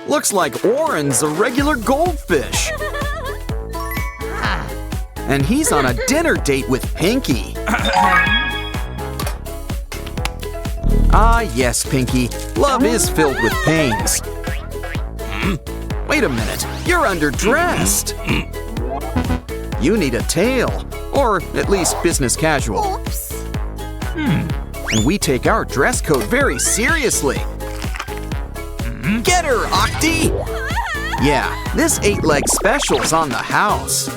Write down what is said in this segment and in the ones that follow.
Looks like Oren's a regular goldfish. And he's on a dinner date with Pinky. Ah, yes, Pinky. Love is filled with pains. Wait a minute. You're underdressed. You need a tail. Or at least business casual. Oops. And we take our dress code very seriously. Get her, Octi! Yeah, this 8-leg special's on the house.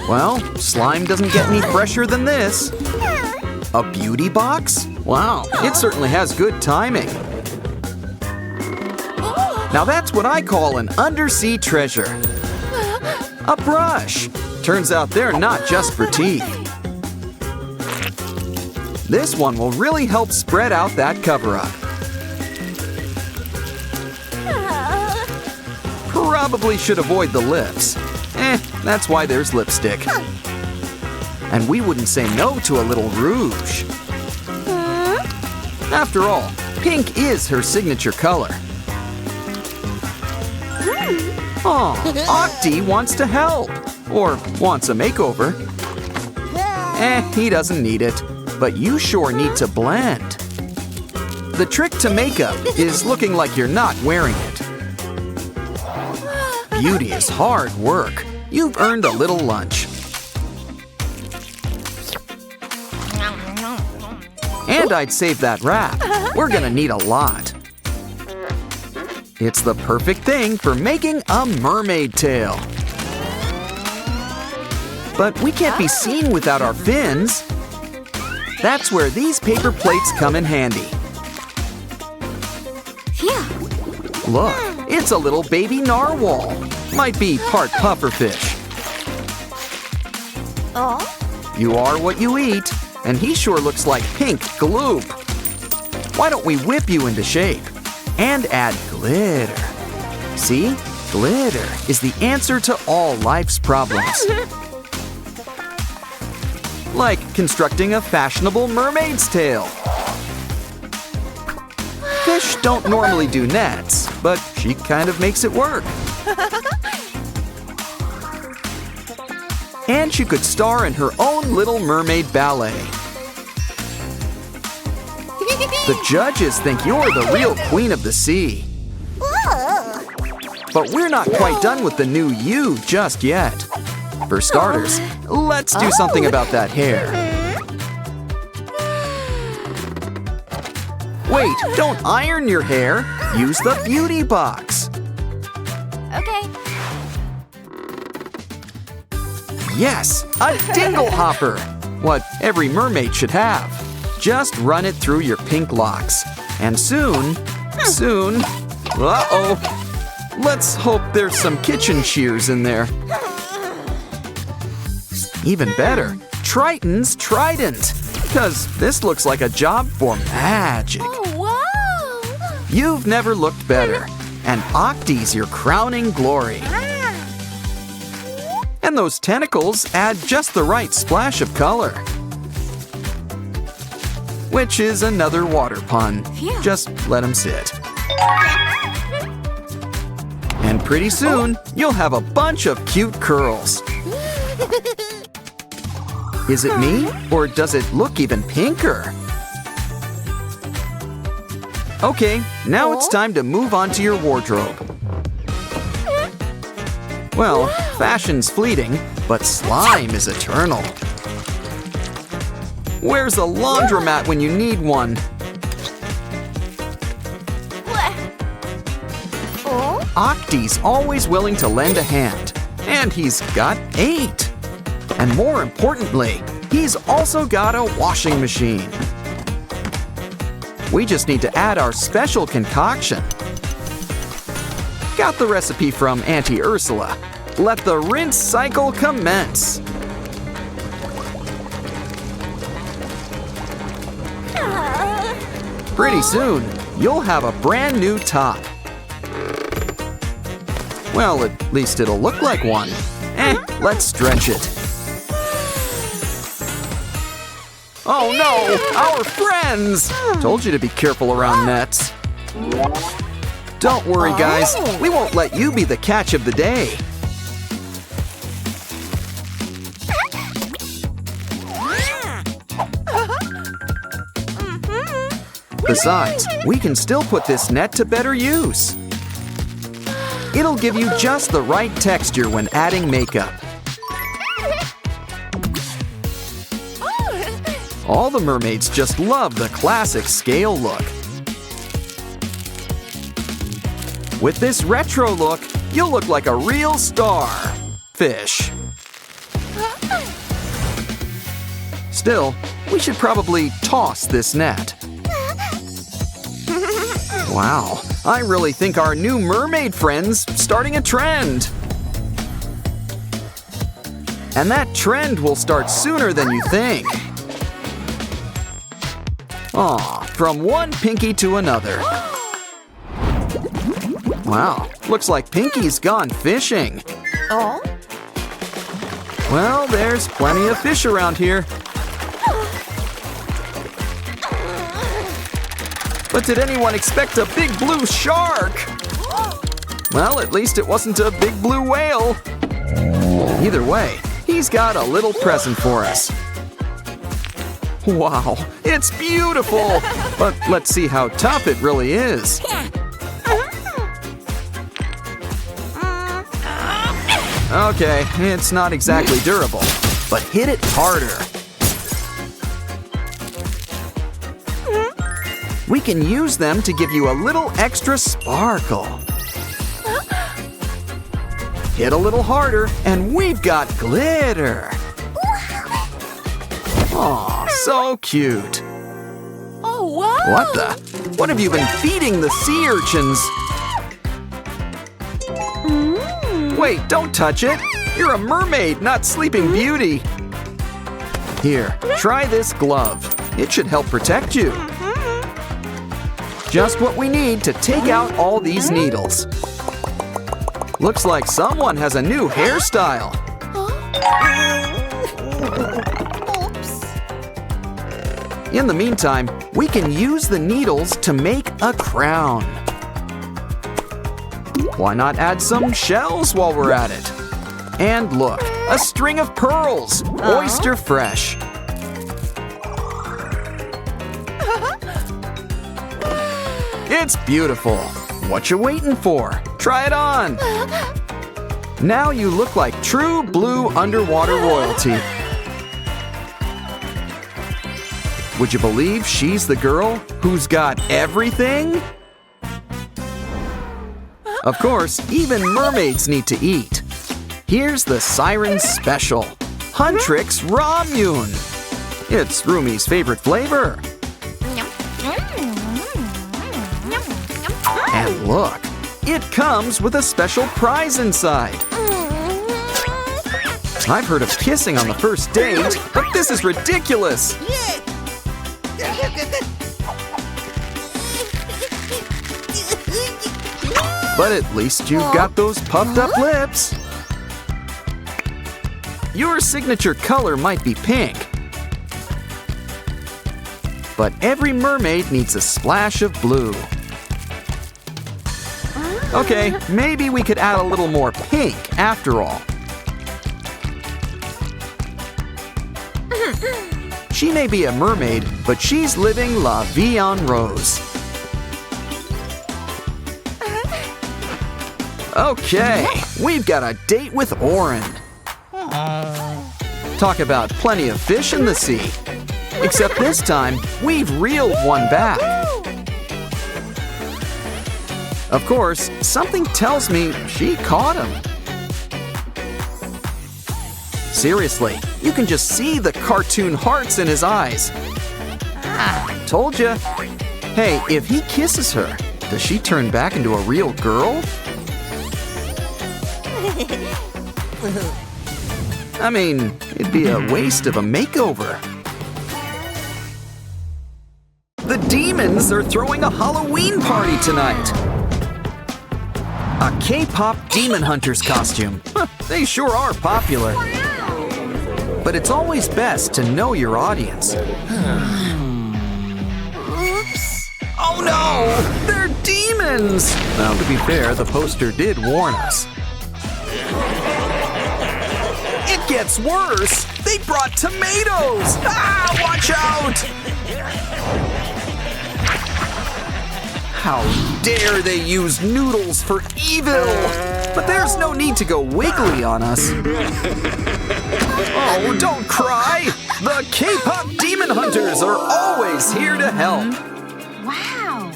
Well, slime doesn't get any fresher than this. A beauty box? Wow, it certainly has good timing. Now that's what I call an undersea treasure. A brush. Turns out they're not just for teeth. This one will really help spread out that cover-up. Probably should avoid the lips. That's why there's lipstick. And we wouldn't say no to a little rouge. After all, pink is her signature color. Oh, Octi wants to help. Or wants a makeover. He doesn't need it. But you sure need to blend. The trick to makeup is looking like you're not wearing it. Beauty is hard work. You've earned a little lunch. And I'd save that wrap. We're gonna need a lot. It's the perfect thing for making a mermaid tail. But we can't be seen without our fins. That's where these paper plates come in handy. Look, it's a little baby narwhal. Might be part pufferfish. You are what you eat, and he sure looks like pink gloop. Why don't we whip you into shape? And add glitter. See? Glitter is the answer to all life's problems. Like constructing a fashionable mermaid's tail. Fish don't normally do nets, but she kind of makes it work. And she could star in her own Little Mermaid ballet. The judges think you're the real queen of the sea. But we're not quite done with the new you just yet. For starters, let's do something about that hair. Wait, don't iron your hair. Use the beauty box. Okay. Yes, a dingle hopper. What every mermaid should have. Just run it through your pink locks. And soon, uh-oh. Let's hope there's some kitchen shears in there. Even better, Triton's trident. Because this looks like a job for magic. Oh, wow! You've never looked better. And Octi's your crowning glory. And those tentacles add just the right splash of color. Which is another water pun. Just let him sit. And pretty soon, you'll have a bunch of cute curls. Is it me, or does it look even pinker? Okay, now it's time to move on to your wardrobe. Well, fashion's fleeting, but slime is eternal. Where's a laundromat when you need one? Octi's always willing to lend a hand, and he's got 8. And more importantly, he's also got a washing machine. We just need to add our special concoction. Got the recipe from Auntie Ursula. Let the rinse cycle commence. Pretty soon, you'll have a brand new top. Well, at least it'll look like one. Let's stretch it. Oh no, our friends! Told you to be careful around nets. Don't worry, guys. We won't let you be the catch of the day. Besides, we can still put this net to better use. It'll give you just the right texture when adding makeup. All the mermaids just love the classic scale look. With this retro look, you'll look like a real star fish. Still, we should probably toss this net. Wow, I really think our new mermaid friend's starting a trend. And that trend will start sooner than you think. Aw, from one Pinky to another. Wow, looks like Pinky's gone fishing. Oh? Well, there's plenty of fish around here. But did anyone expect a big blue shark? Well, at least it wasn't a big blue whale. Either way, he's got a little present for us. Wow, it's beautiful! But let's see how tough it really is. Okay, it's not exactly durable, but hit it harder. We can use them to give you a little extra sparkle. Hit a little harder, and we've got glitter. Aw, so cute. Oh, wow! What the? What have you been feeding the sea urchins? Wait, don't touch it. You're a mermaid, not Sleeping Beauty. Here, try this glove. It should help protect you. Just what we need to take out all these needles. Looks like someone has a new hairstyle. In the meantime, we can use the needles to make a crown. Why not add some shells while we're at it? And look, a string of pearls, oyster fresh. It's beautiful. What you waiting for? Try it on. Now you look like true blue underwater royalty. Would you believe she's the girl who's got everything? Of course, even mermaids need to eat. Here's the Siren Special, Huntrix Raw Moon. It's Rumi's favorite flavor. And look, it comes with a special prize inside. I've heard of kissing on the first date, but this is ridiculous. But at least you've got those puffed up lips. Your signature color might be pink. But every mermaid needs a splash of blue. Okay, maybe we could add a little more pink after all. She may be a mermaid, but she's living la vie en rose. Okay, we've got a date with Oren. Talk about plenty of fish in the sea. Except this time, we've reeled one back. Of course, something tells me she caught him. Seriously, you can just see the cartoon hearts in his eyes. Told ya. Hey, if he kisses her, does she turn back into a real girl? I mean, it'd be a waste of a makeover. The demons are throwing a Halloween party tonight. A K-pop demon hunter's costume. They sure are popular. But it's always best to know your audience. Oops. Oh no! They're demons! demons! Now, to be fair, the poster did warn us. It gets worse! They brought tomatoes! Ah, watch out! How dare they use noodles for evil! But there's no need to go wiggly on us. Oh, don't cry! The K-pop demon hunters are always here to help. Wow.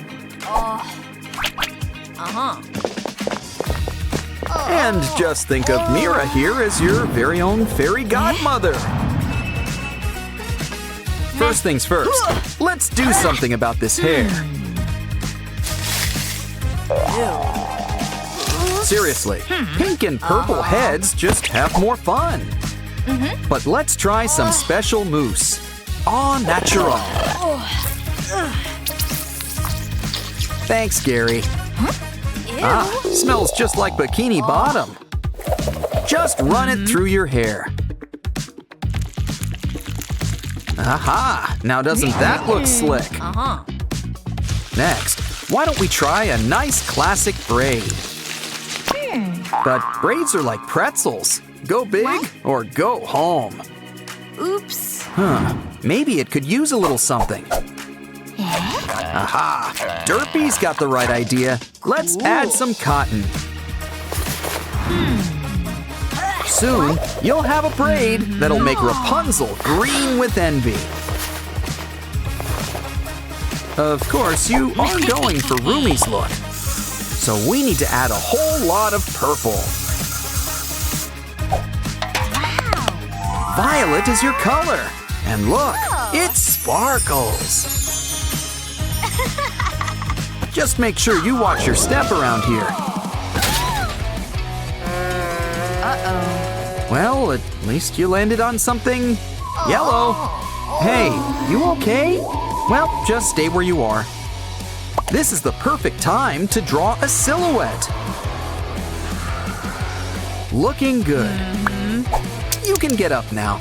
And just think of Mira here as your very own fairy godmother. First things first, let's do something about this hair. Seriously, pink and purple heads just have more fun. But let's try some special mousse. Au natural. Thanks, Gary. Ah, smells just like bikini bottom. Just run it through your hair. Aha! Now doesn't that look slick? Next, why don't we try a nice classic braid? But braids are like pretzels. Go big or go home. Oops. Maybe it could use a little something. Aha! Derpy's got the right idea. Let's add some cotton. Soon, you'll have a braid that'll make Rapunzel green with envy. Of course, you are going for Rumi's look. So we need to add a whole lot of purple. Violet is your color. And look, it sparkles. Just make sure you watch your step around here. Well, at least you landed on something yellow. Hey, you okay? Well, just stay where you are. This is the perfect time to draw a silhouette. Looking good. You can get up now.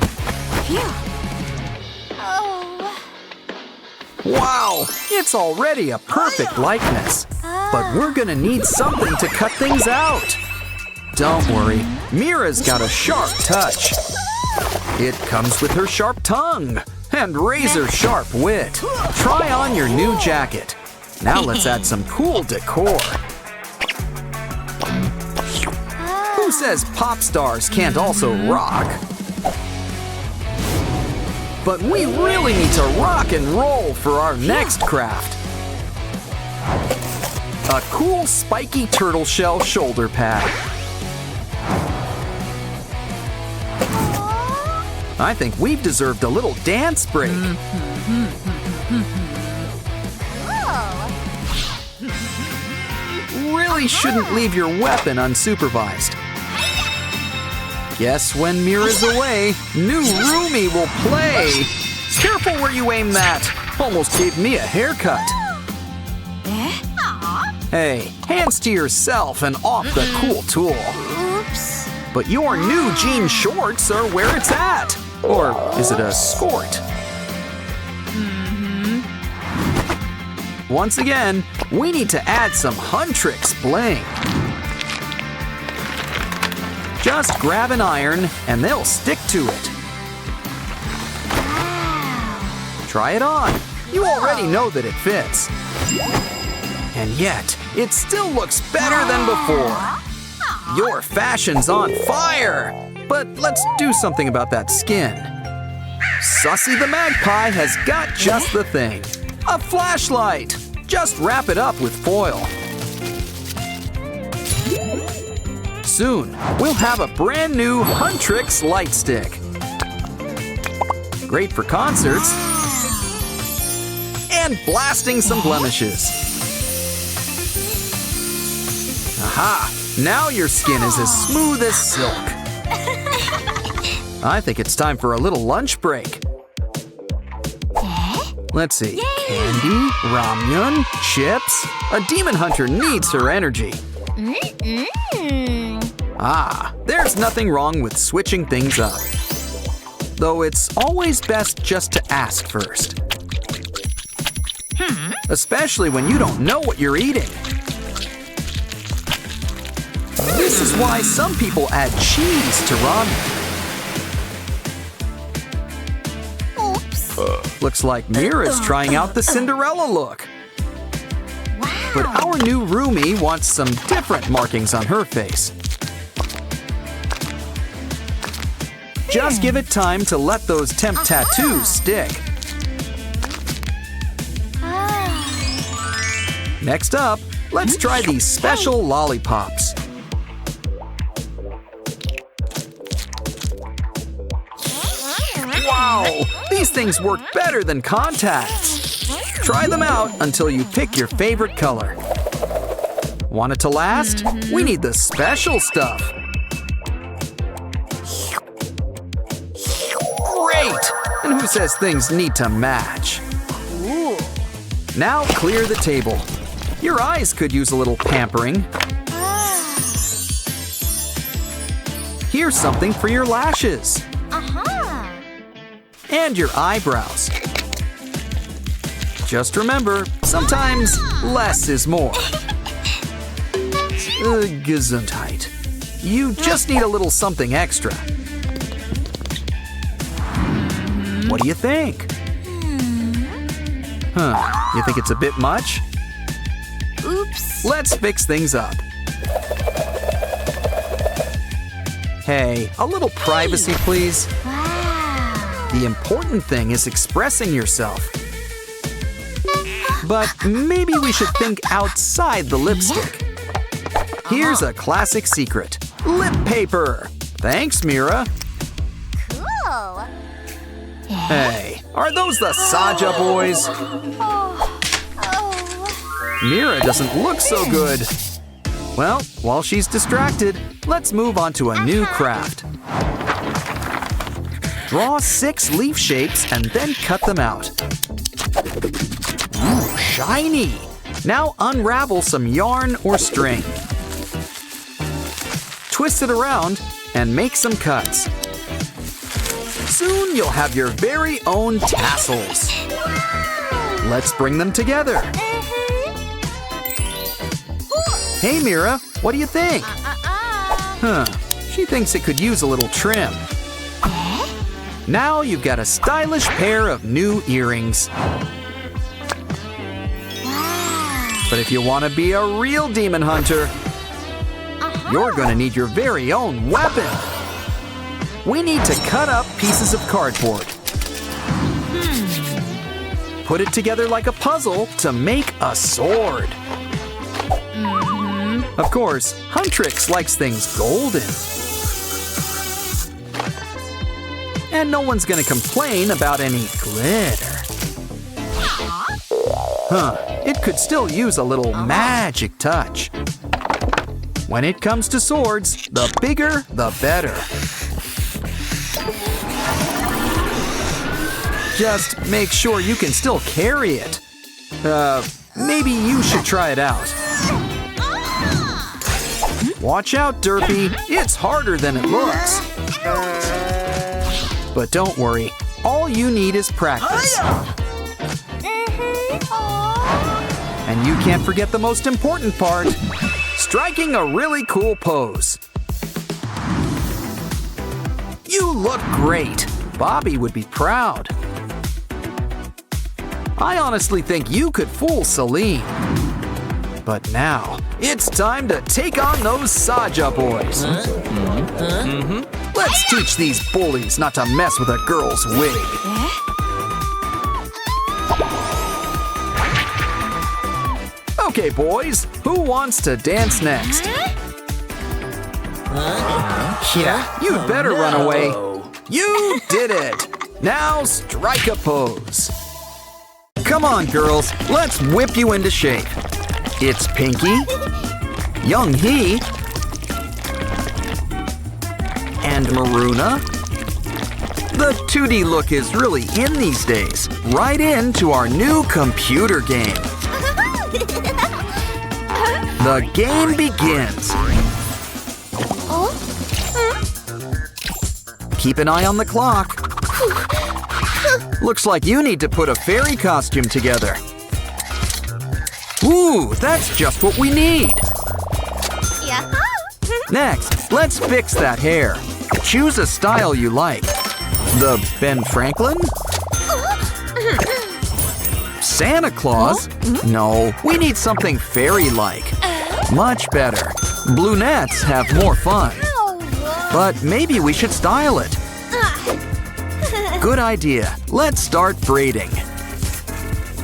Wow, it's already a perfect likeness. But we're gonna need something to cut things out. Don't worry, Mira's got a sharp touch. It comes with her sharp tongue and razor-sharp wit. Try on your new jacket. Now let's add some cool decor. Who says pop stars can't also rock? But we really need to rock and roll for our next craft. A cool spiky turtle shell shoulder pad. I think we've deserved a little dance break. Really shouldn't leave your weapon unsupervised. Guess when Mira's away, new Rumi will play. Careful where you aim that. Almost gave me a haircut. Hey, hands to yourself and off the cool tool. Oops. But your new jean shorts are where it's at. Or is it a skort? Once again, we need to add some Huntrix bling. Just grab an iron and they'll stick to it. Try it on. You already know that it fits. And yet, it still looks better than before. Your fashion's on fire. But let's do something about that skin. Sussy the Magpie has got just the thing. A flashlight. Just wrap it up with foil. Soon, we'll have a brand new Huntrix light stick. Great for concerts. And blasting some blemishes. Aha! Now your skin is as smooth as silk. I think it's time for a little lunch break. Let's see. Candy, ramyun, chips. A demon hunter needs her energy. Ah, there's nothing wrong with switching things up. Though it's always best just to ask first. Especially when you don't know what you're eating. This is why some people add cheese to ramen. Oops. Looks like Mira's trying out the Cinderella look. Wow. But our new roomie wants some different markings on her face. Just give it time to let those temp tattoos stick. Next up, let's try these special lollipops. Wow! These things work better than contacts. Try them out until you pick your favorite color. Want it to last? We need the special stuff. Great! And who says things need to match? Now clear the table. Your eyes could use a little pampering. Here's something for your lashes. And your eyebrows. Just remember, sometimes less is more. Gesundheit. You just need a little something extra. What do you think? You think it's a bit much? Oops. Let's fix things up. Hey, a little privacy, please. Wow. The important thing is expressing yourself. But maybe we should think outside the lipstick. Here's a classic secret. Lip paper. Thanks, Mira. Cool. Hey, are those the Saja boys? Mira doesn't look so good. Well, while she's distracted, let's move on to a new craft. Draw 6 leaf shapes and then cut them out. Ooh, shiny! Now unravel some yarn or string. Twist it around and make some cuts. Soon you'll have your very own tassels. Let's bring them together. Hey Mira, what do you think? She thinks it could use a little trim. Now you've got a stylish pair of new earrings. But if you want to be a real demon hunter, you're going to need your very own weapon. We need to cut up pieces of cardboard. Put it together like a puzzle to make a sword. Of course, Huntrix likes things golden. And no one's gonna complain about any glitter. It could still use a little magic touch. When it comes to swords, the bigger, the better. Just make sure you can still carry it. Maybe you should try it out. Watch out, Derpy. It's harder than it looks. But don't worry. All you need is practice. And you can't forget the most important part. Striking a really cool pose. You look great. Bobby would be proud. I honestly think you could fool Celine. But now, it's time to take on those Saja boys. Let's teach these bullies not to mess with a girl's wig. Okay, boys, who wants to dance next? Yeah, you'd better run away. You did it! Now strike a pose. Come on, girls, let's whip you into shape. It's Pinky, Young Hee, and Maruna. The 2D look is really in these days. Right into our new computer game. The game begins. Keep an eye on the clock. Looks like you need to put a fairy costume together. Ooh, that's just what we need. Next, let's fix that hair. Choose a style you like. The Ben Franklin? Santa Claus? No, we need something fairy-like. Much better. Brunettes have more fun. But maybe we should style it. Good idea. Let's start braiding.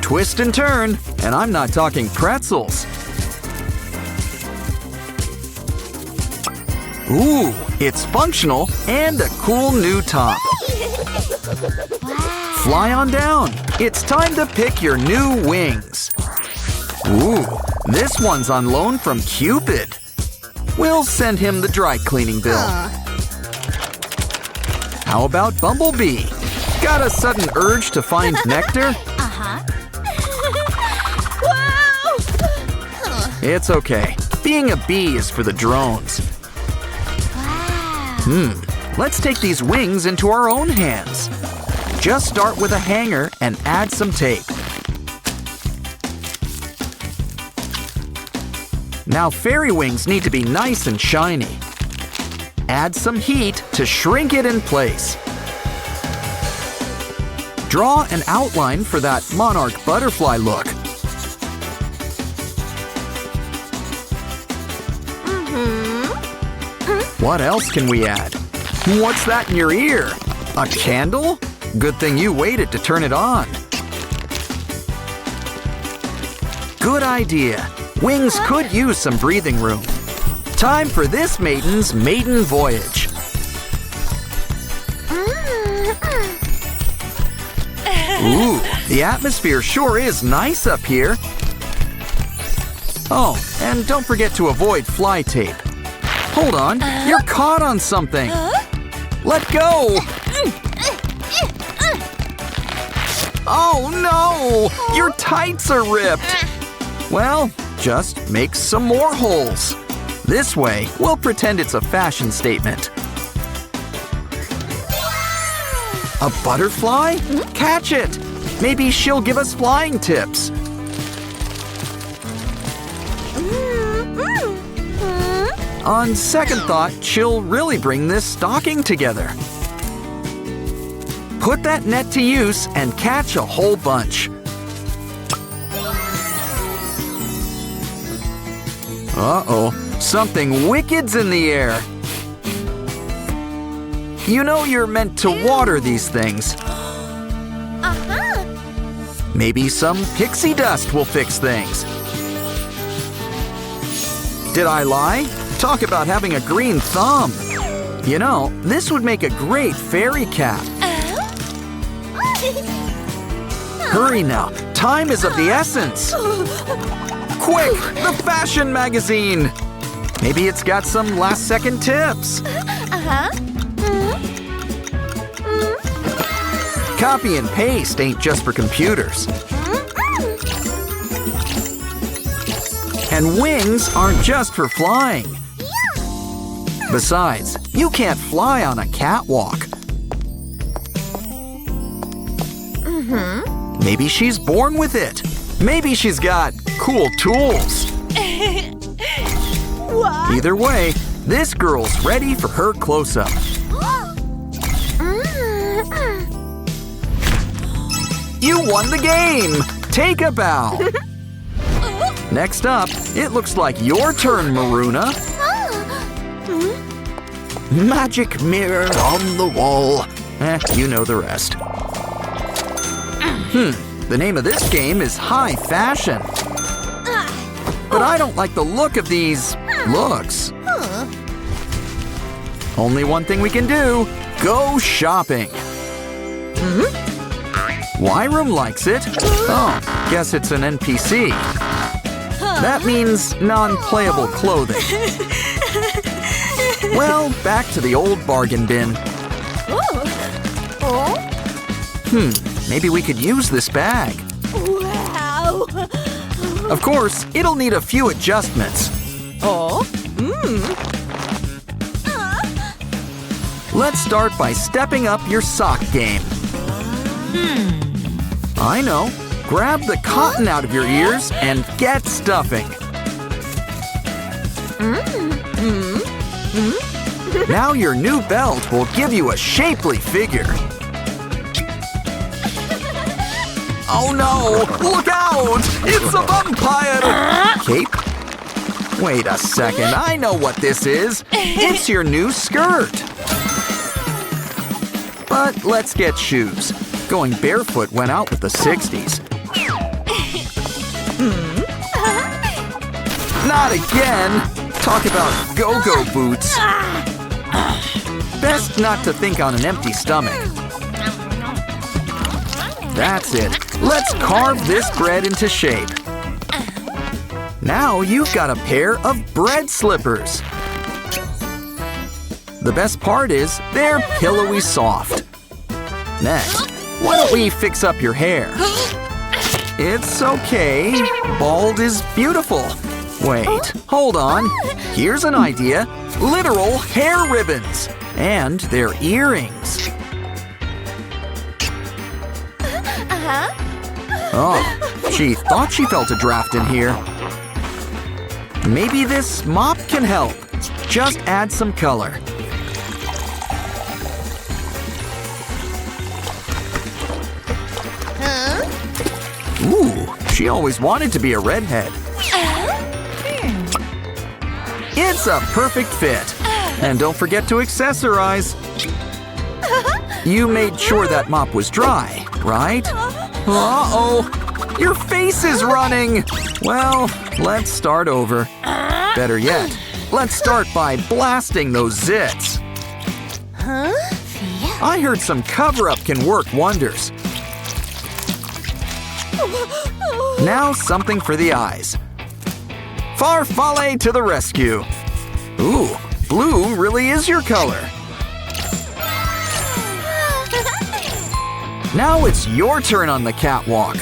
Twist and turn, and I'm not talking pretzels. Ooh, it's functional and a cool new top. Fly on down. It's time to pick your new wings. Ooh, this one's on loan from Cupid. We'll send him the dry cleaning bill. How about Bumblebee? Got a sudden urge to find nectar? It's okay. Being a bee is for the drones. Let's take these wings into our own hands. Just start with a hanger and add some tape. Now fairy wings need to be nice and shiny. Add some heat to shrink it in place. Draw an outline for that monarch butterfly look. What else can we add? What's that in your ear? A candle? Good thing you waited to turn it on. Good idea. Wings could use some breathing room. Time for this maiden's maiden voyage. Ooh, the atmosphere sure is nice up here. Oh, and don't forget to avoid fly tape. Hold on, you're caught on something. Let go! Oh no! Your tights are ripped! Well, just make some more holes. This way, we'll pretend it's a fashion statement. A butterfly? Catch it! Maybe she'll give us flying tips. On second thought, she'll really bring this stocking together. Put that net to use and catch a whole bunch. Uh-oh, something wicked's in the air. You know you're meant to water these things. Maybe some pixie dust will fix things. Did I lie? Talk about having a green thumb. You know, this would make a great fairy cap. Hurry now, time is of the essence. Quick, the fashion magazine. Maybe it's got some last-second tips. Copy and paste ain't just for computers. And wings aren't just for flying. Besides, you can't fly on a catwalk. Maybe she's born with it. Maybe she's got cool tools. Either way, this girl's ready for her close-up. You won the game! Take a bow! Next up, it looks like your turn, Maruna. Magic mirror on the wall. You know the rest. The name of this game is High Fashion. But I don't like the look of these looks. Only one thing we can do, go shopping. Wyram likes it. Oh, guess it's an NPC. That means non-playable clothing. Well, back to the old bargain bin. Maybe we could use this bag. Wow! Of course, it'll need a few adjustments. Let's start by stepping up your sock game. I know. Grab the cotton out of your ears and get stuffing. Now your new belt will give you a shapely figure. Oh no! Look out! It's a vampire! Cape? Wait a second, I know what this is. It's your new skirt. But let's get shoes. Going barefoot went out with the 60s. Not again! Talk about go-go boots. Best not to think on an empty stomach. That's it. Let's carve this bread into shape. Now you've got a pair of bread slippers. The best part is they're pillowy soft. Next, why don't we fix up your hair? It's okay. Bald is beautiful. Wait, hold on. Here's an idea. Literal hair ribbons. And their earrings. Oh, she thought she felt a draft in here. Maybe this mop can help. Just add some color. Ooh, she always wanted to be a redhead. It's a perfect fit. And don't forget to accessorize. You made sure that mop was dry, right? Uh-oh! Your face is running! Well, let's start over. Better yet, let's start by blasting those zits. I heard some cover-up can work wonders. Now something for the eyes. Farfalle to the rescue. Ooh, blue really is your color. Now it's your turn on the catwalk.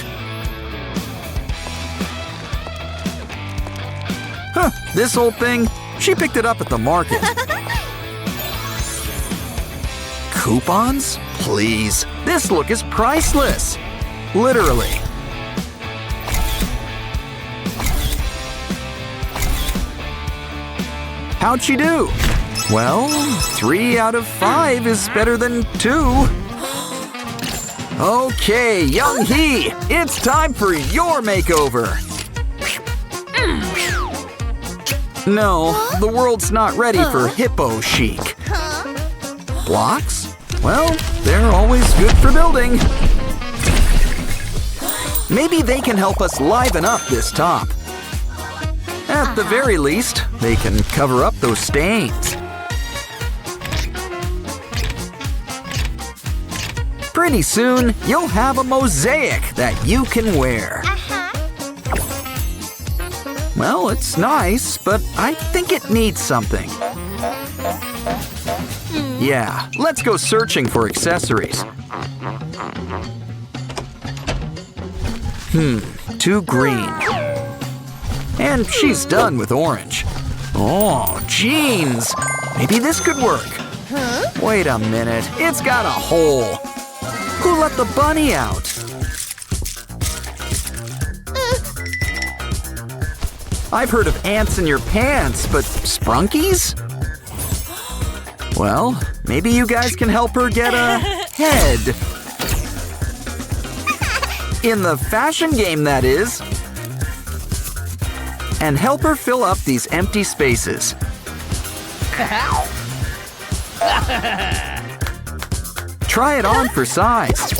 Huh, this old thing, she picked it up at the market. Coupons? Please, this look is priceless. Literally. How'd she do? Well, 3 out of 5 is better than 2. Okay, Young Hee, it's time for your makeover. No, the world's not ready for hippo chic. Blocks? Well, they're always good for building. Maybe they can help us liven up this top. At the very least, they can cover up those stains. Pretty soon, you'll have a mosaic that you can wear. Well, it's nice, but I think it needs something. Yeah, let's go searching for accessories. Too green. And she's done with orange. Oh, jeans! Maybe this could work. Wait a minute, it's got a hole. Who let the bunny out? I've heard of ants in your pants, but sprunkies? Well, maybe you guys can help her get a head. In the fashion game, that is. And help her fill up these empty spaces. Try it on for size.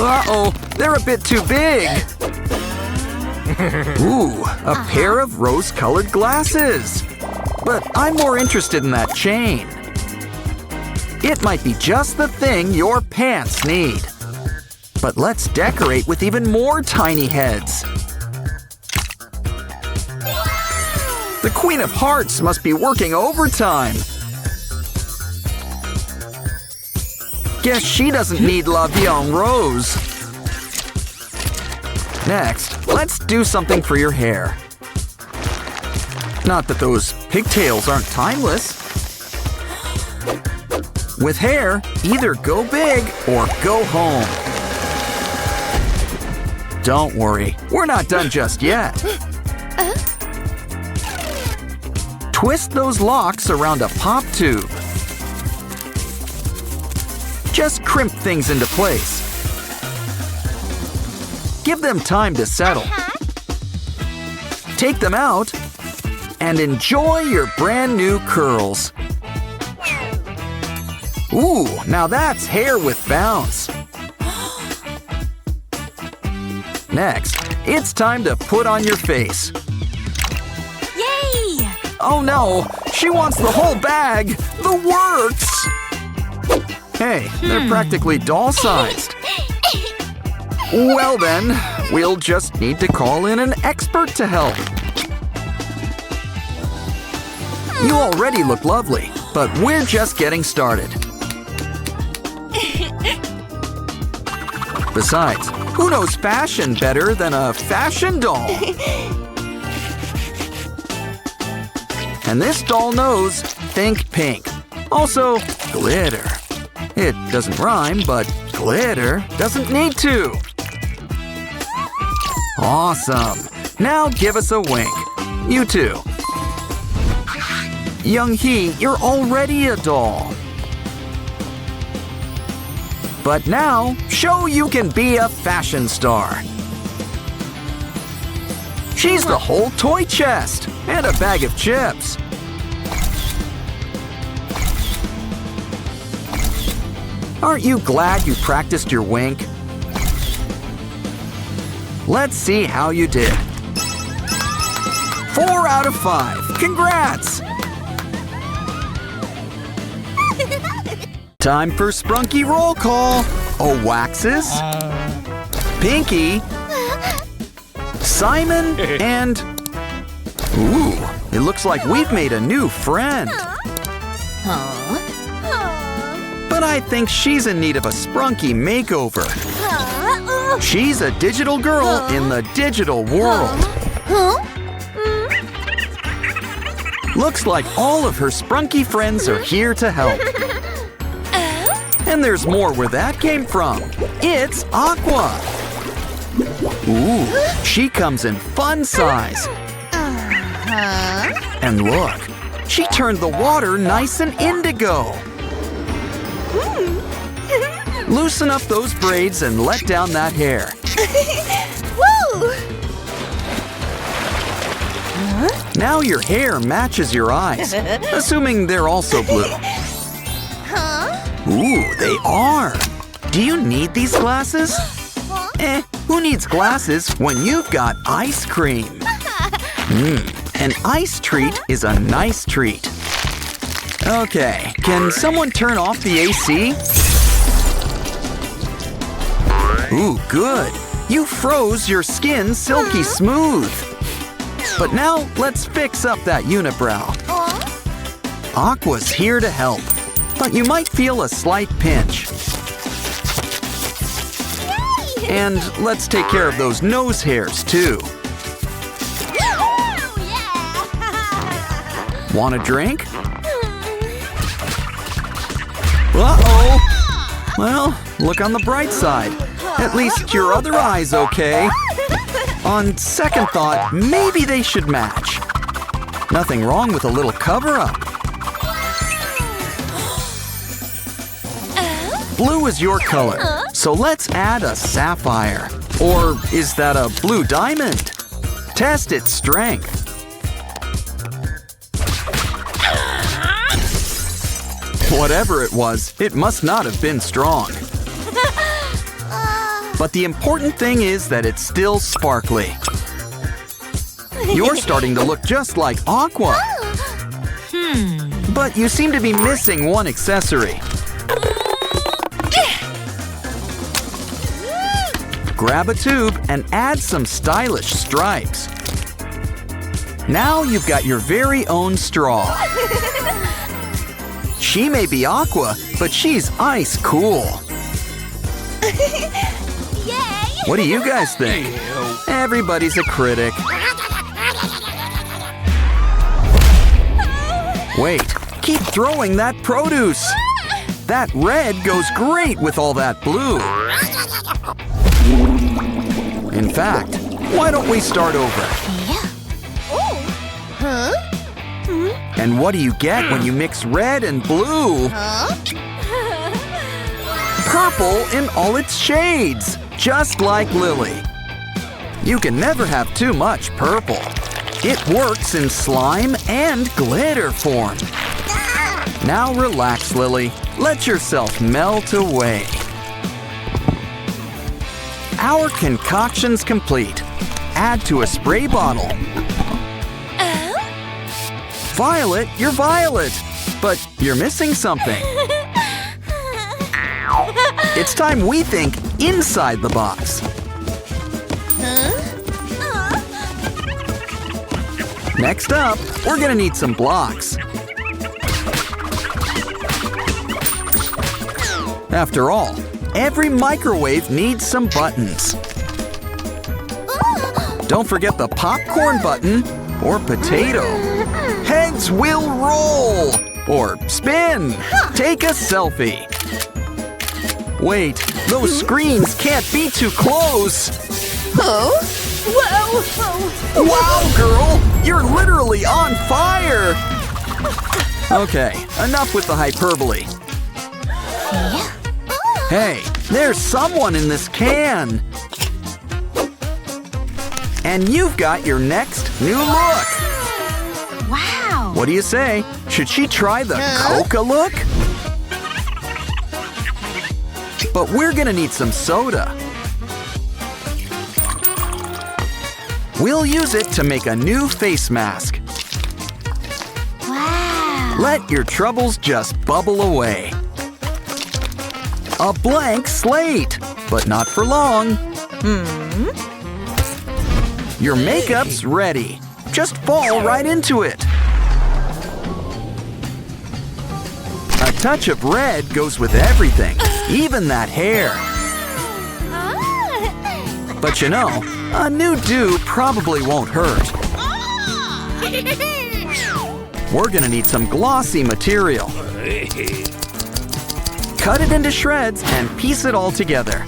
Uh-oh, they're a bit too big. Ooh, a pair of rose-colored glasses. But I'm more interested in that chain. It might be just the thing your pants need. But let's decorate with even more tiny heads. The Queen of Hearts must be working overtime. Guess she doesn't need La Vie en Rose. Next, let's do something for your hair. Not that those pigtails aren't timeless. With hair, either go big or go home. Don't worry, we're not done just yet. Twist those locks around a pop tube. Just crimp things into place. Give them time to settle. Take them out and enjoy your brand new curls. Ooh, now that's hair with bounce. Next, it's time to put on your face. Yay! Oh no, she wants the whole bag! The works! Hey, they're practically doll-sized. Well then, we'll just need to call in an expert to help. You already look lovely, but we're just getting started. Besides, who knows fashion better than a fashion doll? And this doll knows think pink. Also, glitter. It doesn't rhyme, but glitter doesn't need to. Awesome. Now give us a wink. You too. Young Hee, you're already a doll. But now, show you can be a fashion star. She's the whole toy chest and a bag of chips. Aren't you glad you practiced your wink? Let's see how you did. 4 out of 5. Congrats! Time for Sprunky roll call. Owaxis, Pinky, Simon, and... Ooh, it looks like we've made a new friend. But I think she's in need of a Sprunky makeover. She's a digital girl in the digital world. Looks like all of her Sprunky friends are here to help. And there's more where that came from. It's Aqua. Ooh, she comes in fun size. And look, she turned the water nice and indigo. Loosen up those braids and let down that hair. Woo! Now your hair matches your eyes, assuming they're also blue. Ooh, they are. Do you need these glasses? Who needs glasses when you've got ice cream? An ice treat is a nice treat. Okay, can someone turn off the AC? Ooh, good. You froze your skin silky smooth. But now let's fix up that unibrow. Aqua's here to help, but you might feel a slight pinch. And let's take care of those nose hairs too. Want a drink? Uh-oh. Well, look on the bright side. At least your other eye's okay. On second thought, maybe they should match. Nothing wrong with a little cover-up. Blue is your color, so let's add a sapphire. Or is that a blue diamond? Test its strength. Whatever it was, it must not have been strong. But the important thing is that it's still sparkly. You're starting to look just like Aqua. But you seem to be missing one accessory. Grab a tube and add some stylish stripes. Now you've got your very own straw. She may be Aqua, but she's ice cool. What do you guys think? Everybody's a critic. Wait, keep throwing that produce. That red goes great with all that blue. In fact, why don't we start over? And what do you get when you mix red and blue? Purple in all its shades, just like Lily. You can never have too much purple. It works in slime and glitter form. Now relax, Lily. Let yourself melt away. Our concoction's complete. Add to a spray bottle. Violet, you're Violet, but you're missing something. It's time we think inside the box. Next up, we're gonna need some blocks. After all, every microwave needs some buttons. Don't forget the popcorn button or potato. Heads will roll or spin. Take a selfie. Wait, those screens can't be too close. Whoa! Wow, girl! You're literally on fire! Okay, enough with the hyperbole. Hey, there's someone in this can! And you've got your next new look! Wow! What do you say? Should she try the Coca look? But we're gonna need some soda. We'll use it to make a new face mask. Wow! Let your troubles just bubble away. A blank slate, but not for long. Your makeup's ready. Just fall right into it. A touch of red goes with everything, even that hair. But you know, a new do probably won't hurt. We're gonna need some glossy material. Cut it into shreds and piece it all together.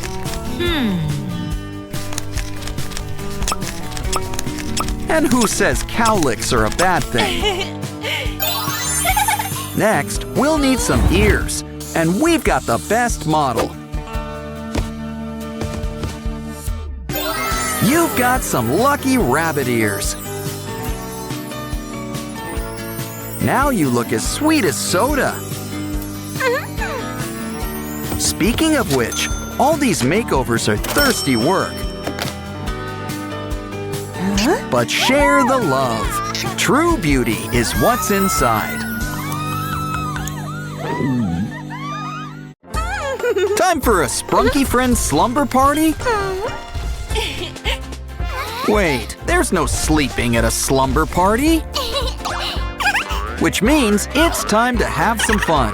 And who says cowlicks are a bad thing? Next, we'll need some ears, and we've got the best model. You've got some lucky rabbit ears. Now you look as sweet as soda. Speaking of which, all these makeovers are thirsty work. But share the love. True beauty is what's inside. Time for a Sprunky Friends slumber party? Wait, there's no sleeping at a slumber party. Which means it's time to have some fun.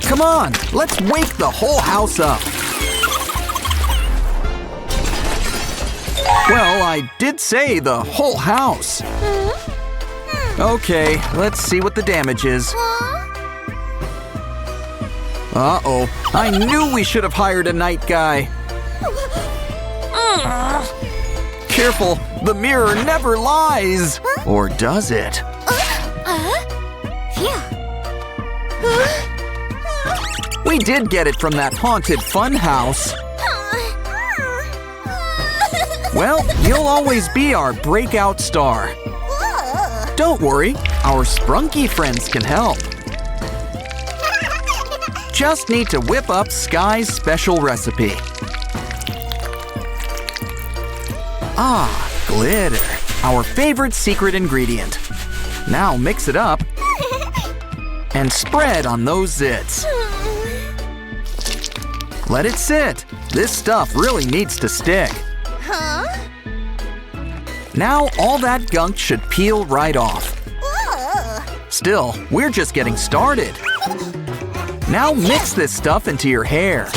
Come on, let's wake the whole house up. Well, I did say the whole house. Okay, let's see what the damage is. Uh-oh, I knew we should have hired a night guy. Careful, the mirror never lies. Or does it? We did get it from that haunted fun house. Well, you'll always be our breakout star. Don't worry, our Sprunky friends can help. Just need to whip up Sky's special recipe. Ah, glitter, our favorite secret ingredient. Now mix it up and spread on those zits. Let it sit. This stuff really needs to stick. Now all that gunk should peel right off. Still, we're just getting started. Now mix this stuff into your hair.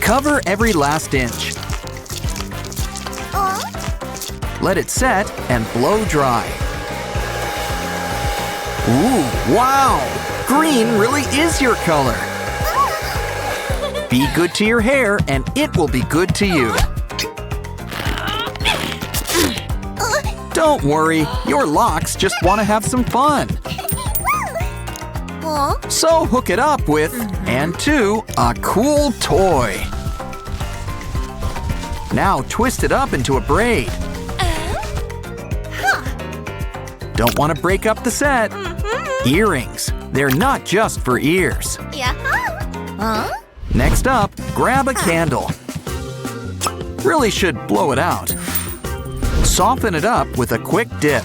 Cover every last inch. Let it set and blow dry. Ooh, wow! Green really is your color. Be good to your hair and it will be good to you. Don't worry, your locks just want to have some fun. So hook it up with, and to, a cool toy. Now twist it up into a braid. Don't want to break up the set. Earrings. They're not just for ears. Next up, grab a candle. Really should blow it out. Soften it up with a quick dip.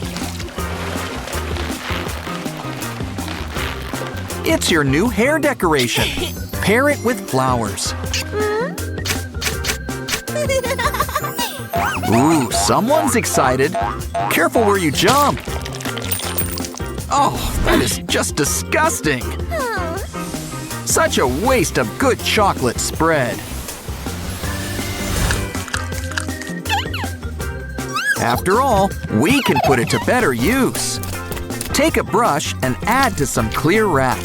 It's your new hair decoration. Pair it with flowers. Ooh, someone's excited. Careful where you jump. Oh, that is just disgusting. Such a waste of good chocolate spread. After all, we can put it to better use. Take a brush and add to some clear wrap.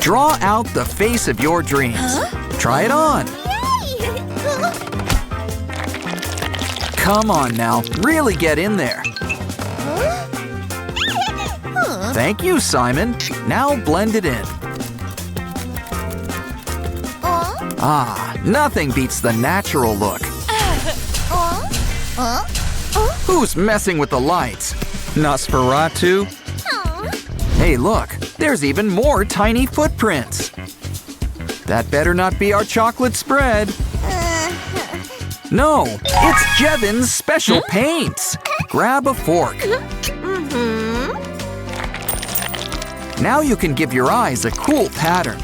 Draw out the face of your dreams. Try it on. Come on now, really get in there. Thank you, Simon. Now blend it in. Ah, nothing beats the natural look. Who's messing with the lights? Nosferatu? Hey, look, there's even more tiny footprints. That better not be our chocolate spread. No, it's Jevon's special paints. Grab a fork. Now you can give your eyes a cool pattern.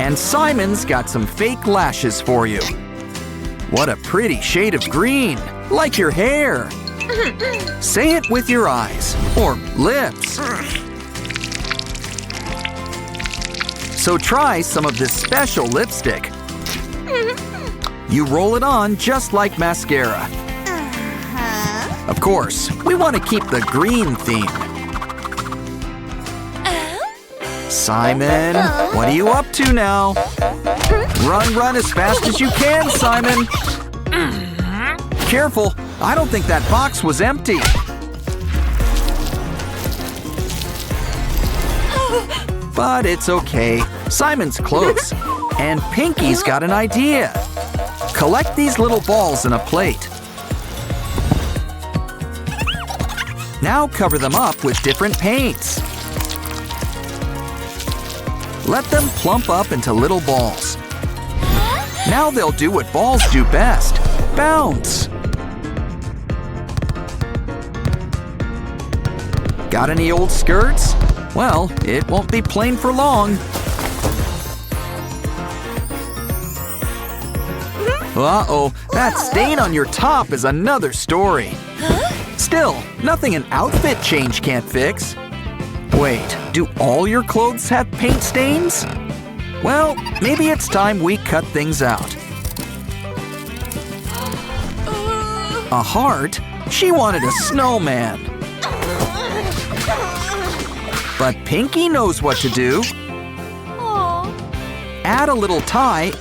And Simon's got some fake lashes for you. What a pretty shade of green, like your hair. Say it with your eyes, or lips. So try some of this special lipstick. You roll it on just like mascara. Of course, we want to keep the green theme. Simon, what are you up to now? Run as fast as you can, Simon. Careful, I don't think that box was empty. But it's okay. Simon's close. And Pinky's got an idea. Collect these little balls in a plate. Now cover them up with different paints. Let them plump up into little balls. Now they'll do what balls do best. Bounce. Got any old skirts? Well, it won't be plain for long. Uh-oh, that stain on your top is another story. Still, nothing an outfit change can't fix. Wait, do all your clothes have paint stains? Well, maybe it's time we cut things out. A heart? She wanted a snowman. But Pinky knows what to do. Add a little tie.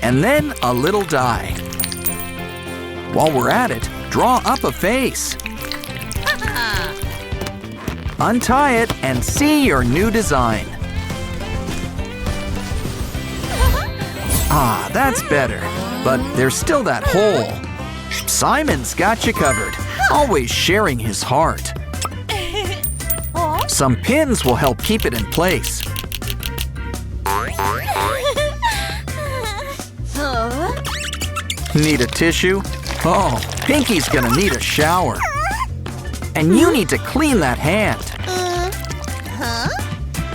And then a little dye. While we're at it, draw up a face. Untie it and see your new design. Ah, that's better. But there's still that hole. Simon's got you covered, always sharing his heart. Some pins will help keep it in place. Need a tissue? Oh, Pinky's gonna need a shower. And you need to clean that hand.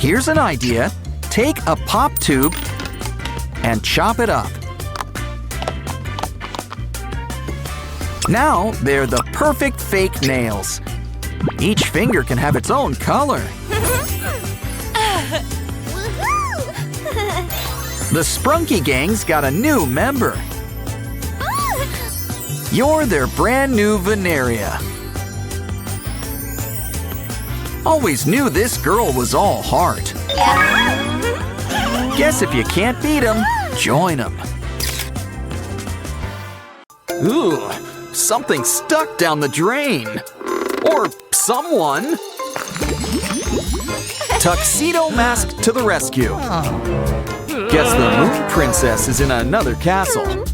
Here's an idea. Take a pop tube and chop it up. Now they're the perfect fake nails. Each finger can have its own color. The Sprunky Gang's got a new member. You're their brand new Veneria. Always knew this girl was all heart. Guess if you can't beat him, join him. Ooh, something stuck down the drain. Or someone. Tuxedo Mask to the rescue. Guess the Moon Princess is in another castle.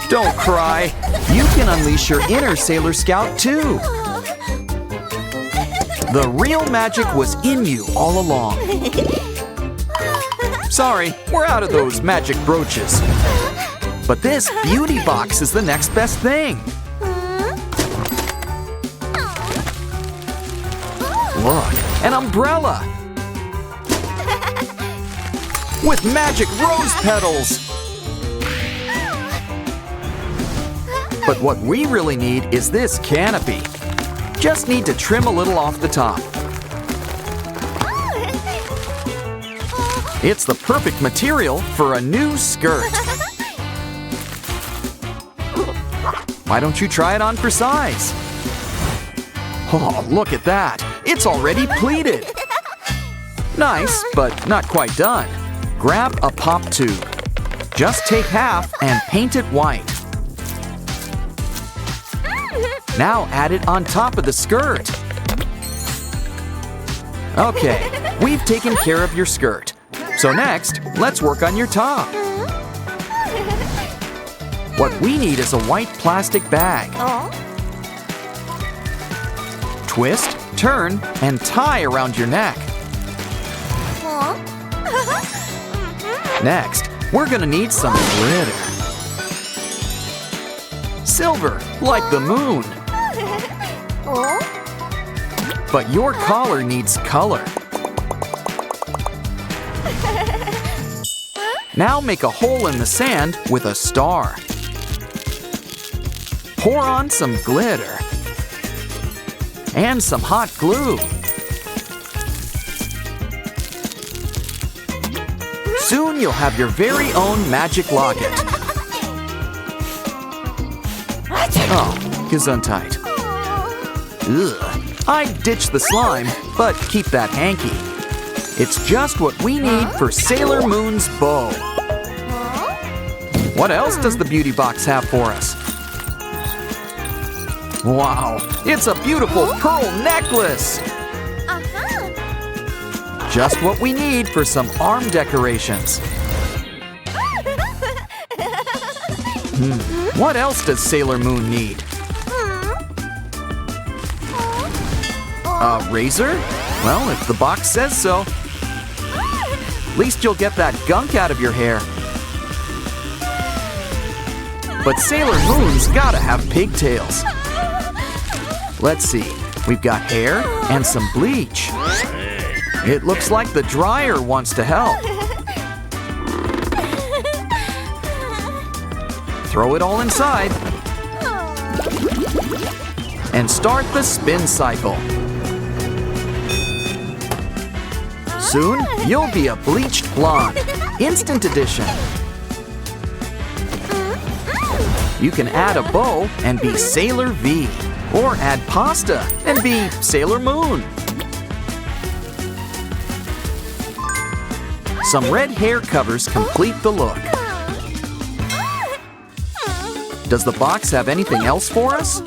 Don't cry. You can unleash your inner Sailor Scout too. The real magic was in you all along. Sorry, we're out of those magic brooches. But this beauty box is the next best thing. Look, an umbrella. With magic rose petals. But what we really need is this canopy. Just need to trim a little off the top. It's the perfect material for a new skirt. Why don't you try it on for size? Oh, look at that. It's already pleated. Nice, but not quite done. Grab a pop tube. Just take half and paint it white. Now add it on top of the skirt. Okay, we've taken care of your skirt. So next, let's work on your top. What we need is a white plastic bag. Twist, turn, and tie around your neck. Next, we're gonna need some glitter. Silver, like the moon. But your collar needs color. Now make a hole in the sand with a star. Pour on some glitter. And some hot glue. Soon you'll have your very own magic locket. Oh, gesundheit. Ugh. I'd ditch the slime, but keep that hanky. It's just what we need for Sailor Moon's bow. What else does the beauty box have for us? Wow, it's a beautiful pearl necklace! Just what we need for some arm decorations. What else does Sailor Moon need? A razor? Well, if the box says so. At least you'll get that gunk out of your hair. But Sailor Moon's gotta have pigtails. Let's see, we've got hair and some bleach. It looks like the dryer wants to help. Throw it all inside. And start the spin cycle. Soon, you'll be a bleached blonde, instant edition. You can add a bow and be Sailor V, or add pasta and be Sailor Moon. Some red hair covers complete the look. Does the box have anything else for us?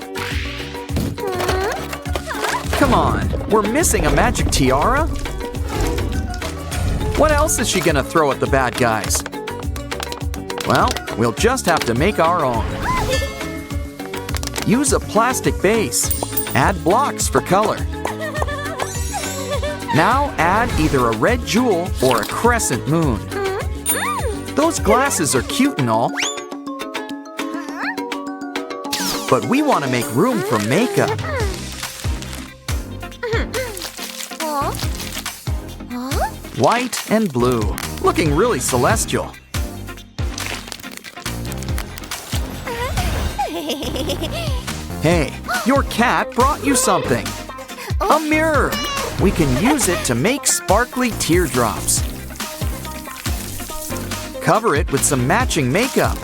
Come on, we're missing a magic tiara. What else is she gonna throw at the bad guys? Well, we'll just have to make our own. Use a plastic base. Add blocks for color. Now add either a red jewel or a crescent moon. Those glasses are cute and all, but we want to make room for makeup. White and blue, looking really celestial. Hey, your cat brought you something. A mirror. We can use it to make sparkly teardrops. Cover it with some matching makeup.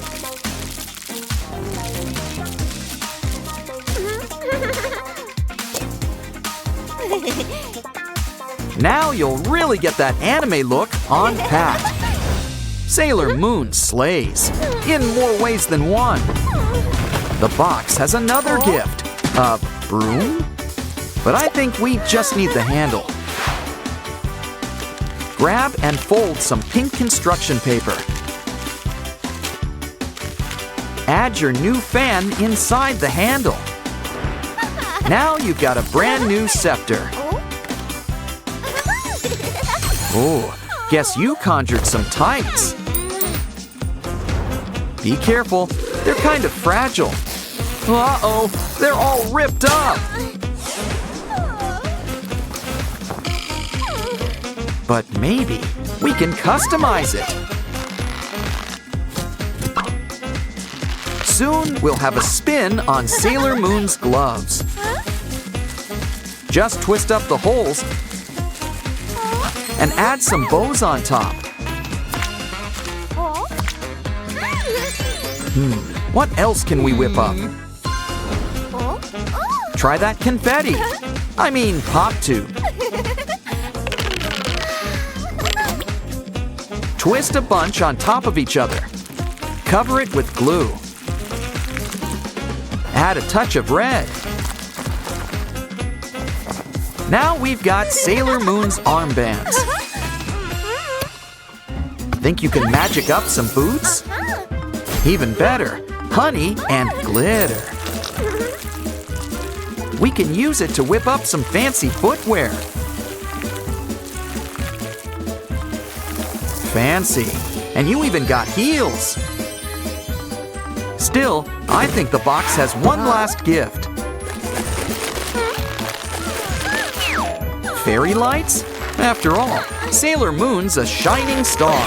Now you'll really get that anime look on pat. Sailor Moon slays, in more ways than one. The box has another gift, a broom? But I think we just need the handle. Grab and fold some pink construction paper. Add your new fan inside the handle. Now you've got a brand new scepter. Oh, guess you conjured some tights. Be careful, they're kind of fragile. Uh-oh, they're all ripped up. But maybe we can customize it. Soon we'll have a spin on Sailor Moon's gloves. Just twist up the holes and add some bows on top. What else can we whip up? Try that confetti. I mean pop tube. Twist a bunch on top of each other. Cover it with glue. Add a touch of red. Now we've got Sailor Moon's armbands. Think you can magic up some boots? Even better, honey and glitter. We can use it to whip up some fancy footwear. Fancy. And you even got heels. Still, I think the box has one last gift. Fairy lights? After all, Sailor Moon's a shining star.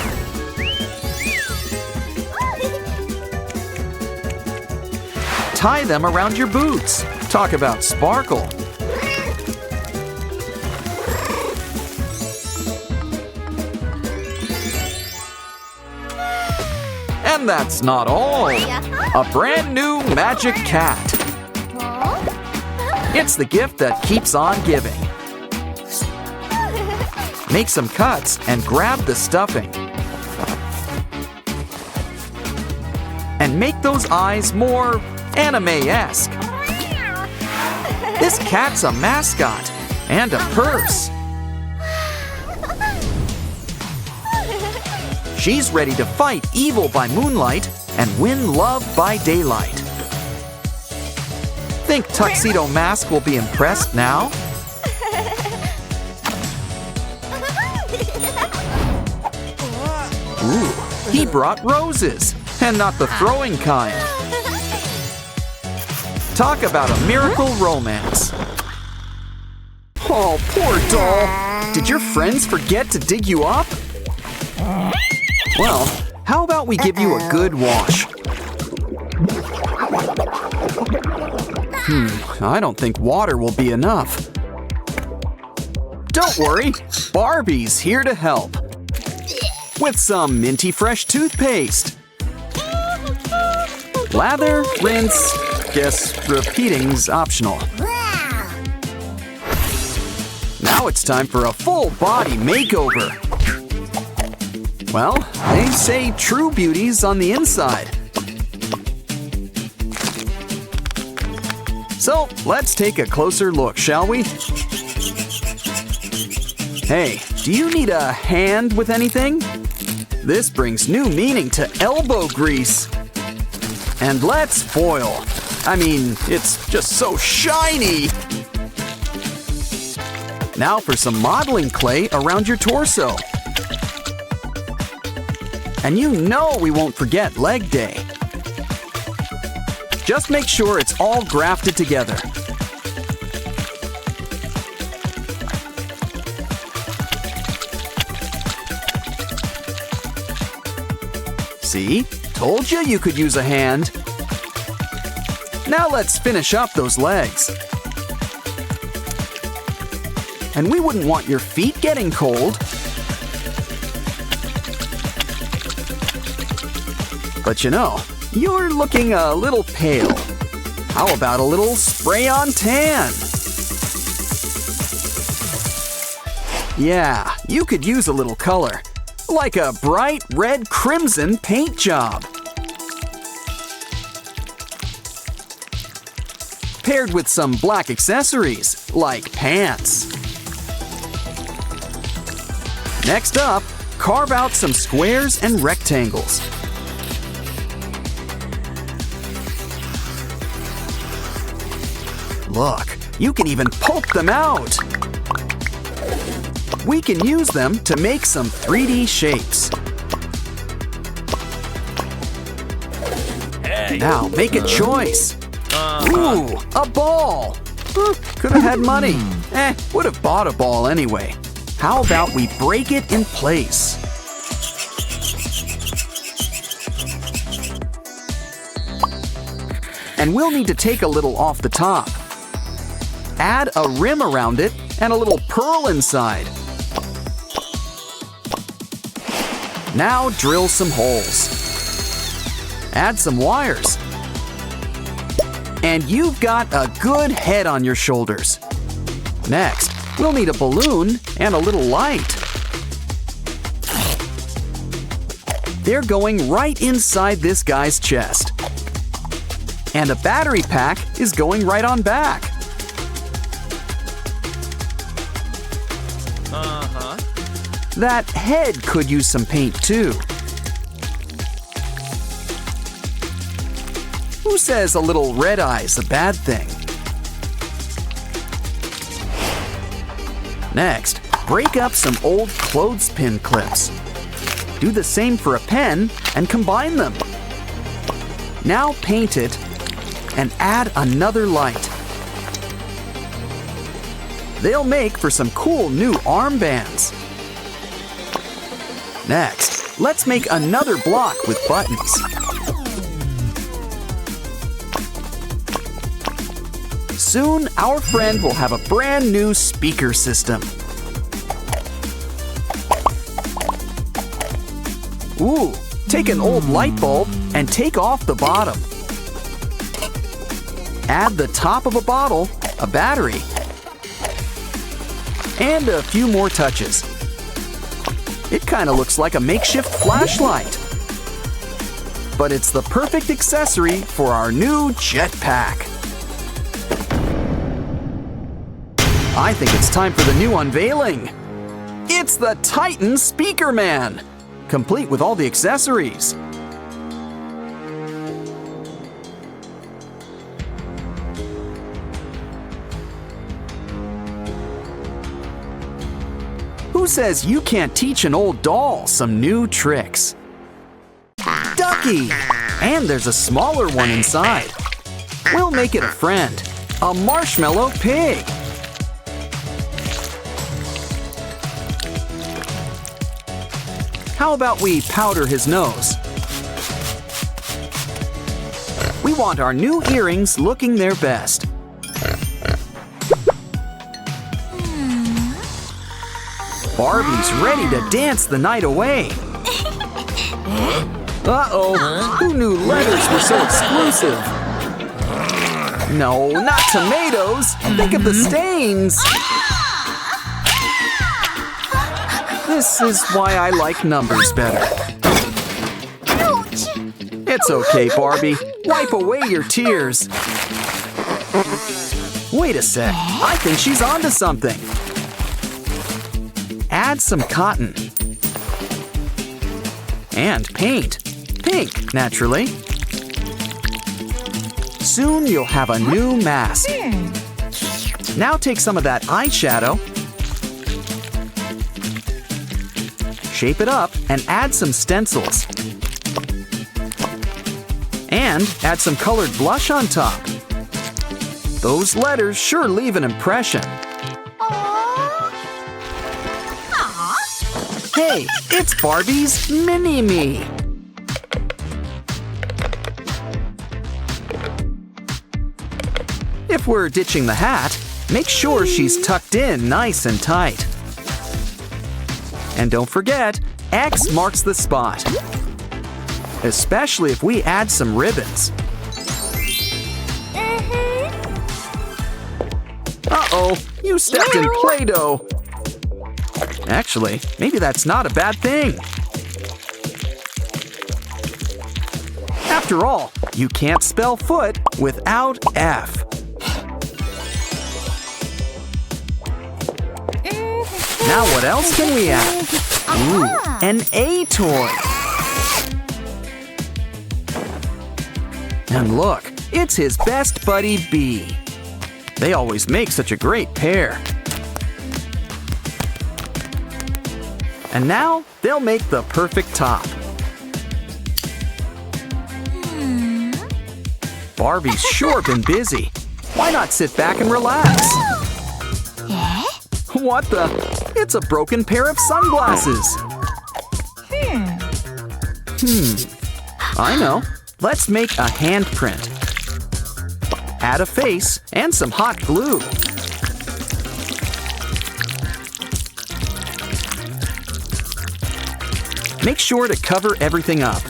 Tie them around your boots. Talk about sparkle. And that's not all. A brand new magic cat. It's the gift that keeps on giving. Make some cuts and grab the stuffing. And make those eyes more anime-esque. This cat's a mascot and a purse. She's ready to fight evil by moonlight and win love by daylight. Think Tuxedo Mask will be impressed now? Ooh, he brought roses, and not the throwing kind. Talk about a miracle romance. Oh, poor doll. Did your friends forget to dig you up? Well, how about we give you a good wash? I don't think water will be enough. Don't worry, Barbie's here to help. With some minty fresh toothpaste. Lather, rinse, guess repeating's optional. Now it's time for a full body makeover. Well, they say true beauty's on the inside. So, let's take a closer look, shall we? Hey, do you need a hand with anything? This brings new meaning to elbow grease. And let's foil. I mean, it's just so shiny. Now for some modeling clay around your torso. And you know we won't forget leg day. Just make sure it's all grafted together. See? Told you could use a hand. Now let's finish up those legs. And we wouldn't want your feet getting cold. But you know, you're looking a little pale. How about a little spray-on tan? Yeah, you could use a little color, like a bright red crimson paint job. Paired with some black accessories, like pants. Next up, carve out some squares and rectangles. Look, you can even poke them out. We can use them to make some 3D shapes. Now make a choice. Ooh, a ball. Could have had money. Would have bought a ball anyway. How about we break it in place? And we'll need to take a little off the top. Add a rim around it and a little pearl inside. Now drill some holes. Add some wires. And you've got a good head on your shoulders. Next, we'll need a balloon and a little light. They're going right inside this guy's chest. And a battery pack is going right on back. That head could use some paint too. Who says a little red eye's a bad thing? Next, break up some old clothespin clips. Do the same for a pen and combine them. Now paint it and add another light. They'll make for some cool new armbands. Next, let's make another block with buttons. Soon, our friend will have a brand new speaker system. Ooh, take an old light bulb and take off the bottom. Add the top of a bottle, a battery, and a few more touches. It kind of looks like a makeshift flashlight. But it's the perfect accessory for our new jetpack. I think it's time for the new unveiling. It's the Titan Speaker Man, complete with all the accessories. Who says you can't teach an old doll some new tricks? Ducky! And there's a smaller one inside. We'll make it a friend, a marshmallow pig. How about we powder his nose? We want our new earrings looking their best. Barbie's ready to dance the night away. Uh-oh, who knew letters were so exclusive? No, not tomatoes. Think of the stains. This is why I like numbers better. It's okay, Barbie. Wipe away your tears. Wait a sec. I think she's onto something. Add some cotton. And paint. Pink, naturally. Soon you'll have a new mask. Now take some of that eyeshadow, shape it up, and add some stencils. And add some colored blush on top. Those letters sure leave an impression. Hey, it's Barbie's Mini-Me. If we're ditching the hat, make sure she's tucked in nice and tight. And don't forget, X marks the spot. Especially if we add some ribbons. Uh-oh, you stepped in Play-Doh. Actually, maybe that's not a bad thing. After all, you can't spell foot without F. Now what else can we add? Ooh, an A toy. And look, it's his best buddy B. They always make such a great pair. And now they'll make the perfect top. Barbie's sure been busy. Why not sit back and relax? What the? It's a broken pair of sunglasses. I know. Let's make a handprint. Add a face and some hot glue. Make sure to cover everything up.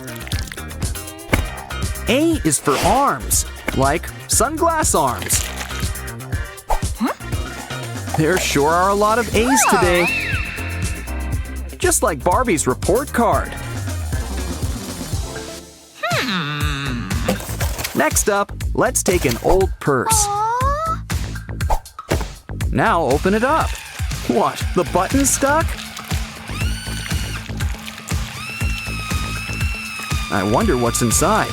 A is for arms, like sunglass arms. There sure are a lot of A's today. Just like Barbie's report card. Next up, let's take an old purse. Now open it up. What, the button's stuck? I wonder what's inside.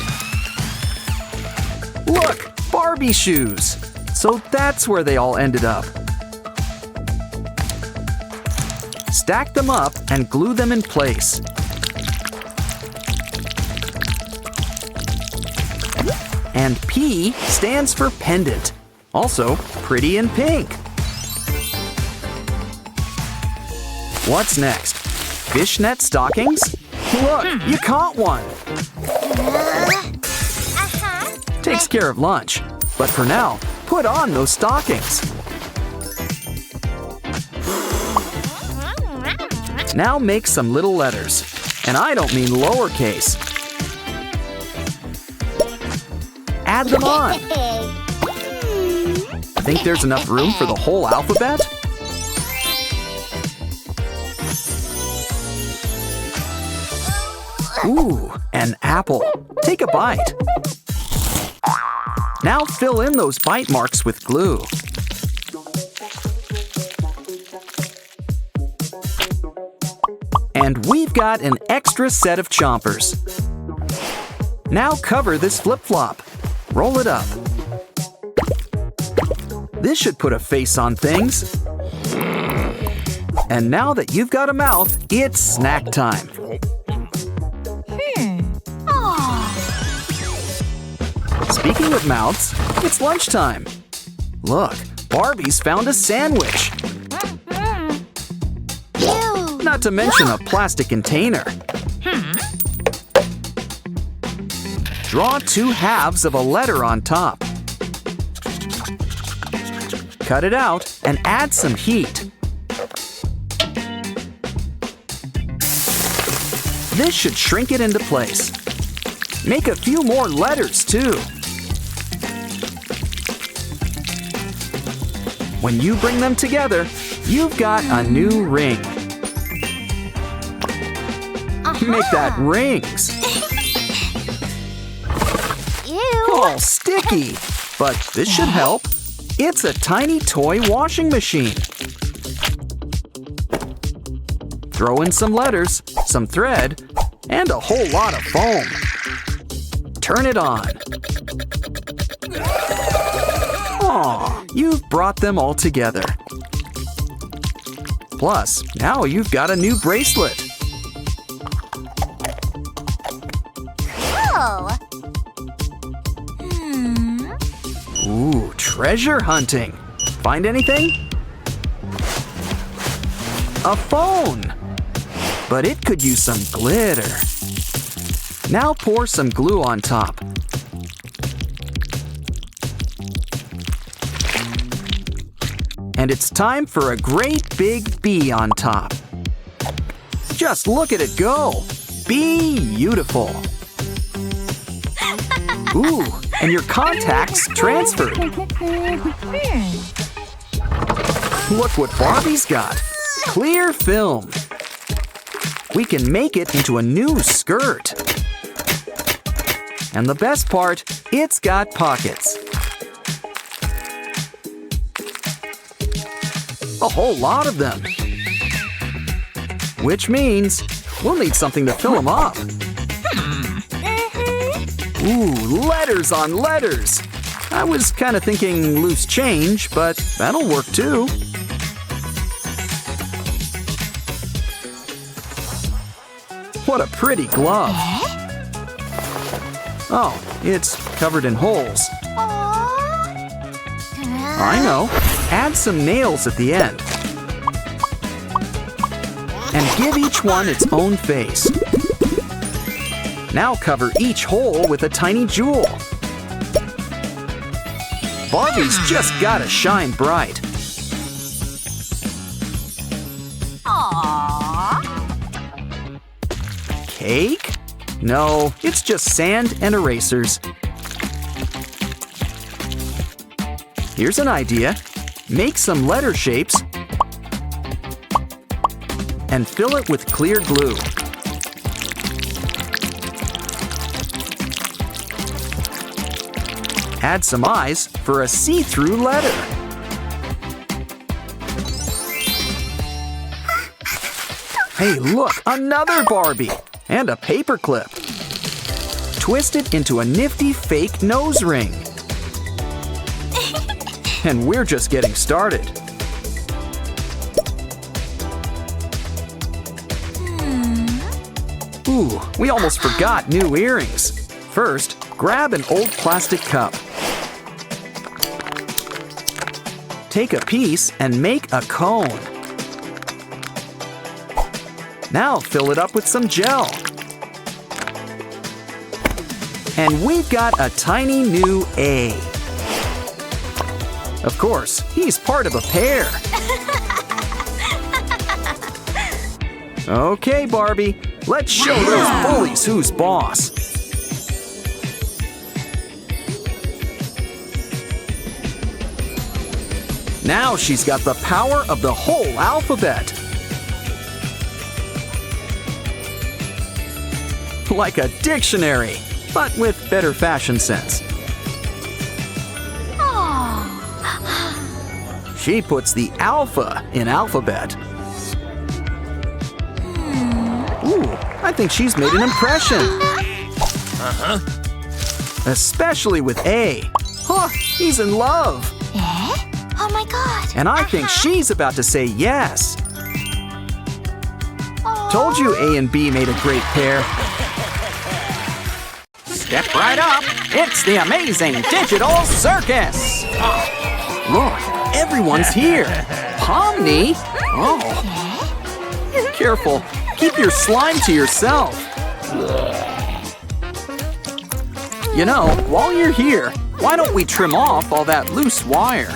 Look, Barbie shoes. So that's where they all ended up. Stack them up and glue them in place. And P stands for pendant, also pretty in pink. What's next? Fishnet stockings? Look, you caught one. Takes care of lunch, but for now, put on those stockings. Now make some little letters, and I don't mean lowercase. Add them on. Think there's enough room for the whole alphabet? Ooh, an apple. Take a bite. Now fill in those bite marks with glue. And we've got an extra set of chompers. Now cover this flip-flop. Roll it up. This should put a face on things. And now that you've got a mouth, it's snack time. Speaking of mouths, it's lunchtime. Look, Barbie's found a sandwich. Not to mention a plastic container. Draw two halves of a letter on top. Cut it out and add some heat. This should shrink it into place. Make a few more letters too. When you bring them together, you've got a new ring. Make that rings. All sticky, but this should help. It's a tiny toy washing machine. Throw in some letters, some thread, and a whole lot of foam. Turn it on. Aw, you've brought them all together. Plus, now you've got a new bracelet. Ooh, treasure hunting. Find anything? A phone. But it could use some glitter. Now pour some glue on top. And it's time for a great big bee on top. Just look at it go. Beautiful. Ooh, and your contacts transferred. Look what Barbie's got. Clear film. We can make it into a new skirt. And the best part, it's got pockets. A whole lot of them. Which means we'll need something to fill them up. Ooh, letters on letters. I was kind of thinking loose change, but that'll work too. What a pretty glove. Oh, it's covered in holes. I know. Add some nails at the end. And give each one its own face. Now cover each hole with a tiny jewel. Barbie's just gotta shine bright. Cake? No, it's just sand and erasers. Here's an idea. Make some letter shapes and fill it with clear glue. Add some eyes for a see-through letter. Hey, look, another Barbie! And a paper clip. Twist it into a nifty fake nose ring. And we're just getting started. Ooh, we almost forgot new earrings. First, grab an old plastic cup. Take a piece and make a cone. Now fill it up with some gel. And we've got a tiny new A. Of course, he's part of a pair. Okay, Barbie, let's show those bullies who's boss. Now she's got the power of the whole alphabet. Like a dictionary, but with better fashion sense. She puts the alpha in alphabet. Ooh, I think she's made an impression. Especially with A. Huh, he's in love. Oh my god. And I think she's about to say yes. Told you A and B made a great pair. Step right up. It's the amazing digital circus. Look, everyone's here. Pomni? Oh. Careful. Keep your slime to yourself. You know, while you're here, why don't we trim off all that loose wire?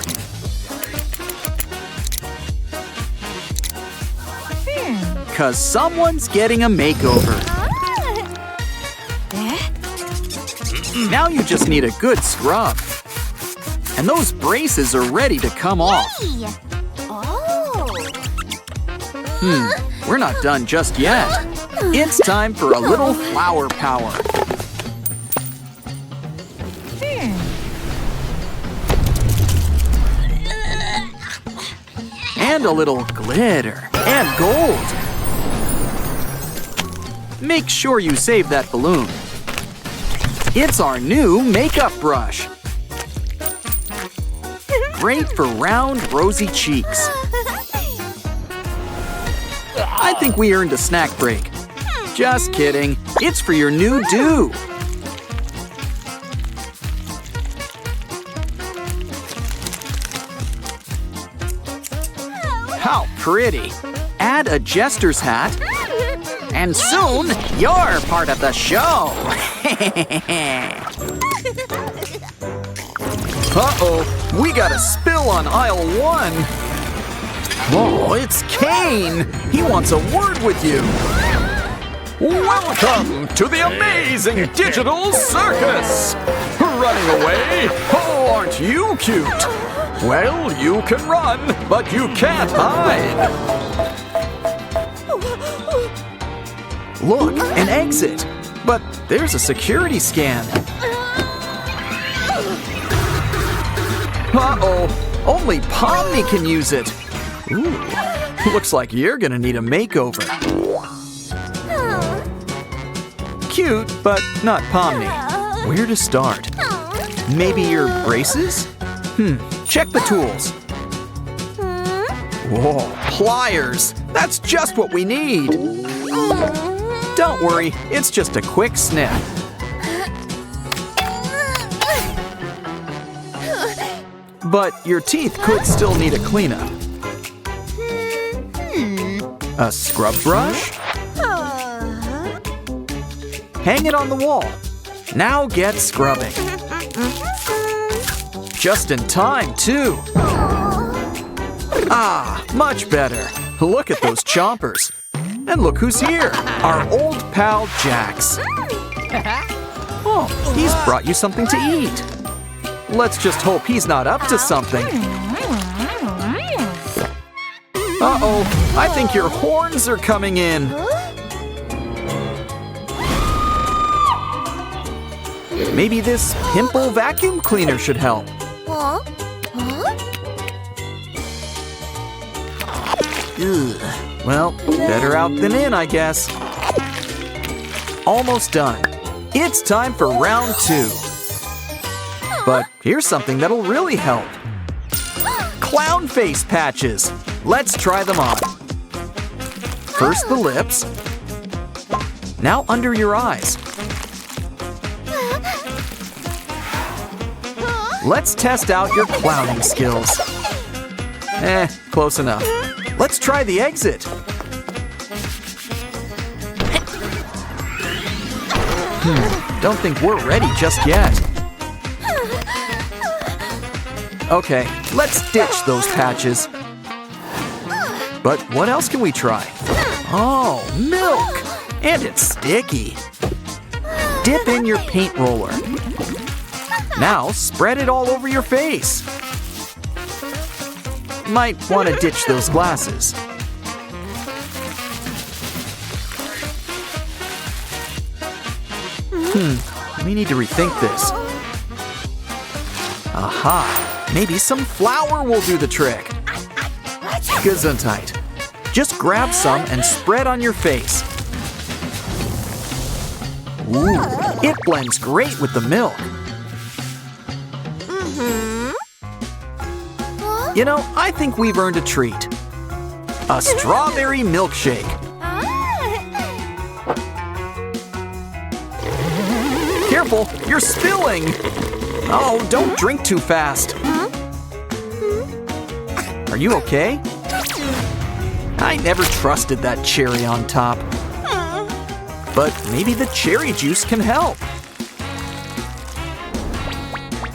Because someone's getting a makeover. Now you just need a good scrub. And those braces are ready to come off. We're not done just yet. It's time for a little flower power. And a little glitter and gold. Make sure you save that balloon. It's our new makeup brush. Great for round, rosy cheeks. I think we earned a snack break. Just kidding. It's for your new do. How pretty. Add a jester's hat. And soon, you're part of the show. Uh-oh, we got a spill on aisle 1. Oh, it's Kane. He wants a word with you. Welcome to the amazing digital circus. Running away? Oh, aren't you cute? Well, you can run, but you can't hide. Look, an exit. But there's a security scan. Uh-oh, only Pomni can use it. Ooh, looks like you're gonna need a makeover. Cute, but not Pomni. Where to start? Maybe your braces? Check the tools. Whoa, pliers! That's just what we need! Don't worry, it's just a quick snip. But your teeth could still need a cleanup. A scrub brush? Hang it on the wall. Now get scrubbing. Just in time, too. Ah, much better. Look at those chompers. And look who's here, our old pal Jax. Oh, he's brought you something to eat. Let's just hope he's not up to something. Uh-oh, I think your horns are coming in. Maybe this pimple vacuum cleaner should help. Ugh. Well, better out than in, I guess. Almost done. It's time for round 2. But here's something that'll really help. Clown face patches. Let's try them on. First the lips. Now under your eyes. Let's test out your clowning skills. Close enough. Let's try the exit. Don't think we're ready just yet. Okay, let's ditch those patches. But what else can we try? Oh, milk! And it's sticky. Dip in your paint roller. Now spread it all over your face. Might want to ditch those glasses. We need to rethink this. Aha! Maybe some flour will do the trick. Gesundheit. Just grab some and spread on your face. Ooh, it blends great with the milk. You know, I think we've earned a treat. A strawberry milkshake. Careful, you're spilling. Oh, don't drink too fast. Are you okay? I never trusted that cherry on top. But maybe the cherry juice can help.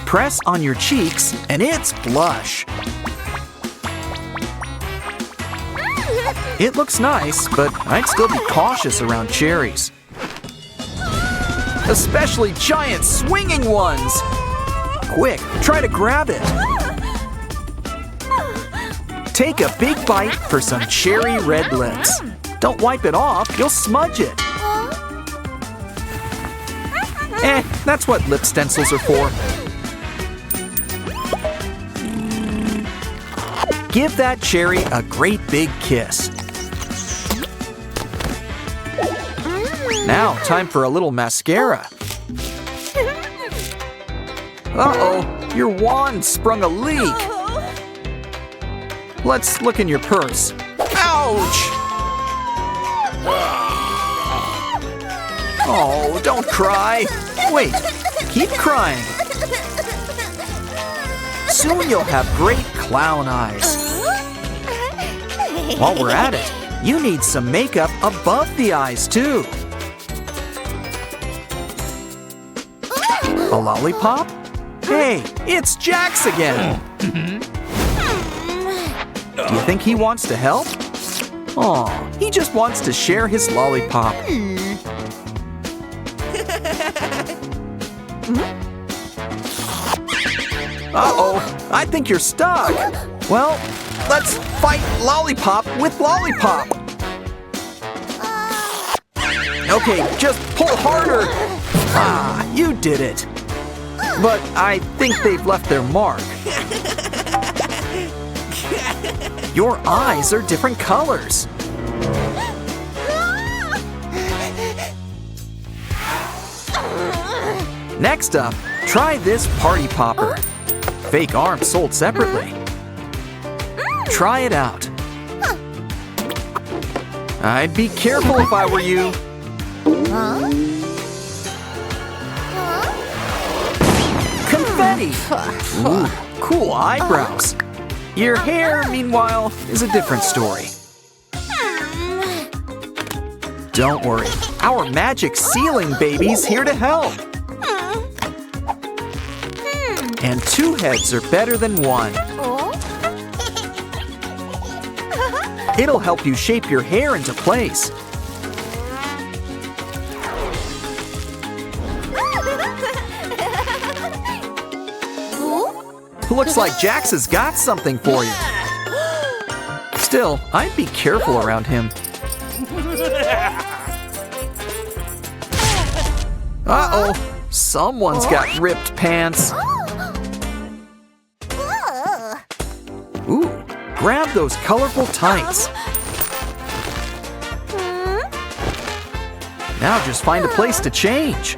Press on your cheeks and it's blush. It looks nice, but I'd still be cautious around cherries. Especially giant swinging ones! Quick, try to grab it. Take a big bite for some cherry red lips. Don't wipe it off, you'll smudge it. That's what lip stencils are for. Give that cherry a great big kiss. Now, time for a little mascara. Uh-oh, your wand sprung a leak. Let's look in your purse. Ouch! Oh, don't cry. Wait, keep crying. Soon you'll have great clown eyes. While we're at it, you need some makeup above the eyes, too. A lollipop? Hey, it's Jax again. Do you think he wants to help? Aw, he just wants to share his lollipop. Uh-oh, I think you're stuck. Well, let's fight lollipop with lollipop. Okay, just pull harder. Ah, you did it. But I think they've left their mark. Your eyes are different colors. Next up, try this party popper. Fake arms sold separately. Try it out. I'd be careful if I were you. Confetti! Ooh, cool eyebrows. Your hair, meanwhile, is a different story. Don't worry, our magic ceiling baby's here to help. And two heads are better than one. It'll help you shape your hair into place. Looks like Jax has got something for you. Still, I'd be careful around him. Uh-oh, someone's got ripped pants. Ooh, grab those colorful tights. Now just find a place to change.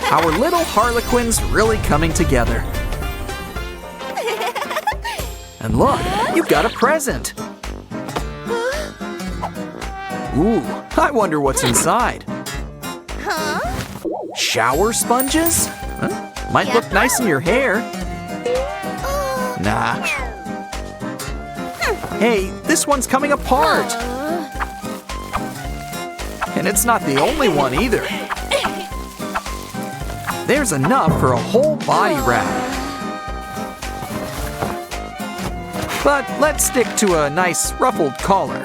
Our little Harlequin's really coming together. And look, you've got a present. Ooh, I wonder what's inside. Shower sponges? Huh? Might look nice in your hair. Nah. Hey, this one's coming apart. And it's not the only one either. There's enough for a whole body wrap. But let's stick to a nice ruffled collar.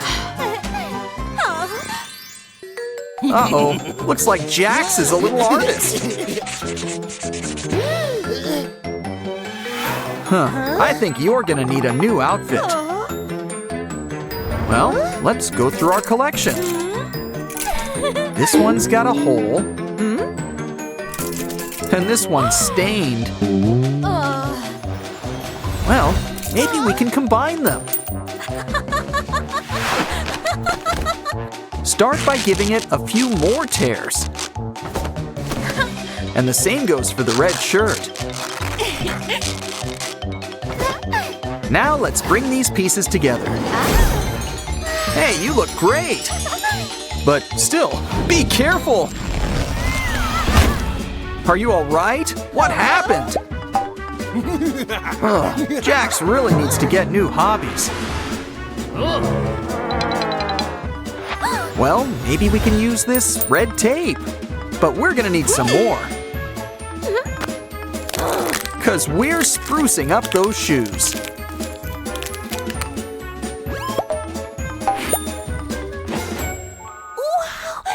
Uh-oh, looks like Jax is a little artist. Huh, I think you're gonna need a new outfit. Well, let's go through our collection. This one's got a hole. And this one's stained. Well, maybe we can combine them. Start by giving it a few more tears. And the same goes for the red shirt. Now let's bring these pieces together. Hey, you look great! But still, be careful! Are you all right? What happened? Oh, Jax really needs to get new hobbies. Well, maybe we can use this red tape. But we're gonna need some more. 'Cause we're sprucing up those shoes.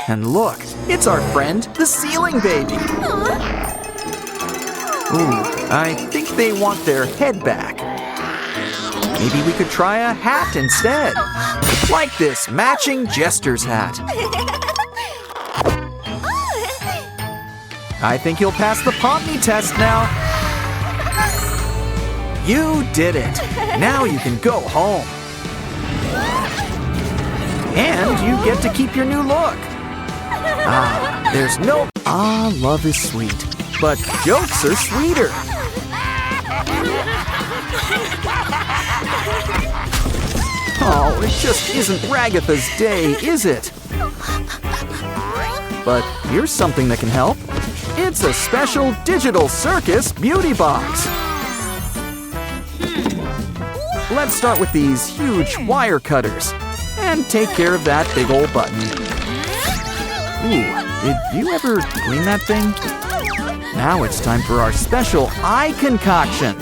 And look, it's our friend, the ceiling baby. Ooh, I think they want their head back. Maybe we could try a hat instead. Like this matching jester's hat. I think you'll pass the Pomni test now. You did it. Now you can go home. And you get to keep your new look. Ah, there's no... Ah, love is sweet, but jokes are sweeter. Oh, it just isn't Ragatha's day, is it? But here's something that can help. It's a special digital circus beauty box. Let's start with these huge wire cutters and take care of that big old button. Ooh, did you ever clean that thing? Now it's time for our special eye concoction.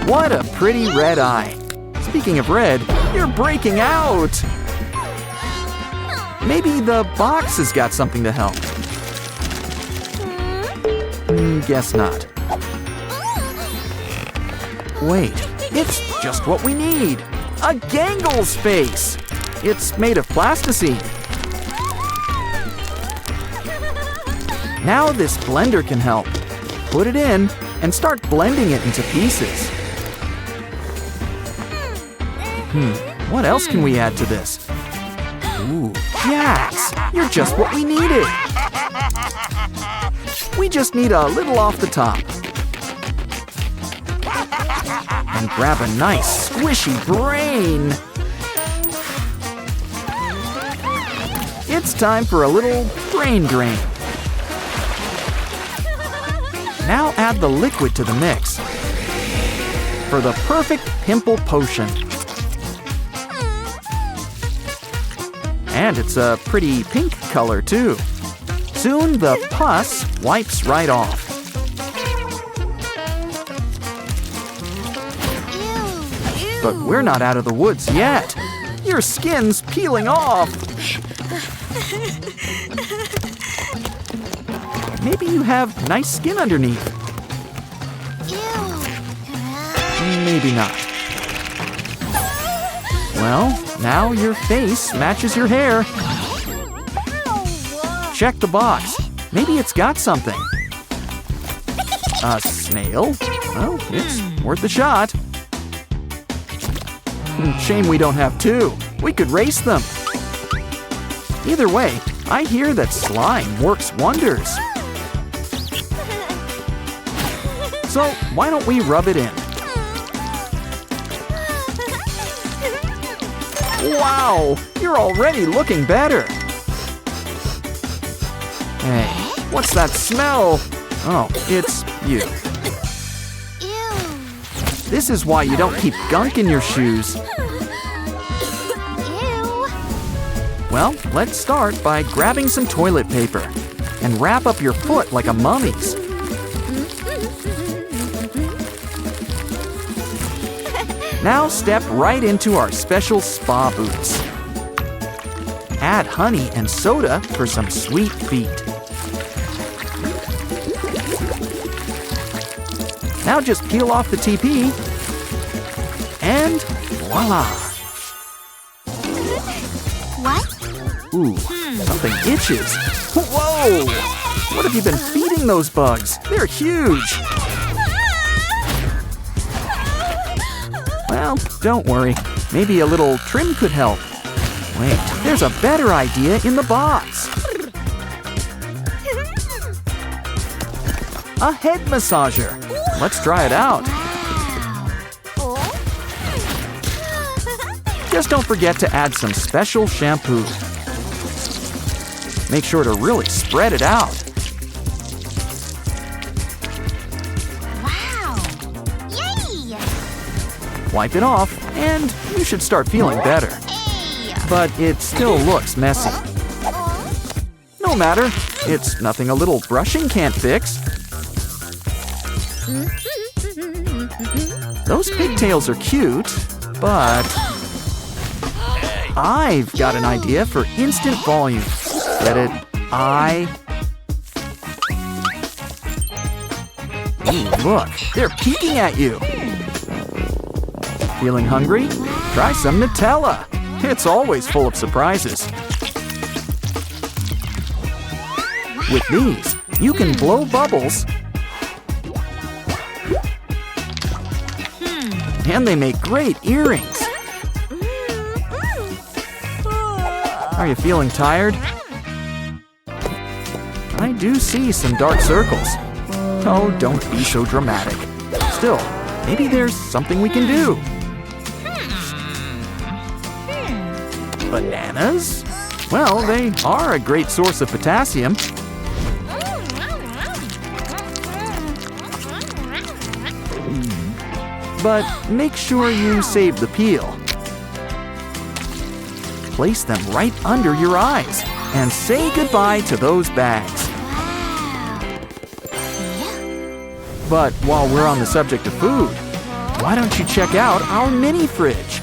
What a pretty red eye. Speaking of red, you're breaking out. Maybe the box has got something to help. Guess not. Wait, it's just what we need. A gangle space. It's made of plasticine. Now this blender can help. Put it in and start blending it into pieces. What else can we add to this? Ooh, yes! You're just what we needed! We just need a little off the top. And grab a nice squishy brain! It's time for a little brain drain. Now add the liquid to the mix for the perfect pimple potion. And it's a pretty pink color too. Soon the pus wipes right off. But we're not out of the woods yet. Your skin's peeling off. Maybe you have nice skin underneath. Maybe not. Well, now your face matches your hair. Check the box. Maybe it's got something. A snail? Well, it's worth a shot. Shame we don't have two. We could race them. Either way, I hear that slime works wonders. So why don't we rub it in? Wow, you're already looking better. Hey, what's that smell? Oh, it's you. This is why you don't keep gunk in your shoes. Well, let's start by grabbing some toilet paper and wrap up your foot like a mummy's. Now step right into our special spa boots. Add honey and soda for some sweet feet. Now just peel off the TP and voila! What? Ooh, something itches. Whoa! What have you been feeding those bugs? They're huge! Well, don't worry. Maybe a little trim could help. Wait, there's a better idea in the box. A head massager. Let's try it out. Just don't forget to add some special shampoo. Make sure to really spread it out. Wipe it off, and you should start feeling better. But it still looks messy. No matter, it's nothing a little brushing can't fix. Those pigtails are cute, but I've got an idea for instant volume. Get it? Ooh, look, they're peeking at you. Feeling hungry? Try some Nutella. It's always full of surprises. With these, you can blow bubbles. And they make great earrings. Are you feeling tired? I do see some dark circles. Oh, don't be so dramatic. Still, maybe there's something we can do. Bananas? Well, they are a great source of potassium. But make sure you save the peel. Place them right under your eyes and say goodbye to those bags. But while we're on the subject of food, why don't you check out our mini fridge?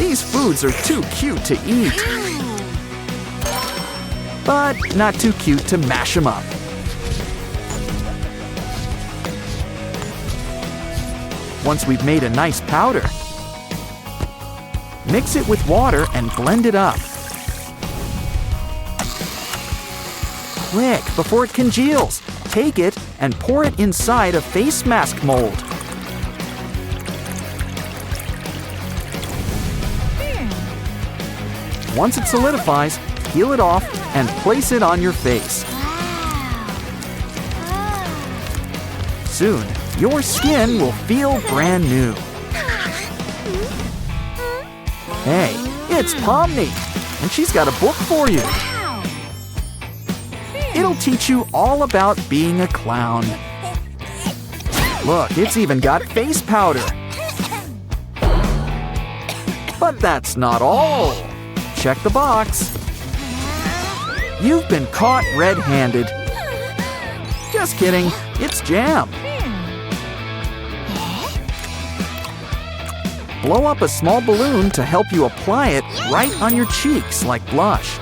These foods are too cute to eat, but not too cute to mash them up. Once we've made a nice powder, mix it with water and blend it up. Quick, before it congeals, take it and pour it inside a face mask mold. Once it solidifies, peel it off and place it on your face. Soon, your skin will feel brand new. Hey, it's Pomni, and she's got a book for you. It'll teach you all about being a clown. Look, it's even got face powder. But that's not all. Check the box. You've been caught red-handed. Just kidding, it's jam. Blow up a small balloon to help you apply it right on your cheeks like blush.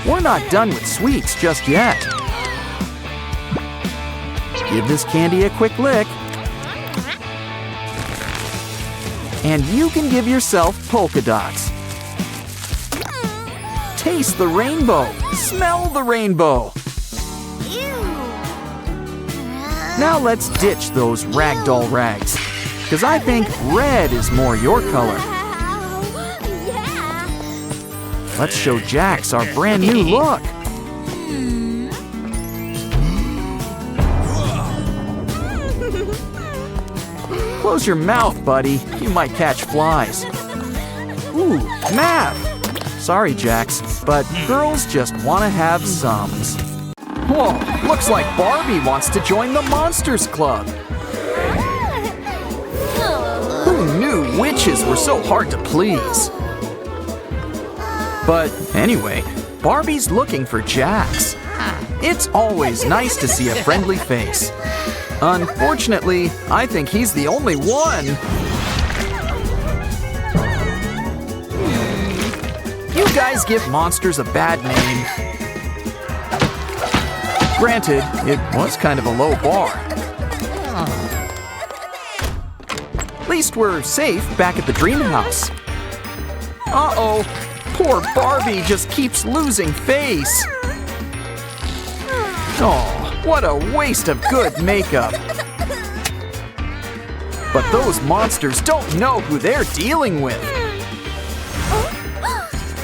We're not done with sweets just yet. Give this candy a quick lick. And you can give yourself polka dots. Taste the rainbow. Smell the rainbow. Now let's ditch those ragdoll rags, because I think red is more your color. Let's show Jax our brand new look. Close your mouth, buddy. You might catch flies. Ooh, math. Sorry, Jax, but girls just want to have sums. Whoa, looks like Barbie wants to join the Monsters Club. Who knew witches were so hard to please? But anyway, Barbie's looking for Jax. It's always nice to see a friendly face. Unfortunately, I think he's the only one. You guys give monsters a bad name. Granted, it was kind of a low bar. At least we're safe back at the dream house. Uh-oh, poor Barbie just keeps losing face. Oh, what a waste of good makeup. But those monsters don't know who they're dealing with.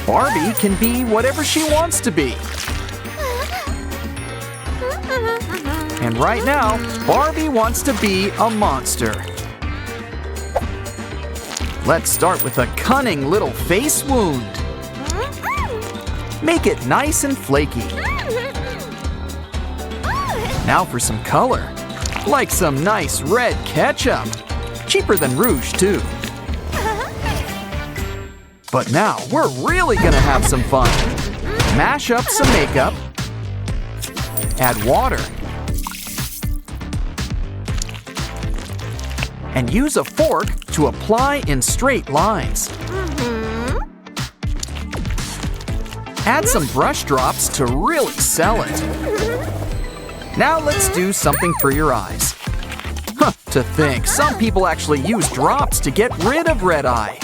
Barbie can be whatever she wants to be. And right now, Barbie wants to be a monster. Let's start with a cunning little face wound. Make it nice and flaky. Now for some color, like some nice red ketchup. Cheaper than rouge, too. But now we're really gonna have some fun. Mash up some makeup. Add water. And use a fork to apply in straight lines. Add some brush drops to really sell it. Now let's do something for your eyes. Huh, to think, some people actually use drops to get rid of red eye.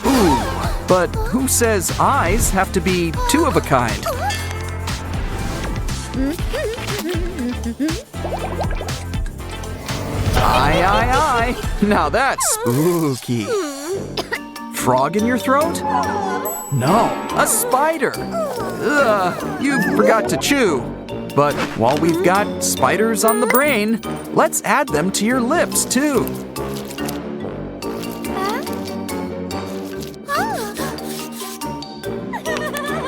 Ooh, but who says eyes have to be two of a kind? Aye. Now that's spooky. Frog in your throat? No, a spider. Ugh, you forgot to chew. But while we've got spiders on the brain, let's add them to your lips, too.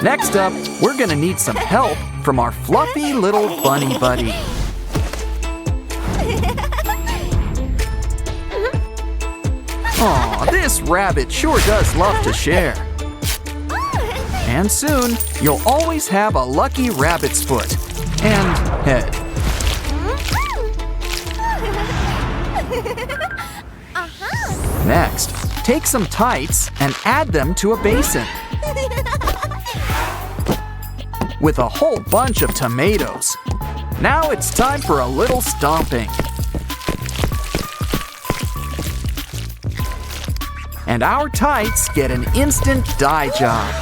Next up, we're gonna need some help from our fluffy little bunny buddy. Aw, this rabbit sure does love to share. And soon, you'll always have a lucky rabbit's foot and head. Next, take some tights and add them to a basin with a whole bunch of tomatoes. Now it's time for a little stomping. And our tights get an instant dye job.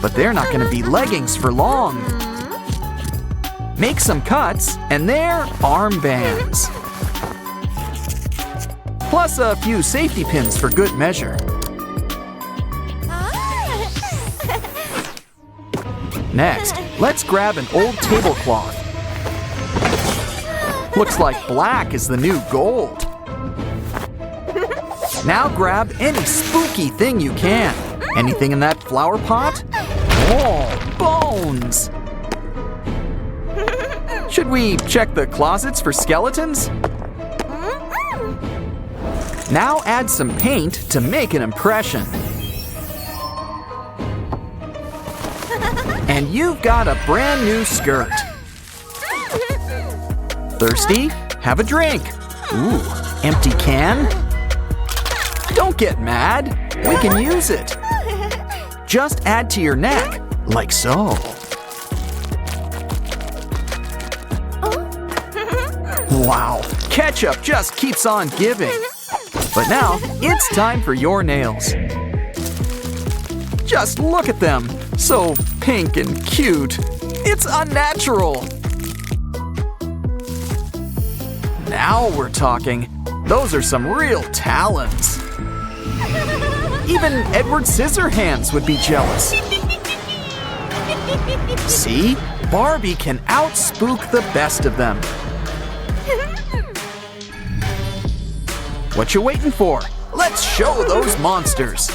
But they're not going to be leggings for long. Make some cuts, and they're armbands. Plus a few safety pins for good measure. Next, let's grab an old tablecloth. Looks like black is the new gold. Now grab any spooky thing you can. Anything in that flower pot? Oh, bones! Should we check the closets for skeletons? Now add some paint to make an impression. And you've got a brand new skirt. Thirsty? Have a drink. Ooh, empty can? Don't get mad. We can use it. Just add to your neck, like so. Wow, ketchup just keeps on giving. But now, it's time for your nails. Just look at them, so pink and cute. It's unnatural. Now we're talking. Those are some real talons. Even Edward Scissorhands would be jealous. See? Barbie can outspook the best of them. What you waiting for? Let's show those monsters.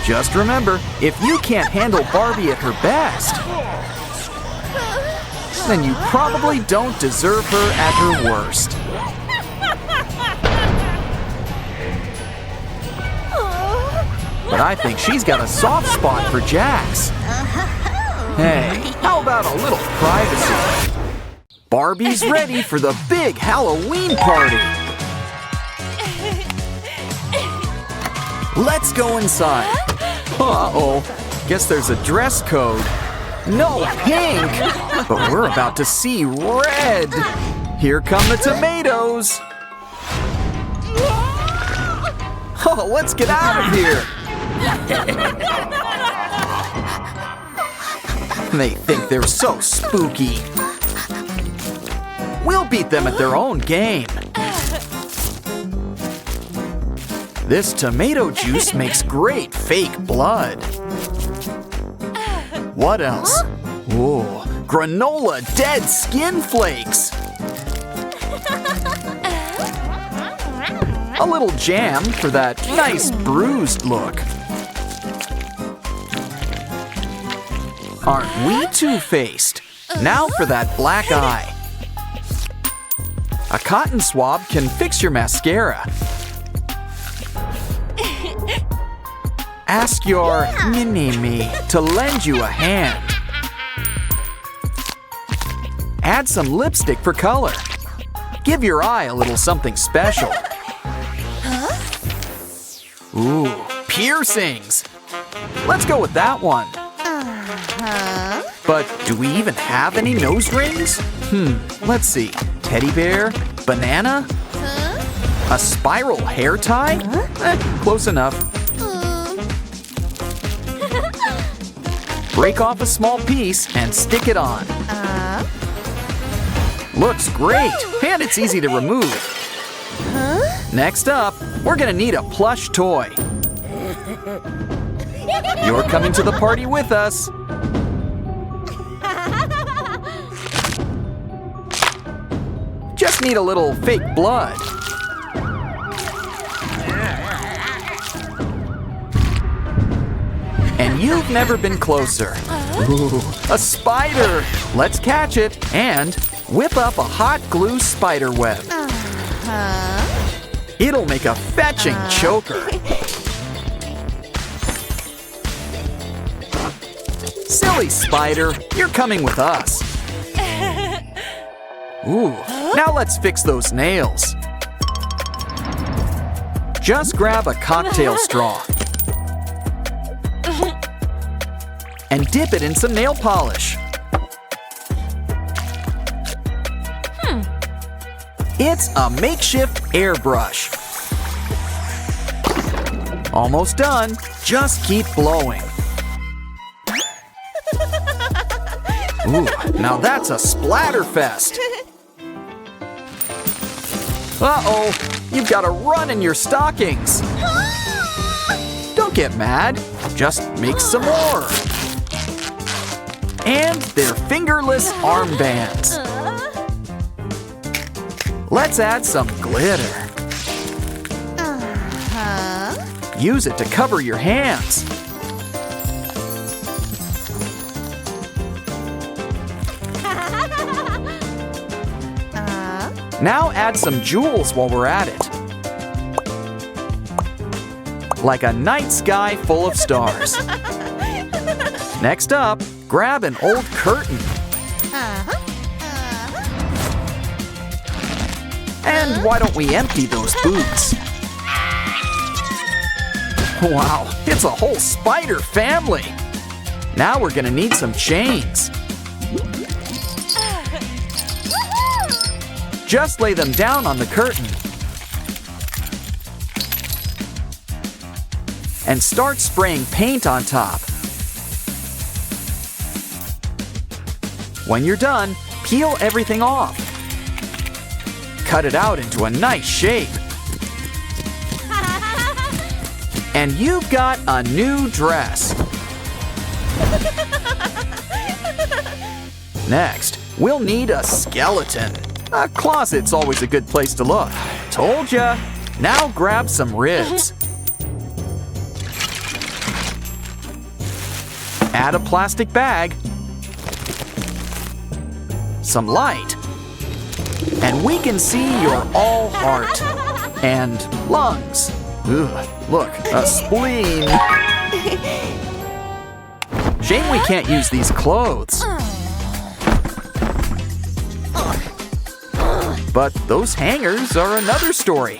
Just remember, if you can't handle Barbie at her best, then you probably don't deserve her at her worst. But I think she's got a soft spot for Jax. Hey, how about a little privacy? Barbie's ready for the big Halloween party. Let's go inside. Uh-oh, guess there's a dress code. No pink, but we're about to see red. Here come the tomatoes. Oh, let's get out of here. They think they're so spooky. We'll beat them at their own game. This tomato juice makes great fake blood. What else? Ooh, granola dead skin flakes. A little jam for that nice bruised look. Aren't we two-faced? Now for that black eye. A cotton swab can fix your mascara. Ask your mini-me to lend you a hand. Add some lipstick for color. Give your eye a little something special. Ooh, piercings. Let's go with that one. But do we even have any nose rings? Let's see. Teddy bear? Banana? A spiral hair tie? Close enough. Break off a small piece and stick it on. Looks great, and it's easy to remove. Next up, we're gonna need a plush toy. You're coming to the party with us. Just need a little fake blood. And you've never been closer. Ooh, a spider! Let's catch it and whip up a hot glue spider web. It'll make a fetching choker. Silly spider, you're coming with us. Ooh, now let's fix those nails. Just grab a cocktail straw and dip it in some nail polish. It's a makeshift airbrush. Almost done. Just keep blowing. Ooh, now that's a splatterfest. Uh-oh, you've got a run in your stockings. Don't get mad. Just make some more. And they're fingerless armbands. Let's add some glitter. Use it to cover your hands. Now add some jewels while we're at it. Like a night sky full of stars. Next up, grab an old curtain. And why don't we empty those boots? Wow, it's a whole spider family. Now we're gonna need some chains. Just lay them down on the curtain. And start spraying paint on top. When you're done, peel everything off. Cut it out into a nice shape. And you've got a new dress. Next, we'll need a skeleton. A closet's always a good place to look. Told ya. Now grab some ribs. Add a plastic bag. Some light. And we can see you're all heart. And lungs. Ugh, look, a spleen. Shame we can't use these clothes. But those hangers are another story.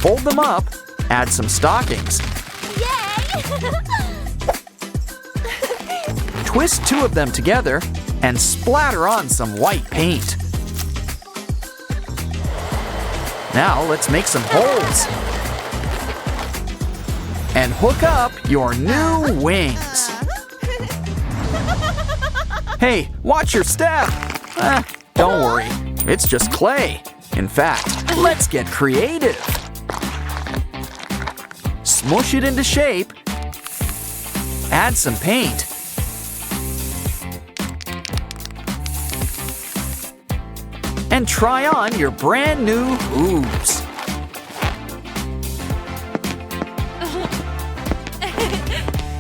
Fold them up, add some stockings. Yay! Twist two of them together and splatter on some white paint. Now let's make some holes. And hook up your new wings. Hey, watch your step. Don't worry, it's just clay. In fact, let's get creative. Smush it into shape. Add some paint. And try on your brand new hooves.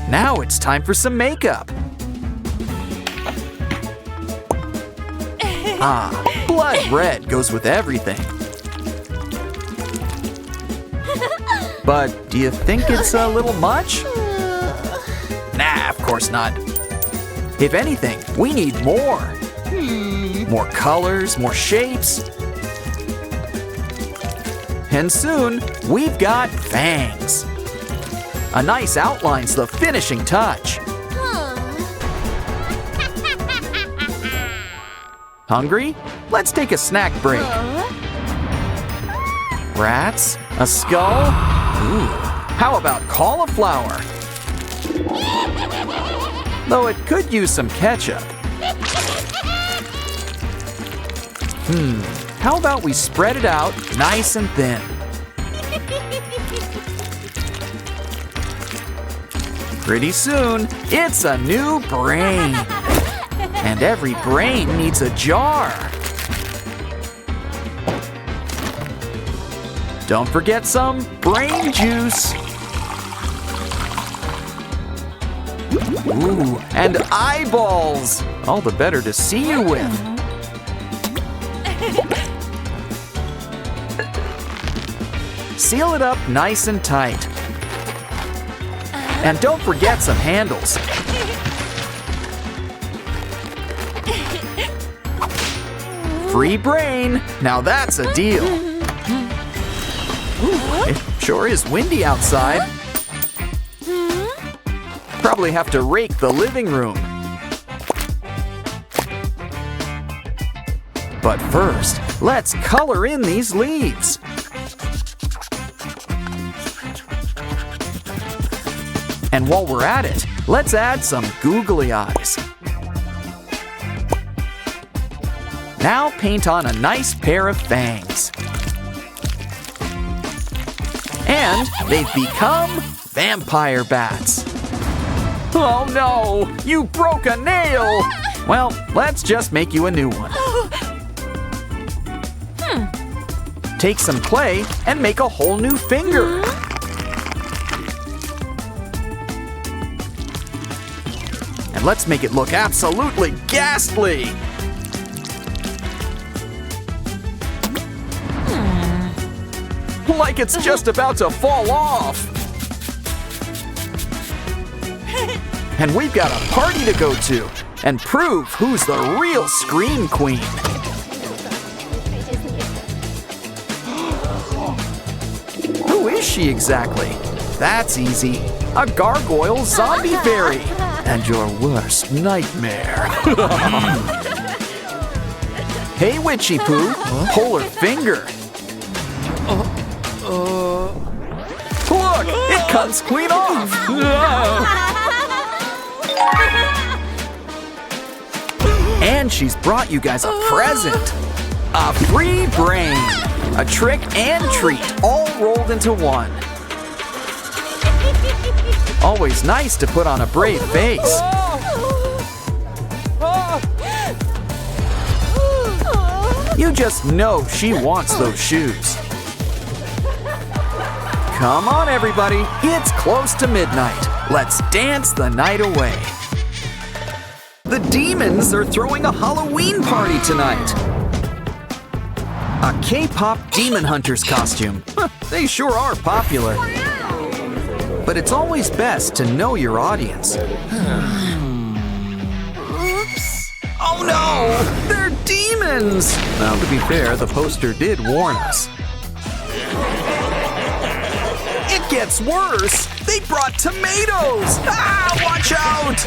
Now it's time for some makeup. Blood red goes with everything. But do you think it's a little much? Nah, of course not. If anything, we need more. More colors, more shapes. And soon, we've got fangs. A nice outline's the finishing touch. Hungry? Let's take a snack break. Rats? A skull? Ooh, how about cauliflower? Though it could use some ketchup. How about we spread it out nice and thin? Pretty soon, it's a new brain. And every brain needs a jar. Don't forget some brain juice. Ooh, and eyeballs. All the better to see you with. seal it up nice and tight. And don't forget some handles. Free brain. Now that's a deal. It sure is windy outside. Probably have to rake the living room. But first, let's color in these leaves. And while we're at it, let's add some googly eyes. Now paint on a nice pair of fangs. And they've become vampire bats. Oh no, you broke a nail! Well, let's just make you a new one. Take some clay and make a whole new finger. And let's make it look absolutely ghastly. Like it's just about to fall off. And we've got a party to go to and prove who's the real scream queen. Who is she exactly? That's easy. A gargoyle zombie fairy. And your worst nightmare. Hey, Witchy Poo, pull her finger. Look, it comes clean off. And she's brought you guys a present. A free brain. A trick and treat all rolled into one. Always nice to put on a brave face. You just know she wants those shoes. Come on, everybody. It's close to midnight. Let's dance the night away. The demons are throwing a Halloween party tonight. A K-pop demon hunter's costume. They sure are popular. But it's always best to know your audience. Oops. Oh no! They're demons! Well, to be fair, the poster did warn us. It gets worse! They brought tomatoes! Ah, watch out!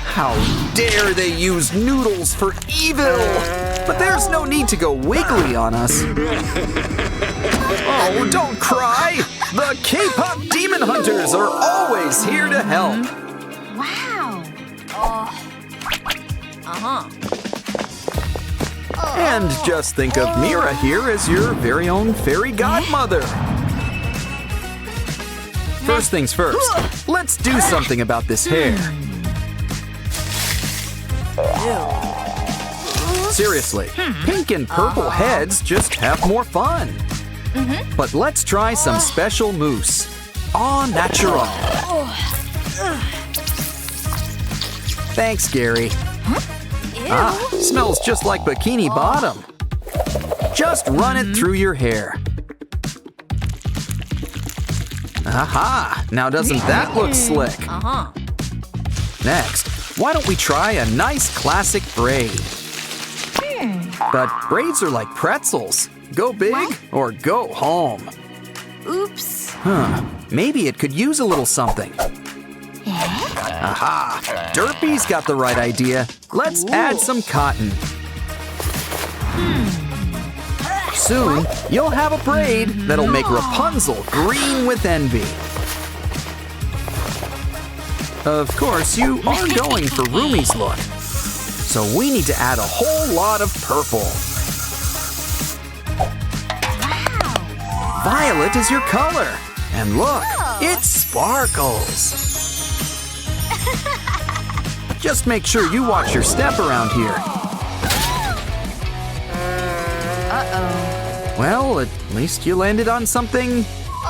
How dare they use noodles for evil! But there's no need to go wiggly on us. Oh, don't cry! The K-pop demon hunters are always here to help. Wow. And just think of Mira here as your very own fairy godmother. First things first, let's do something about this hair. Seriously, pink and purple heads just have more fun. But let's try some special mousse. Au natural. Thanks, Gary. Ah, smells just like Bikini Bottom. Just run it through your hair. Aha! Now doesn't that look slick? Next, why don't we try a nice classic braid? But braids are like pretzels. Go big or go home. Oops. Maybe it could use a little something. Aha! Derpy's got the right idea. Let's add some cotton. Soon, you'll have a braid that'll make Rapunzel green with envy. Of course, you are going for Rumi's look. So we need to add a whole lot of purple. Violet is your color. And look, it sparkles. Just make sure you watch your step around here. Well, at least you landed on something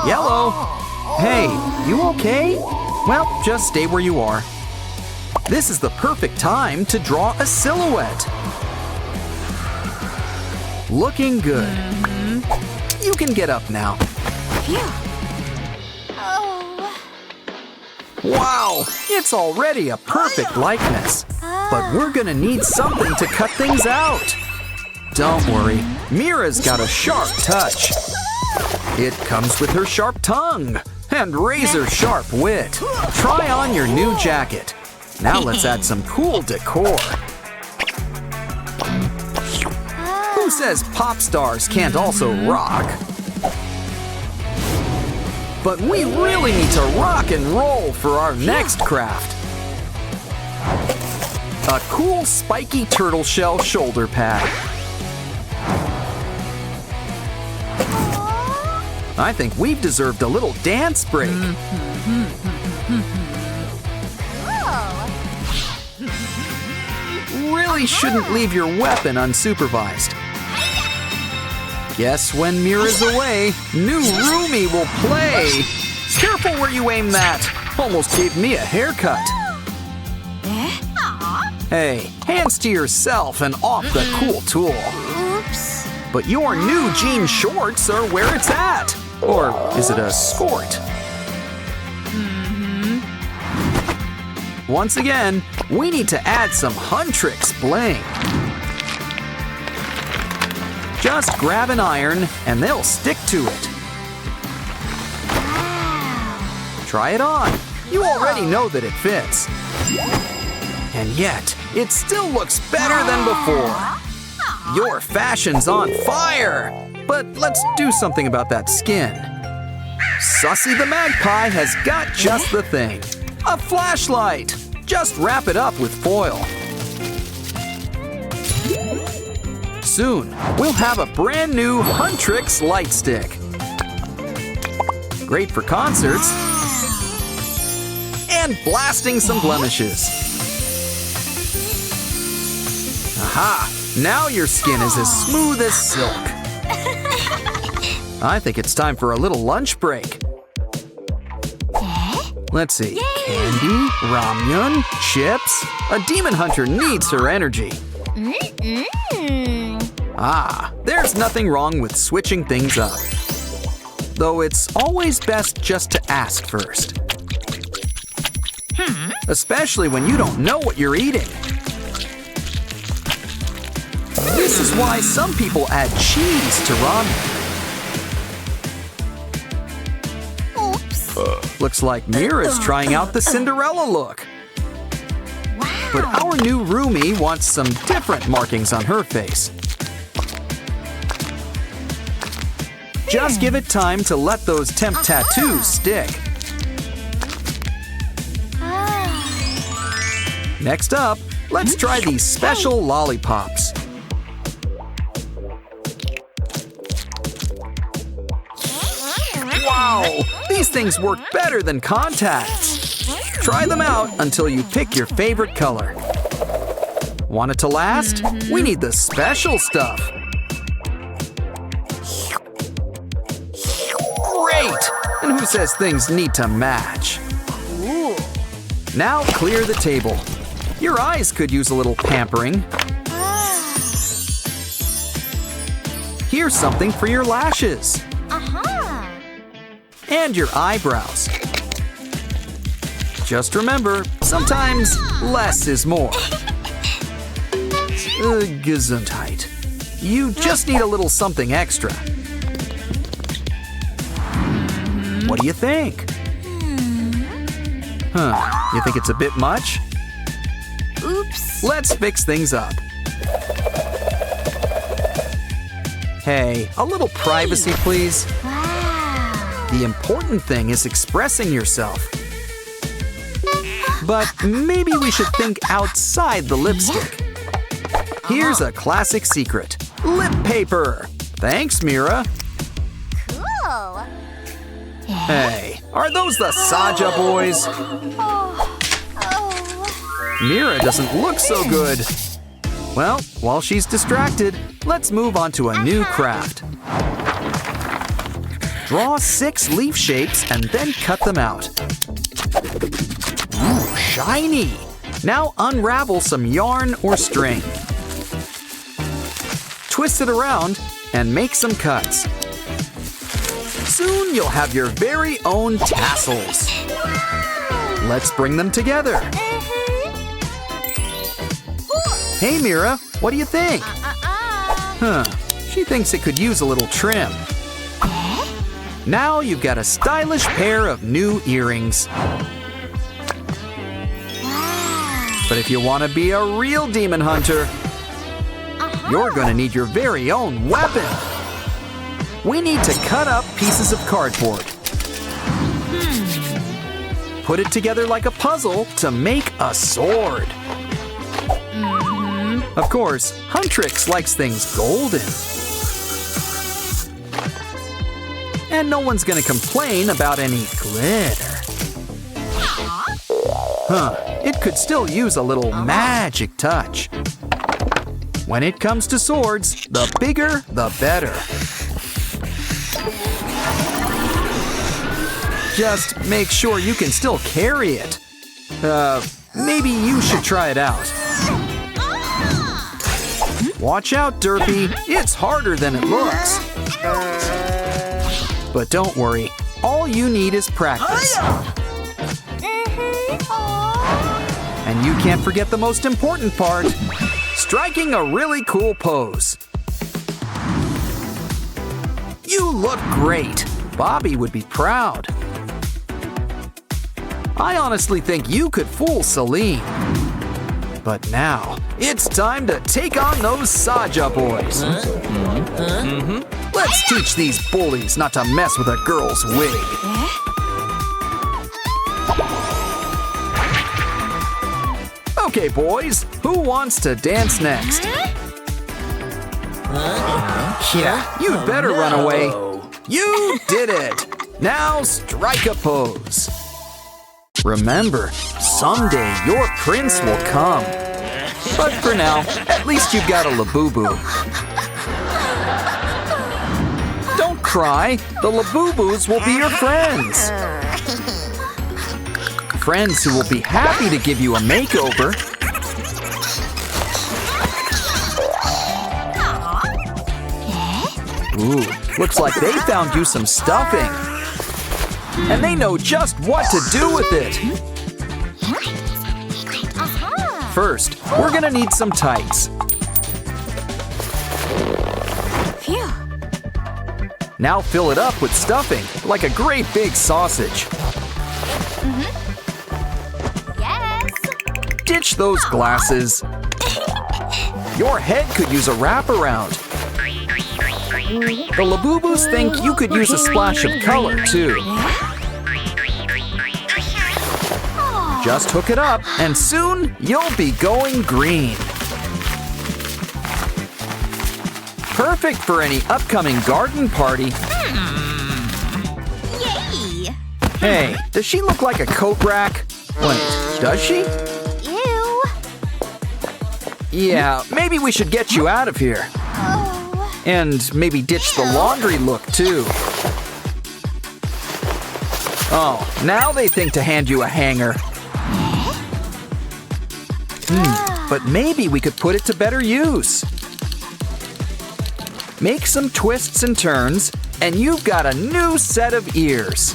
yellow. Hey, you okay? Well, just stay where you are. This is the perfect time to draw a silhouette. Looking good. You can get up now. Oh. Wow, it's already a perfect likeness. But we're gonna need something to cut things out. Don't worry, Mira's got a sharp touch. It comes with her sharp tongue and razor-sharp wit. Try on your new jacket. Now let's add some cool decor. Who says pop stars can't also rock? But we really need to rock and roll for our next craft. A cool spiky turtle shell shoulder pad. I think we've deserved a little dance break. Really shouldn't leave your weapon unsupervised. Guess when Mira's away, new roomie will play. Careful where you aim that. Almost gave me a haircut. Hey, hands to yourself and off the cool tool. Oops. But your new jean shorts are where it's at. Or is it a skort? Once again, we need to add some Huntrix bling. Just grab an iron and they'll stick to it. Try it on. You already know that it fits. And yet, it still looks better than before. Your fashion's on fire. But let's do something about that skin. Sussy the Magpie has got just the thing. A flashlight. Just wrap it up with foil. Soon, we'll have a brand new Huntrix light stick. Great for concerts and blasting some blemishes. Aha! Now your skin is as smooth as silk. I think it's time for a little lunch break. Let's see. Candy, ramyun, chips. A demon hunter needs her energy. Ah, there's nothing wrong with switching things up. Though it's always best just to ask first. Especially when you don't know what you're eating. This is why some people add cheese to ramen. Looks like Mira's trying out the Cinderella look. Wow. But our new roomie wants some different markings on her face. Just give it time to let those temp tattoos stick. Next up, let's try these special lollipops. Wow, these things work better than contacts. Try them out until you pick your favorite color. Want it to last? We need the special stuff. Great! And who says things need to match? Now clear the table. Your eyes could use a little pampering. Here's something for your lashes. And your eyebrows. Just remember, sometimes less is more. Gesundheit. You just need a little something extra. What do you think? You think it's a bit much? Oops. Let's fix things up. Hey, a little privacy, please. Wow. The important thing is expressing yourself. But maybe we should think outside the lipstick. Here's a classic secret. Lip paper. Thanks, Mira. Cool. Hey, are those the Saja boys? Mira doesn't look so good. Well, while she's distracted, let's move on to a new craft. Draw 6 leaf shapes and then cut them out. Ooh, shiny! Now unravel some yarn or string. twist it around and make some cuts. Soon you'll have your very own tassels. Let's bring them together. Hey Mira, what do you think? She thinks it could use a little trim. Now you've got a stylish pair of new earrings. But if you want to be a real demon hunter, you're going to need your very own weapon. We need to cut up pieces of cardboard. Put it together like a puzzle to make a sword. Of course, Huntrix likes things golden. And no one's going to complain about any glitter. It could still use a little magic touch. When it comes to swords, the bigger, the better. Just make sure you can still carry it. Maybe you should try it out. Watch out, Derpy. It's harder than it looks. But don't worry, all you need is practice. And you can't forget the most important part, striking a really cool pose. You look great. Bobby would be proud. I honestly think you could fool Celine. But now, it's time to take on those Saja boys. Let's teach these bullies not to mess with a girl's wig. Okay, boys, who wants to dance next? Yeah, you'd better run away. You did it! Now strike a pose. Remember, someday your prince will come. But for now, at least you've got a Laboo-boo. Don't cry, the Laboo-boos will be your friends. Friends who will be happy to give you a makeover. Ooh, looks like they found you some stuffing. And they know just what to do with it. First, we're gonna need some tights. Now fill it up with stuffing, like a great big sausage. Ditch those glasses. Your head could use a wraparound. The Laboo-boos think you could use a splash of color, too. Just hook it up, and soon you'll be going green. Perfect for any upcoming garden party. Yay! Hey, does she look like a coat rack? Wait, does she? Ew. Yeah, maybe we should get you out of here. And maybe ditch the laundry look, too. Oh, now they think to hand you a hanger. But maybe we could put it to better use. Make some twists and turns, and you've got a new set of ears.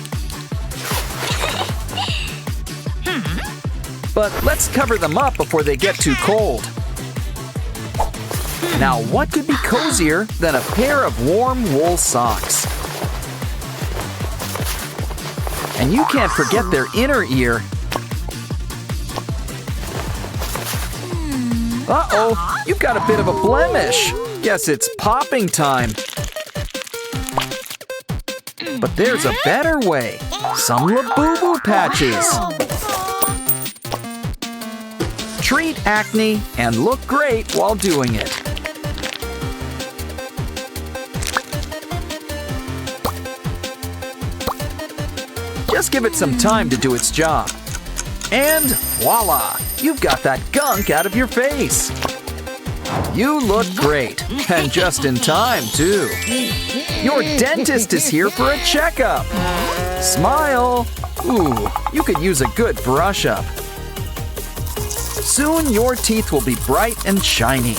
But let's cover them up before they get too cold. Now, what could be cozier than a pair of warm wool socks? And you can't forget their inner ear. Uh-oh, you've got a bit of a blemish. Guess it's popping time. But there's a better way. Some Laboo-boo patches. Treat acne and look great while doing it. Just give it some time to do its job. And voila, you've got that gunk out of your face. You look great, and just in time, too. Your dentist is here for a checkup. Smile. Ooh, you could use a good brush up. Soon your teeth will be bright and shiny.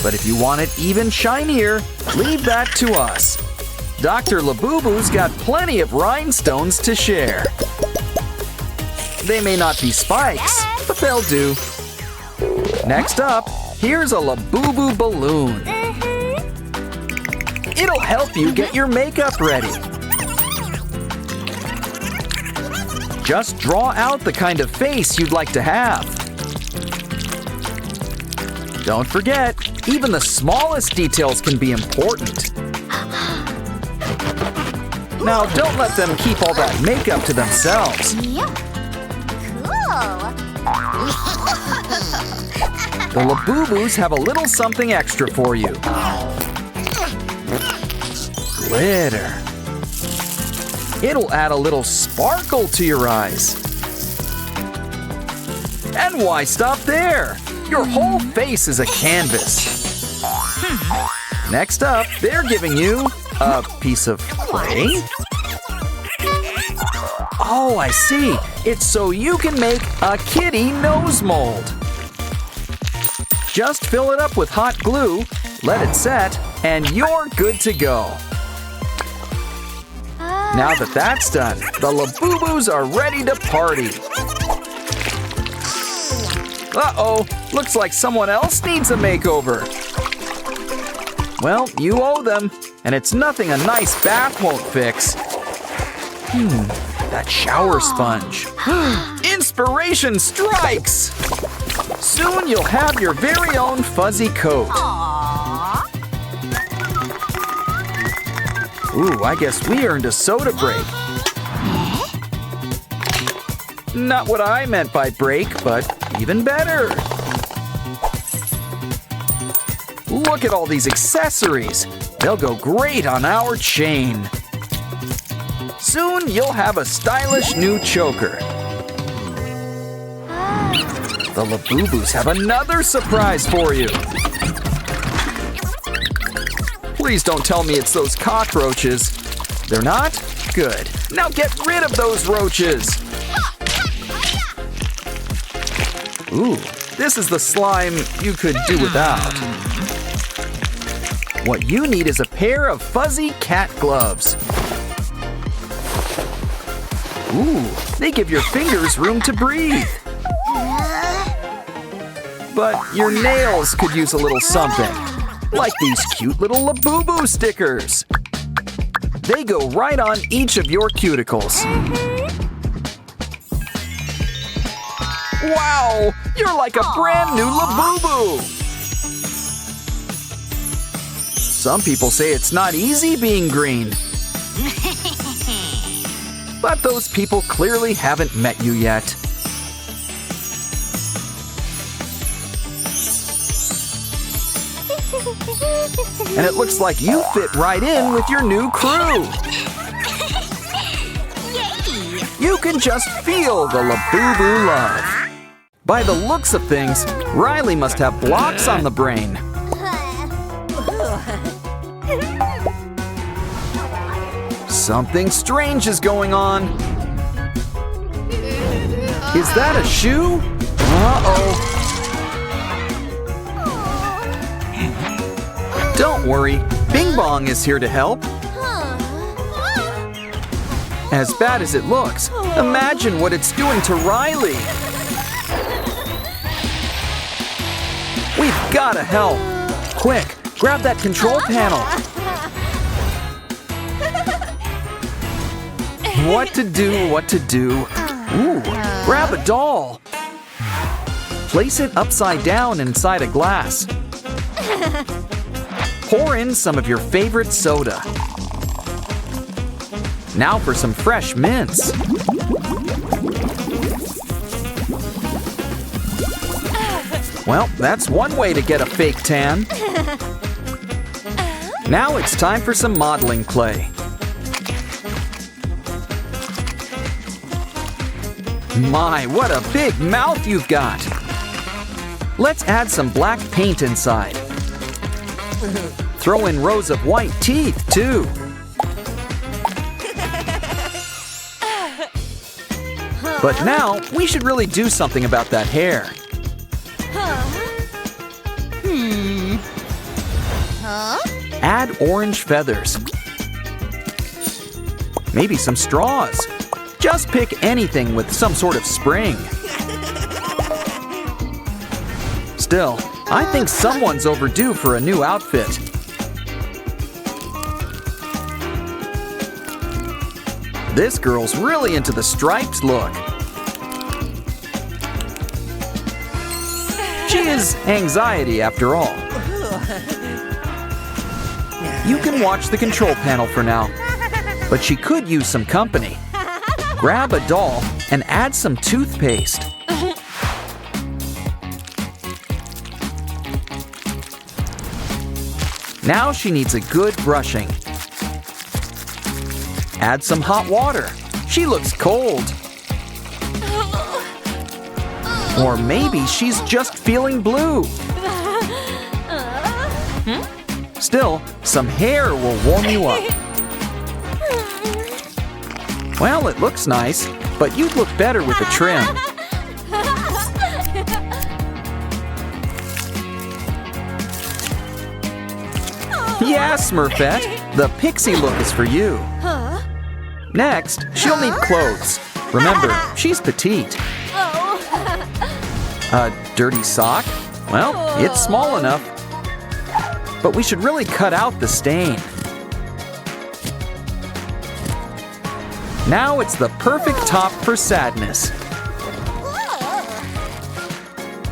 But if you want it even shinier, leave that to us. Dr. Laboo-boo's got plenty of rhinestones to share. They may not be spikes, but they'll do. Next up, here's a Laboo-boo balloon. It'll help you get your makeup ready. Just draw out the kind of face you'd like to have. Don't forget, even the smallest details can be important. Now, don't let them keep all that makeup to themselves. The Laboo-boos have a little something extra for you. Glitter. It'll add a little sparkle to your eyes. And why stop there? Your whole face is a canvas. Next up, they're giving you a piece of clay. Oh, I see. It's so you can make a kitty nose mold. Just fill it up with hot glue, let it set, and you're good to go. Now that that's done, the Laboo-boos are ready to party. Uh-oh, looks like someone else needs a makeover. Well, you owe them, and it's nothing a nice bath won't fix. That shower sponge. Inspiration strikes! Soon you'll have your very own fuzzy coat. Ooh, I guess we earned a soda break. Not what I meant by break, but even better. Look at all these accessories. They'll go great on our chain. Soon you'll have a stylish new choker. The Laboo-boos have another surprise for you. Please don't tell me it's those cockroaches. They're not? Good. Now get rid of those roaches. Ooh, this is the slime you could do without. What you need is a pair of fuzzy cat gloves. Ooh, they give your fingers room to breathe. But your nails could use a little something, like these cute little Laboo-boo stickers. They go right on each of your cuticles. Wow, you're like a brand new Laboo-boo. Some people say it's not easy being green. But those people clearly haven't met you yet. And it looks like you fit right in with your new crew. You can just feel the Laboo-boo love. By the looks of things, Riley must have blocks on the brain. Something strange is going on. Is that a shoe? Uh-oh. Don't worry, Bing Bong is here to help. As bad as it looks, imagine what it's doing to Riley. We've gotta help. Quick, grab that control panel. What to do, what to do. Ooh, grab a doll. Place it upside down inside a glass. Pour in some of your favorite soda. Now for some fresh mints. Well, that's one way to get a fake tan. Now it's time for some modeling clay. My, what a big mouth you've got! Let's add some black paint inside. Throw in rows of white teeth, too. But now, we should really do something about that hair. Add orange feathers. Maybe some straws. Just pick anything with some sort of spring. Still, I think someone's overdue for a new outfit. This girl's really into the striped look. She is anxiety after all. You can watch the control panel for now, but she could use some company. Grab a doll and add some toothpaste. Now she needs a good brushing. Add some hot water. She looks cold. Or maybe she's just feeling blue. Still, some hair will warm you up. Well, it looks nice, but you'd look better with a trim. Yeah, Smurfette, the pixie look is for you. Next, she'll need clothes. Remember, she's petite. A dirty sock? Well, it's small enough. But we should really cut out the stain. Now it's the perfect top for sadness.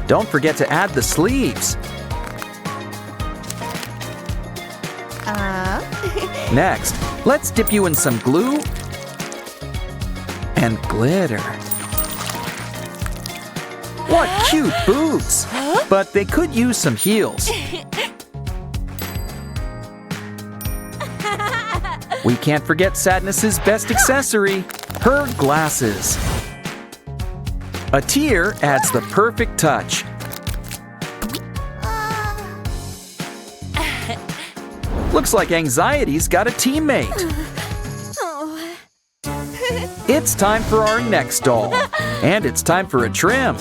Don't forget to add the sleeves. Next, let's dip you in some glue and glitter. What cute boots! But they could use some heels. We can't forget Sadness's best accessory, her glasses. A tear adds the perfect touch. Looks like Anxiety's got a teammate. It's time for our next doll. And it's time for a trim.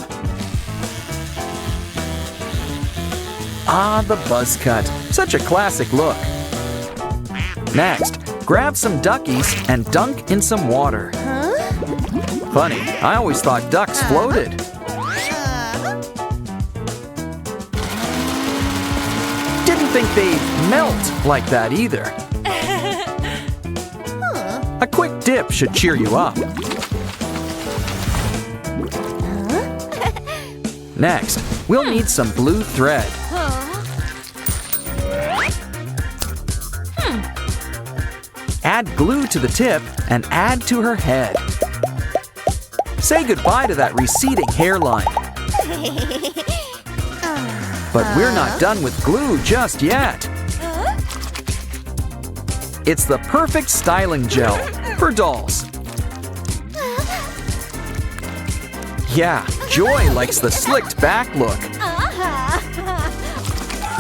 Ah, the buzz cut. Such a classic look. Next, grab some duckies and dunk in some water. Funny, I always thought ducks floated. Didn't think they'd melt like that either. A quick dip should cheer you up. Next, we'll need some blue thread. Add glue to the tip and add to her head. Say goodbye to that receding hairline. But we're not done with glue just yet. It's the perfect styling gel for dolls. Yeah, Joy likes the slicked back look.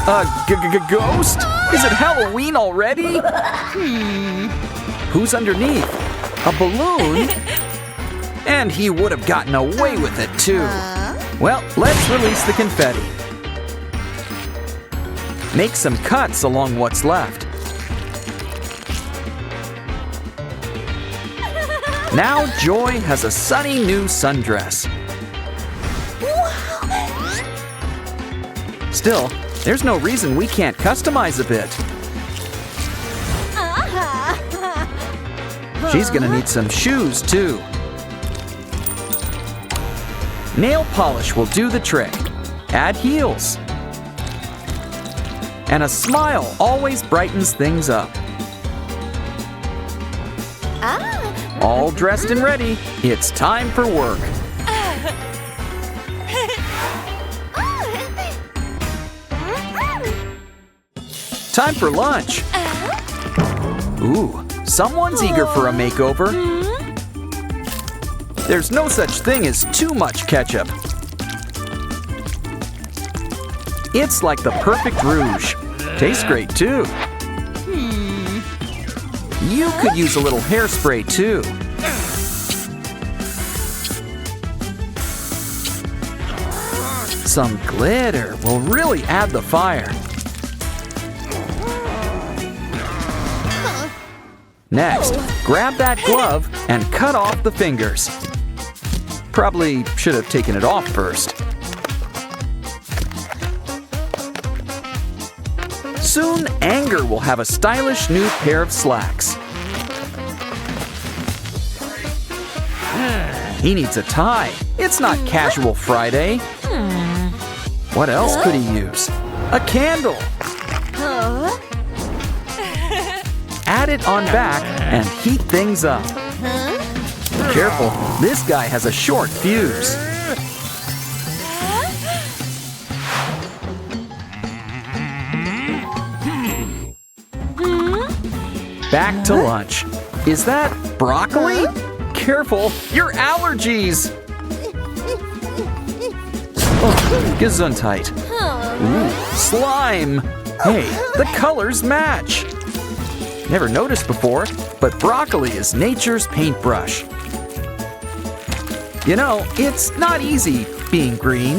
A ghost? Is it Halloween already? Who's underneath? A balloon? And he would have gotten away with it too. Well, let's release the confetti. Make some cuts along what's left. Now Joy has a sunny new sundress. Still, there's no reason we can't customize a bit. She's gonna need some shoes too. Nail polish will do the trick. Add heels. And a smile always brightens things up. All dressed and ready, it's time for work. Time for lunch. Ooh, someone's eager for a makeover. There's no such thing as too much ketchup. It's like the perfect rouge. Tastes great too. You could use a little hairspray too. Some glitter will really add the fire. Next, grab that glove and cut off the fingers. Probably should have taken it off first. Soon, Anger will have a stylish new pair of slacks. He needs a tie. It's not Casual Friday. What else could he use? A candle. Add it on back and heat things up. Careful, this guy has a short fuse. Back to lunch. Is that broccoli? Careful, your allergies! Oh, Gesundheit. Ooh, slime! Hey, the colors match! Never noticed before, but broccoli is nature's paintbrush. You know, it's not easy being green.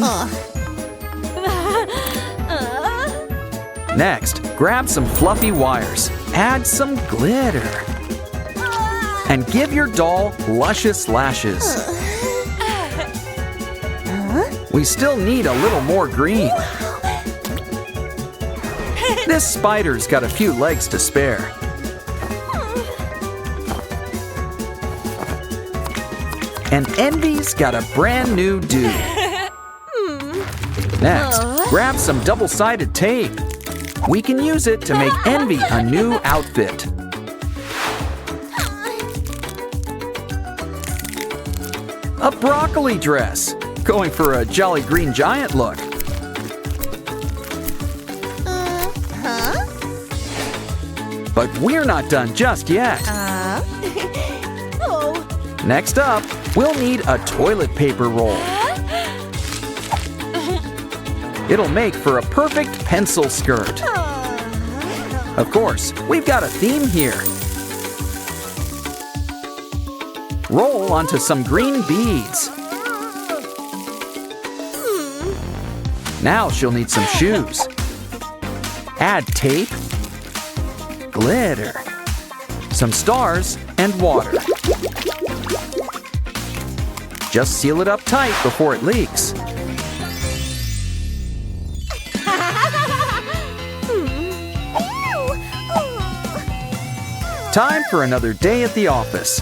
Next, grab some fluffy wires, add some glitter, and give your doll luscious lashes. We still need a little more green. This spider's got a few legs to spare. And Envy's got a brand new dude. Next, grab some double-sided tape. We can use it to make Envy a new outfit. A broccoli dress. Going for a Jolly Green Giant look. But we're not done just yet. Next up, we'll need a toilet paper roll. It'll make for a perfect pencil skirt. Of course, we've got a theme here. Roll onto some green beads. Now she'll need some shoes. Add tape, glitter, some stars, and water. Just seal it up tight before it leaks. Time for another day at the office.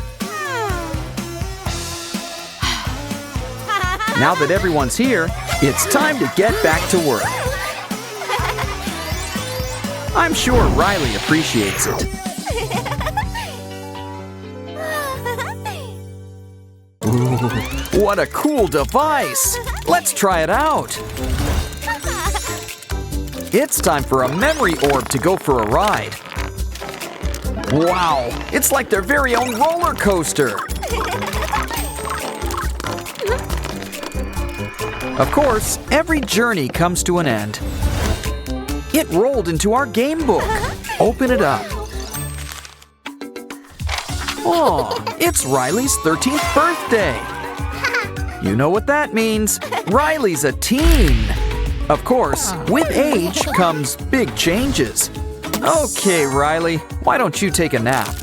Now that everyone's here, it's time to get back to work. I'm sure Riley appreciates it. Ooh, what a cool device! Let's try it out. It's time for a memory orb to go for a ride. Wow, it's like their very own roller coaster. Of course, every journey comes to an end. It rolled into our game book. Open it up. Oh, it's Riley's 13th birthday. You know what that means. Riley's a teen. Of course, with age comes big changes. Okay, Riley, why don't you take a nap?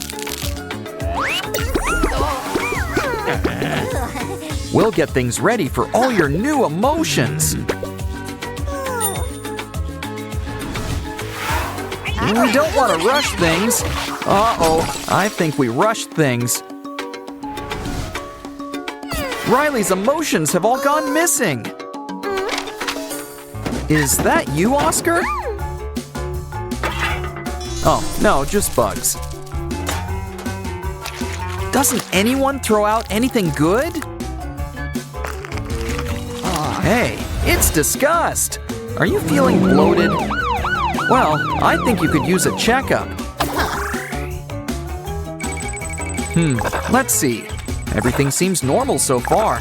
We'll get things ready for all your new emotions. We don't want to rush things. Uh-oh, I think we rushed things. Riley's emotions have all gone missing. Is that you, Oscar? Oh, no, just bugs. Doesn't anyone throw out anything good? Hey, it's disgust. Are you feeling bloated? Well, I think you could use a checkup. Let's see. Everything seems normal so far.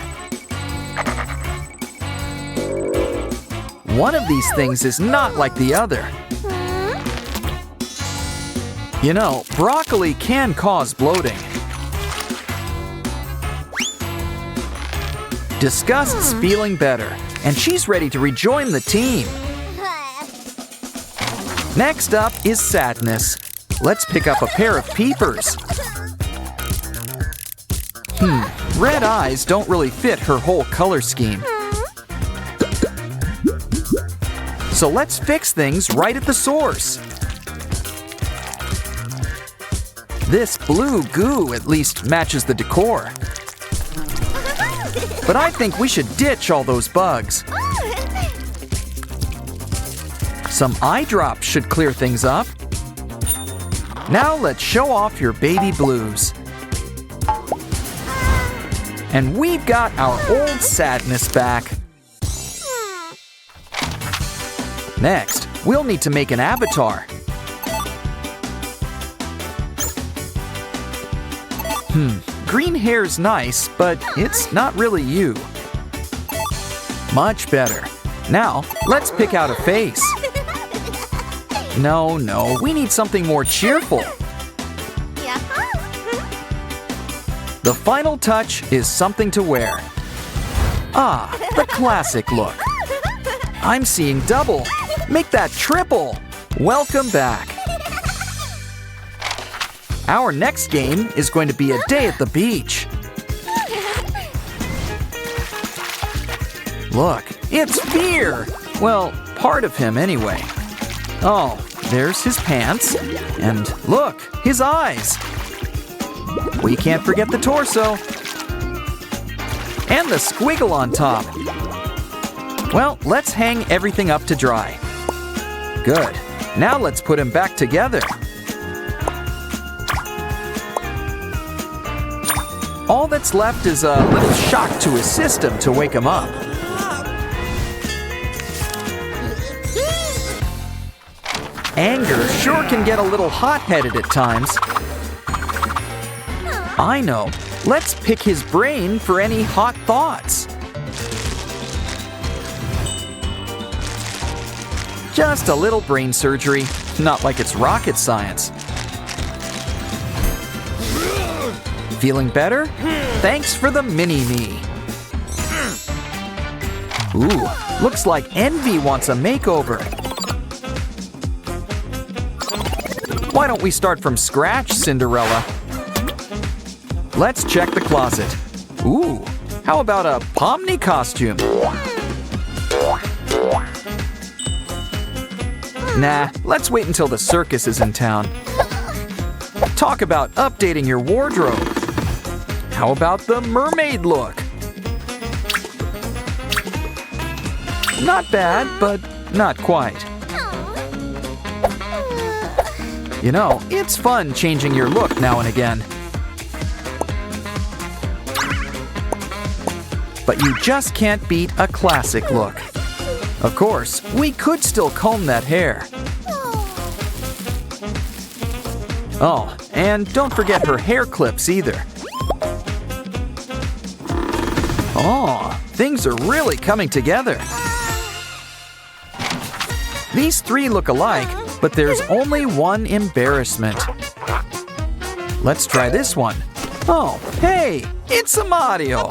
One of these things is not like the other. You know, broccoli can cause bloating. Disgust's feeling better, and she's ready to rejoin the team. Next up is sadness. Let's pick up a pair of peepers. Red eyes don't really fit her whole color scheme. So let's fix things right at the source. This blue goo at least matches the decor. But I think we should ditch all those bugs. Some eye drops should clear things up. Now let's show off your baby blues. And we've got our old sadness back. Next, we'll need to make an avatar. Green hair's nice, but it's not really you. Much better. Now, let's pick out a face. No, we need something more cheerful. The final touch is something to wear. Ah, the classic look. I'm seeing double. Make that triple. Welcome back. Our next game is going to be a day at the beach. Look, it's Fear. Well, part of him anyway. Oh, there's his pants. And look, his eyes. We can't forget the torso. And the squiggle on top. Well, let's hang everything up to dry. Good. Now let's put him back together. All that's left is a little shock to his system to wake him up. Anger sure can get a little hot-headed at times. I know. Let's pick his brain for any hot thoughts. Just a little brain surgery. Not like it's rocket science. Feeling better? Thanks for the mini-me. Ooh, looks like Envy wants a makeover. Why don't we start from scratch, Cinderella? Let's check the closet. Ooh, how about a Pomni costume? Nah, let's wait until the circus is in town. Talk about updating your wardrobe. How about the mermaid look? Not bad, but not quite. You know, it's fun changing your look now and again. But you just can't beat a classic look. Of course, we could still comb that hair. Oh, and don't forget her hair clips either. Oh, things are really coming together. These three look alike, but there's only one embarrassment. Let's try this one. Oh, hey, it's a Mario.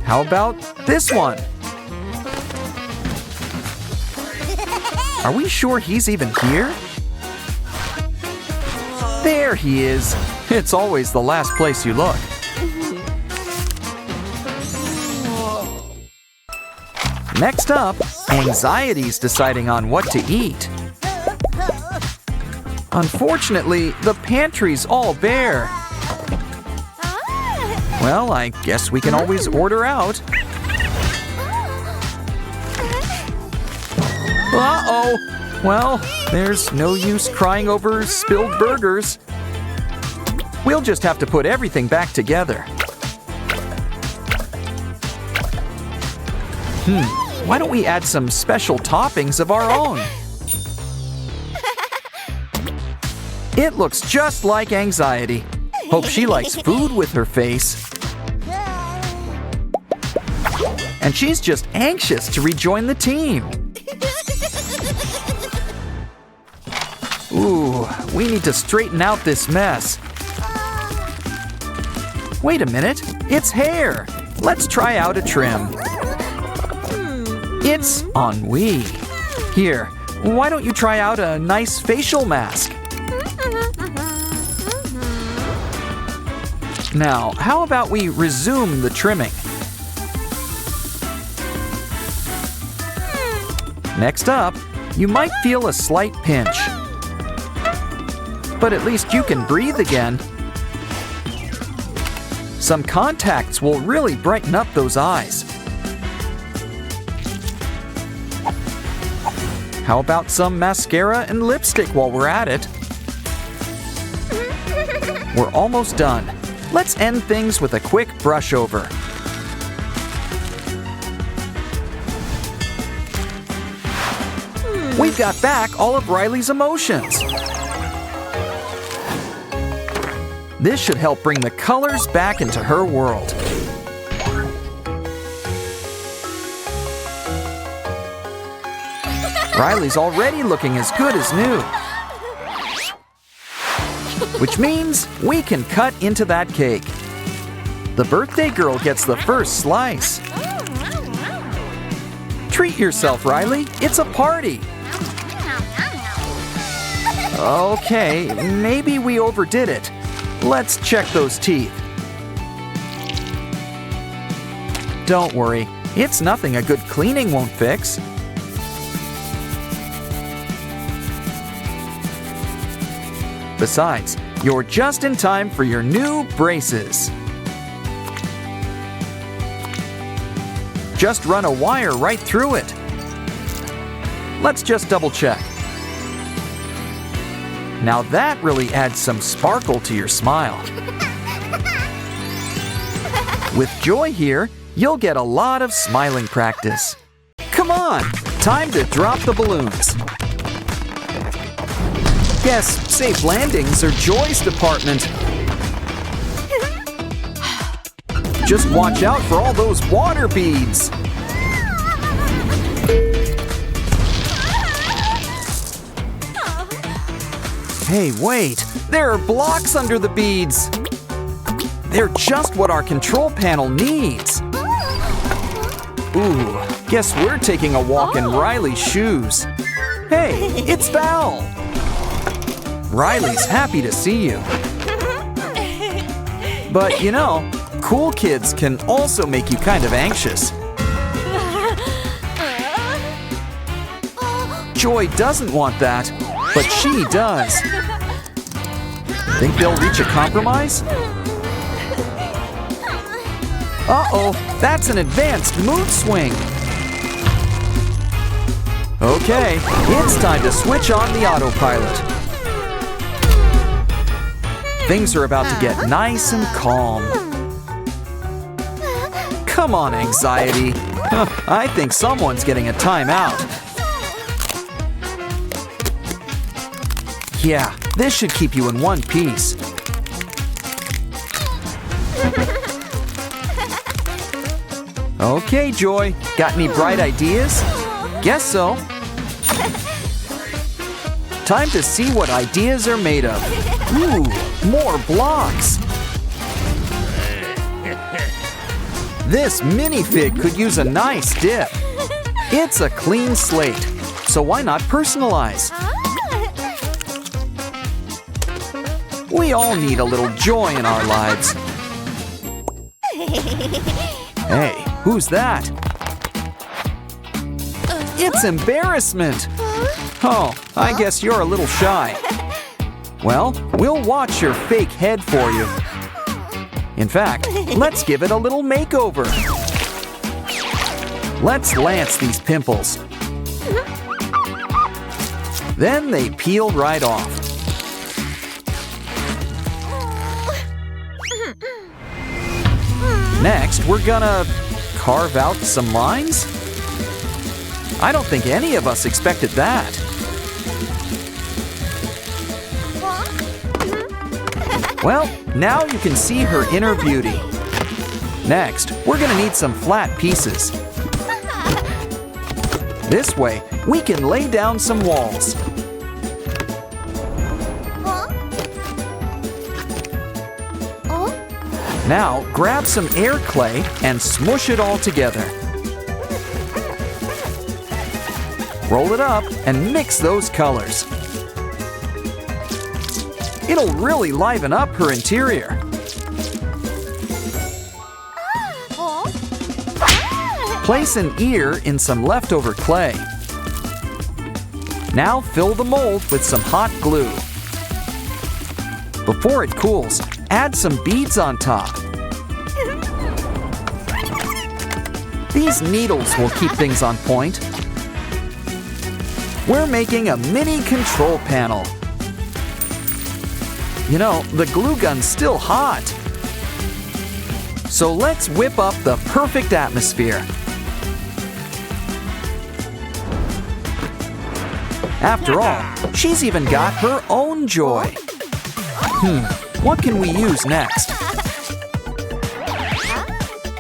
How about this one? Are we sure he's even here? There he is. It's always the last place you look. Next up, anxiety's deciding on what to eat. Unfortunately, the pantry's all bare. Well, I guess we can always order out. Uh-oh! Well, there's no use crying over spilled burgers. We'll just have to put everything back together. Why don't we add some special toppings of our own? It looks just like anxiety. Hope she likes food with her face. And she's just anxious to rejoin the team. Ooh, we need to straighten out this mess. Wait a minute, it's hair. Let's try out a trim. It's ennui. Here, why don't you try out a nice facial mask? Now, how about we resume the trimming? Next up, you might feel a slight pinch. But at least you can breathe again. Some contacts will really brighten up those eyes. How about some mascara and lipstick while we're at it? We're almost done. Let's end things with a quick brush over. We've got back all of Riley's emotions. This should help bring the colors back into her world. Riley's already looking as good as new. Which means we can cut into that cake. The birthday girl gets the first slice. Treat yourself, Riley. It's a party. Okay, maybe we overdid it. Let's check those teeth. Don't worry, it's nothing a good cleaning won't fix. Besides, you're just in time for your new braces. Just run a wire right through it. Let's just double check. Now that really adds some sparkle to your smile. With Joy here, you'll get a lot of smiling practice. Come on, time to drop the balloons. Yes, safe landings are Joy's department. Just watch out for all those water beads. Hey, wait! There are blocks under the beads! They're just what our control panel needs! Ooh, guess we're taking a walk in Riley's shoes. Hey, it's Val! Riley's happy to see you. But you know, cool kids can also make you kind of anxious. Joy doesn't want that, but she does. Think they'll reach a compromise? Uh-oh, that's an advanced mood swing. Okay, it's time to switch on the autopilot. Things are about to get nice and calm. Come on, anxiety. I think someone's getting a timeout. Yeah, this should keep you in one piece. Okay, Joy, got any bright ideas? Guess so. Time to see what ideas are made of. Ooh, more blocks. This minifig could use a nice dip. It's a clean slate, so why not personalize? We all need a little joy in our lives. Hey, who's that? It's embarrassment. Oh, I guess you're a little shy. Well, we'll watch your fake head for you. In fact, let's give it a little makeover. Let's lance these pimples. Then they peel right off. Next, we're gonna carve out some lines? I don't think any of us expected that. Well, now you can see her inner beauty. Next, we're gonna need some flat pieces. This way, we can lay down some walls. Now, grab some air clay and smush it all together. Roll it up and mix those colors. It'll really liven up her interior. Place an ear in some leftover clay. Now fill the mold with some hot glue. Before it cools, add some beads on top. These needles will keep things on point. We're making a mini control panel. You know, the glue gun's still hot. So let's whip up the perfect atmosphere. After all, she's even got her own joy. What can we use next?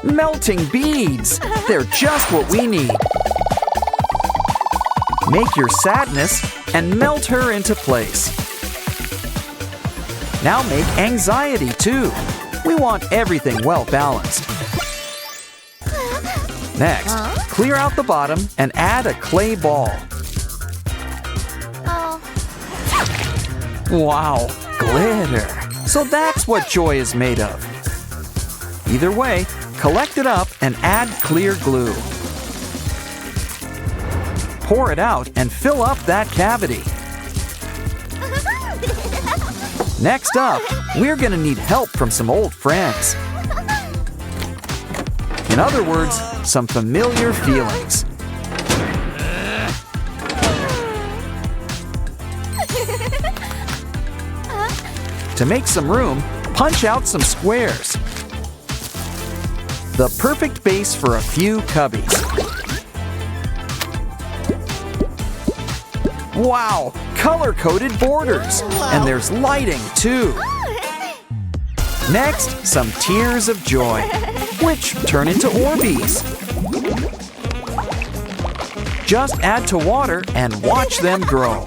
Melting beads! They're just what we need. Make your sadness and melt her into place. Now make anxiety too. We want everything well balanced. Next, clear out the bottom and add a clay ball. Wow, glitter! So that's what joy is made of. Either way, collect it up and add clear glue. Pour it out and fill up that cavity. Next up, we're gonna need help from some old friends. In other words, some familiar feelings. To make some room, punch out some squares. The perfect base for a few cubbies. Wow, color-coded borders. And there's lighting too. Next, some tears of joy, which turn into Orbeez. Just add to water and watch them grow.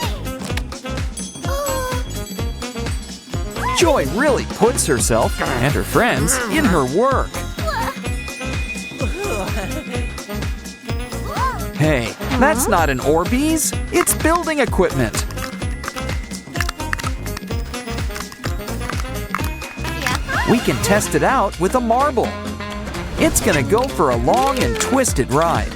Joy really puts herself and her friends in her work. Hey, that's not an Orbeez, it's building equipment. We can test it out with a marble. It's gonna go for a long and twisted ride.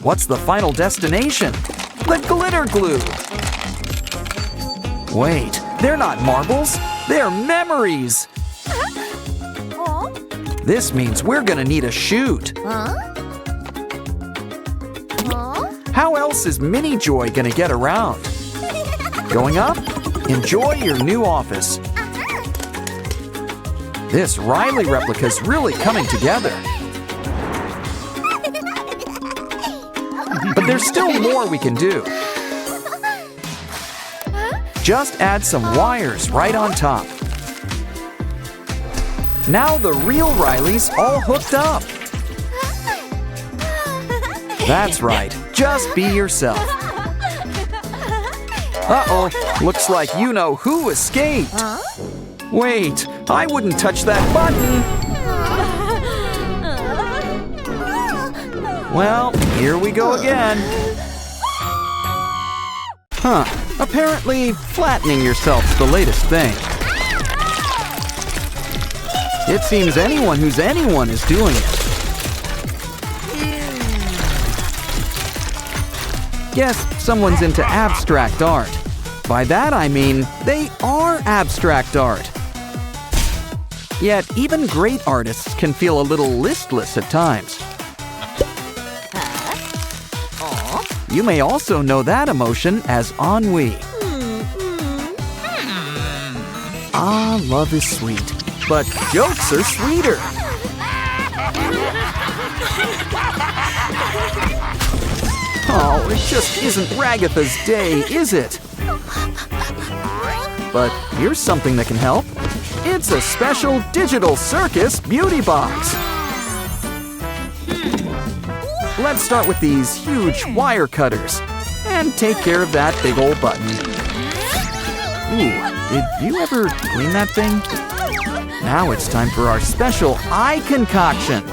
What's the final destination? The glitter glue! Wait, they're not marbles, they're memories! This means we're gonna need a chute. How else is Mini Joy gonna get around? Going up? Enjoy your new office. This Riley replica's really coming together. But there's still more we can do. Just add some wires right on top. Now the real Riley's all hooked up. That's right, just be yourself. Uh-oh, looks like you know who escaped. Wait, I wouldn't touch that button. Well, here we go again. Apparently flattening yourself's the latest thing. It seems anyone who's anyone is doing it. Guess someone's into abstract art. By that I mean, they are abstract art. Yet even great artists can feel a little listless at times. You may also know that emotion as ennui. Ah, love is sweet, but jokes are sweeter. Oh, it just isn't Ragatha's day, is it? But here's something that can help. It's a special digital circus beauty box. Let's start with these huge wire cutters and take care of that big old button. Ooh, did you ever clean that thing? Now it's time for our special eye concoction.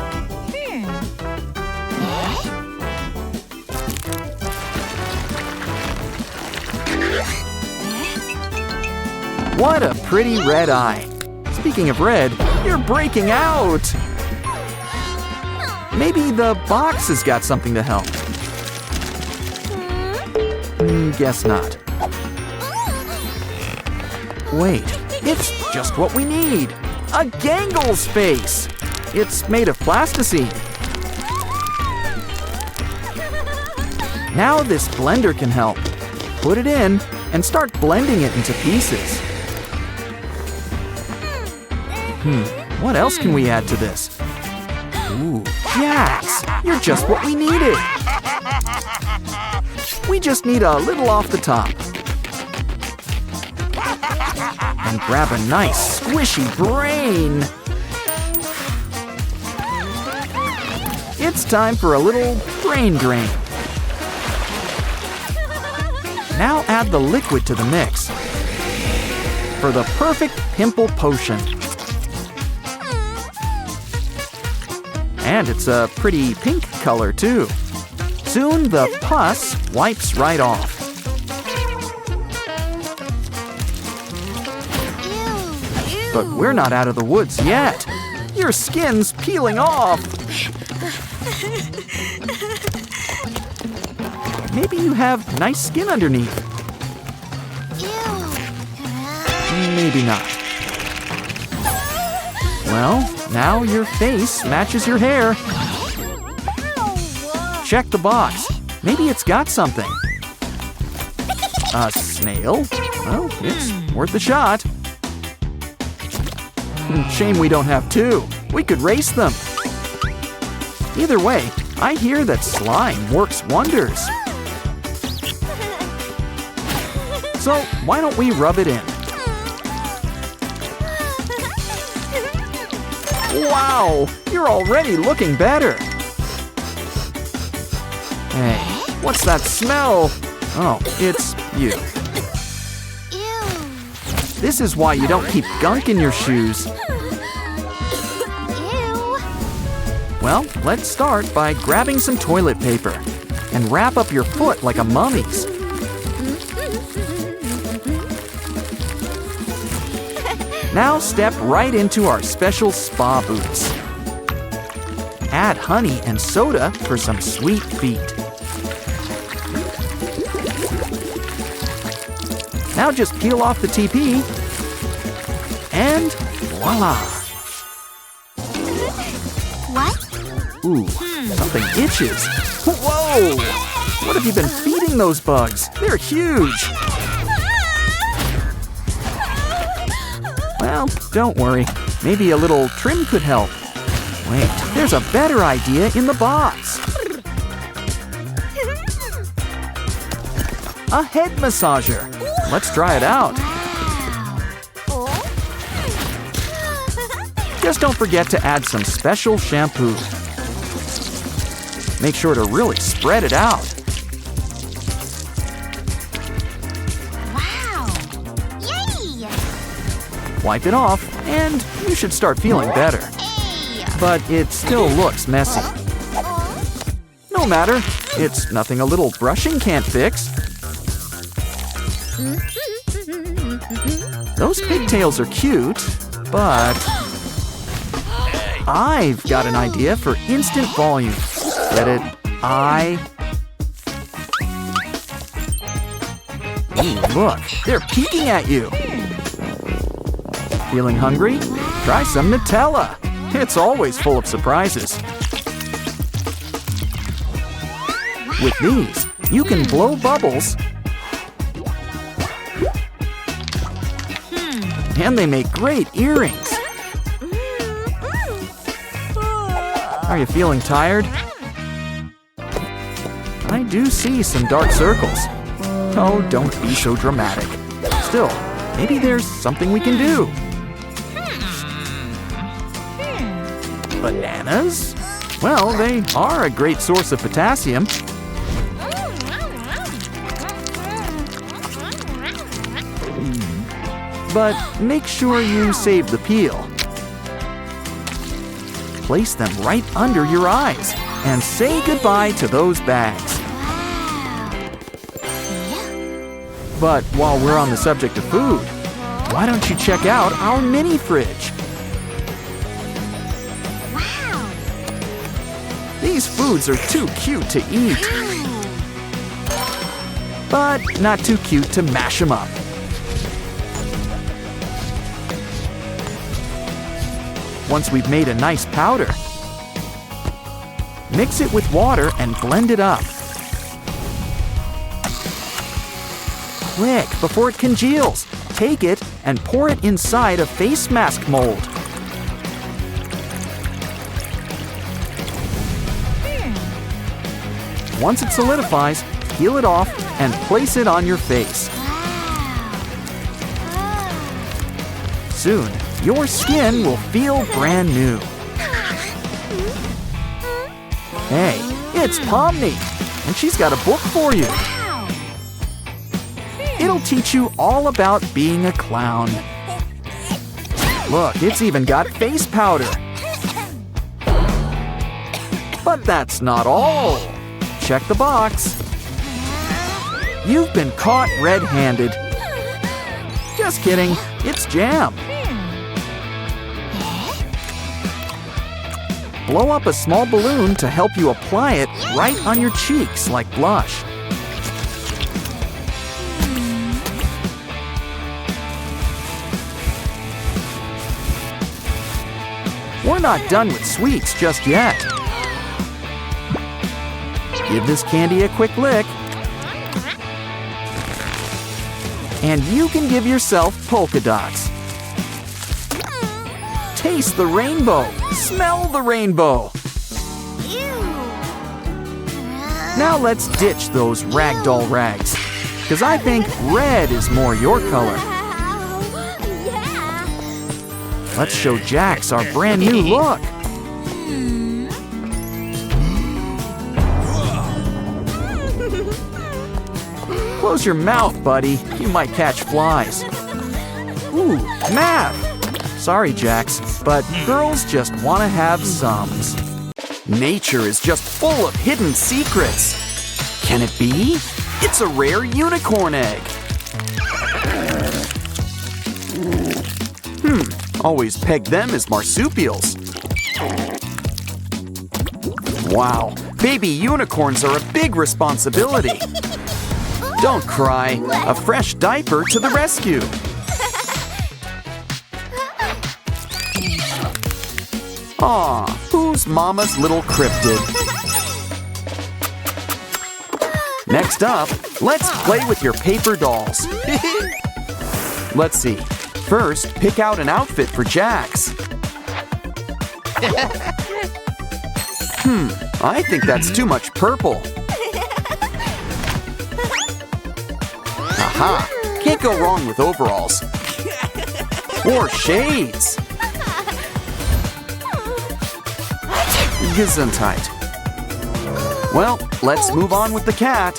What a pretty red eye. Speaking of red, you're breaking out. Maybe the box has got something to help. Guess not. Wait, it's just what we need. A Gangle's face. It's made of plasticine. Now this blender can help. Put it in and start blending it into pieces. What else can we add to this? Ooh, jacks! You're just what we needed. We just need a little off the top. And grab a nice squishy brain. It's time for a little brain drain. Now add the liquid to the mix for the perfect pimple potion. And it's a pretty pink color too. Soon the pus wipes right off. But we're not out of the woods yet. Your skin's peeling off. Maybe you have nice skin underneath. Maybe not. Well, now your face matches your hair. Check the box. Maybe it's got something. A snail? Well, it's worth a shot. Shame we don't have two. We could race them. Either way, I hear that slime works wonders. So why don't we rub it in? Wow, you're already looking better. Hey, what's that smell? Oh, it's you. This is why you don't keep gunk in your shoes. Well, let's start by grabbing some toilet paper and wrap up your foot like a mummy's. Now step right into our special spa boots. Add honey and soda for some sweet feet. Now just peel off the TP and voila! What? Ooh, something itches. Whoa! What have you been feeding those bugs? They're huge! Well, don't worry. Maybe a little trim could help. Wait, there's a better idea in the box. A head massager. Let's try it out. Just don't forget to add some special shampoo. Make sure to really spread it out. Wipe it off, and you should start feeling better. But it still looks messy. No matter, it's nothing a little brushing can't fix. Those pigtails are cute, but I've got an idea for instant volume. Get it? Ooh, look, they're peeking at you. Feeling hungry? Try some Nutella. It's always full of surprises. With these, you can blow bubbles. And they make great earrings. Are you feeling tired? I do see some dark circles. Oh, don't be so dramatic. Still, maybe there's something we can do. Bananas? Well, they are a great source of potassium. But make sure you save the peel. Place them right under your eyes and say goodbye to those bags. But while we're on the subject of food, Why don't you check out our mini fridge? Wow. These foods are too cute to eat, but not too cute to mash them up. Once we've made a nice powder, mix it with water and blend it up. Quick, before it congeals, take it and pour it inside a face mask mold. Once it solidifies, peel it off and place it on your face. Soon, your skin will feel brand new. Hey, it's Pomni, and she's got a book for you. It'll teach you all about being a clown. Look, it's even got face powder. But that's not all. Check the box. You've been caught red-handed. Just kidding, it's jam. Blow up a small balloon to help you apply it right on your cheeks like blush. We're not done with sweets just yet. Give this candy a quick lick. And you can give yourself polka dots. Taste the rainbow. Smell the rainbow. Now let's ditch those ragdoll rags, because I think red is more your color. Let's show Jax our brand new look. Close your mouth, buddy. You might catch flies. Ooh, math. Sorry, Jax, but girls just want to have sums. Nature is just full of hidden secrets. Can it be? It's a rare unicorn egg. Always pegged them as marsupials. Wow, baby unicorns are a big responsibility. Don't cry. A fresh diaper to the rescue. Aw, who's Mama's little cryptid? Next up, let's play with your paper dolls. Let's see. First, pick out an outfit for Jax. I think that's too much purple. Aha! Can't go wrong with overalls. Or shades. Gesundheit. Well, let's move on with the cat.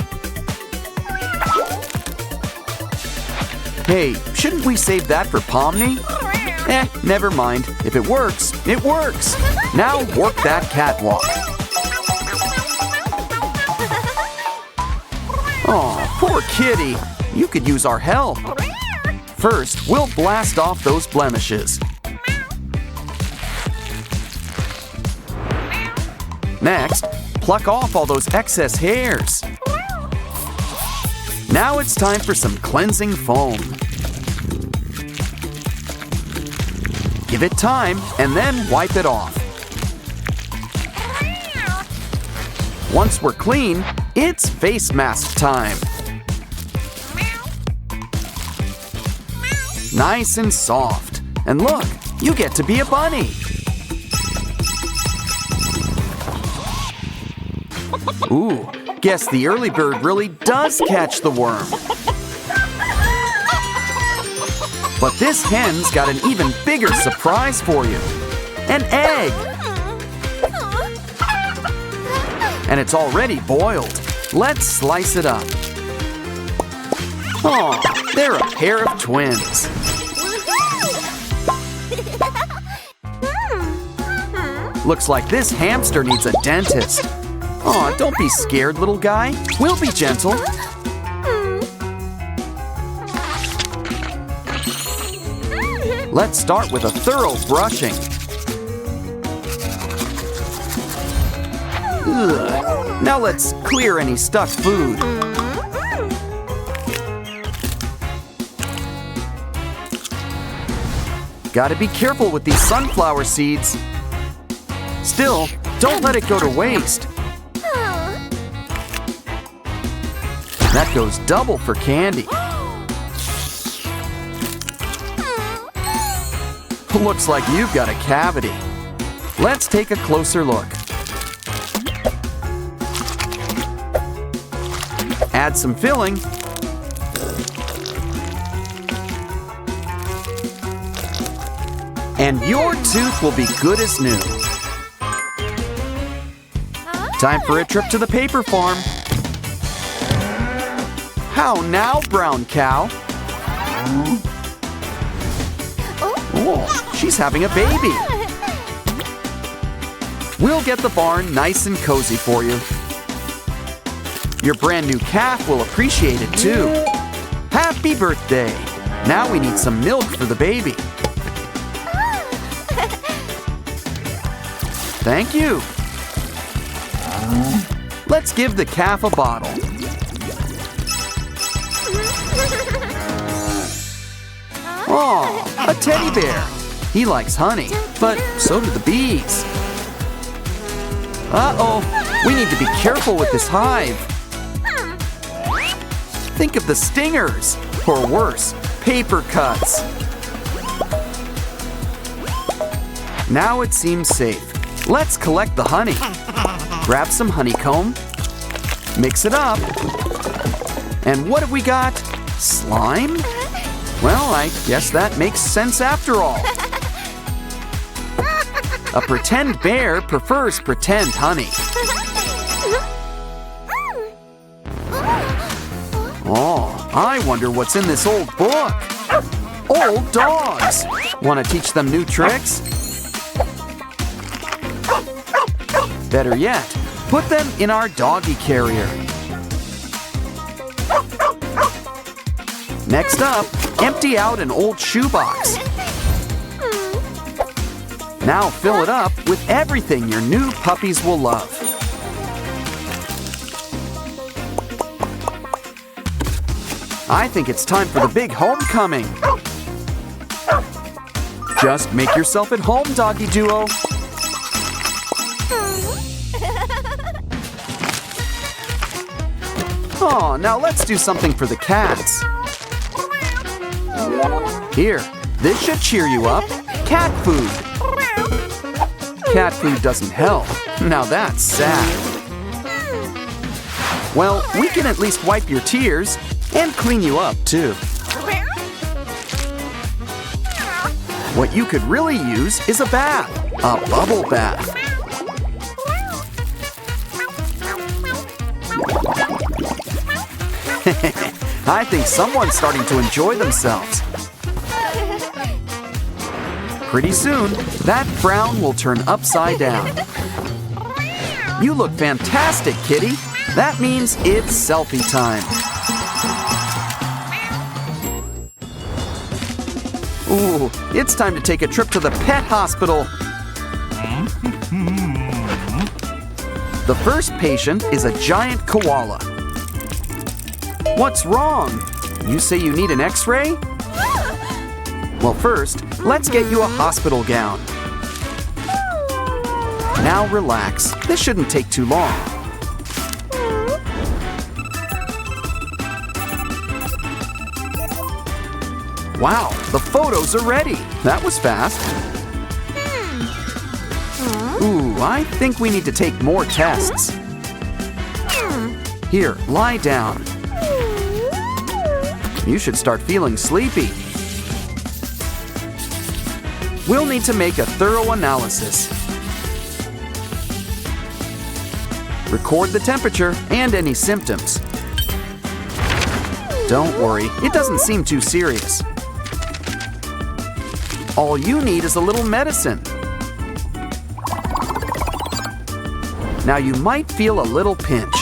Hey, shouldn't we save that for Pomni? Never mind. If it works, it works. Now work that catwalk. Aw, poor kitty. You could use our help. First, we'll blast off those blemishes. Next, pluck off all those excess hairs. Now it's time for some cleansing foam. Give it time and then wipe it off. Once we're clean, it's face mask time. Nice and soft. And look, you get to be a bunny. Ooh, guess the early bird really does catch the worm. But this hen's got an even bigger surprise for you. An egg. And it's already boiled. Let's slice it up. Aw, they're a pair of twins. Looks like this hamster needs a dentist. Aw, don't be scared, little guy. We'll be gentle. Let's start with a thorough brushing. Ugh. Now let's clear any stuck food. Gotta be careful with these sunflower seeds. Still, don't let it go to waste. That goes double for candy. Looks like you've got a cavity. Let's take a closer look. Add some filling. And your tooth will be good as new. Time for a trip to the paper farm. How now, brown cow? Oh, she's having a baby. We'll get the barn nice and cozy for you. Your brand new calf will appreciate it too. Happy birthday! Now we need some milk for the baby. Thank you. Let's give the calf a bottle. Aw, a teddy bear. He likes honey, but so do the bees. Uh-oh, we need to be careful with this hive. Think of the stingers, or worse, paper cuts. Now it seems safe. Let's collect the honey. Grab some honeycomb, mix it up, and what have we got? Slime? Well, I guess that makes sense after all. A pretend bear prefers pretend honey. Oh, I wonder what's in this old book. Old dogs. Want to teach them new tricks? Better yet, put them in our doggy carrier. Next up, empty out an old shoebox. Now fill it up with everything your new puppies will love. I think it's time for the big homecoming. Just make yourself at home, doggy duo. Oh, now let's do something for the cats. Here, this should cheer you up. Cat food. Cat food doesn't help. Now that's sad. Well, we can at least wipe your tears and clean you up too. What you could really use is a bath, a bubble bath. I think someone's starting to enjoy themselves. Pretty soon, that frown will turn upside down. You look fantastic, kitty. That means it's selfie time. Ooh, it's time to take a trip to the pet hospital. The first patient is a giant koala. What's wrong? You say you need an X-ray? Well, first, let's get you a hospital gown. Now relax. This shouldn't take too long. Wow, the photos are ready. That was fast. Ooh, I think we need to take more tests. Here, lie down. You should start feeling sleepy. We'll need to make a thorough analysis. Record the temperature and any symptoms. Don't worry, it doesn't seem too serious. All you need is a little medicine. Now you might feel a little pinch.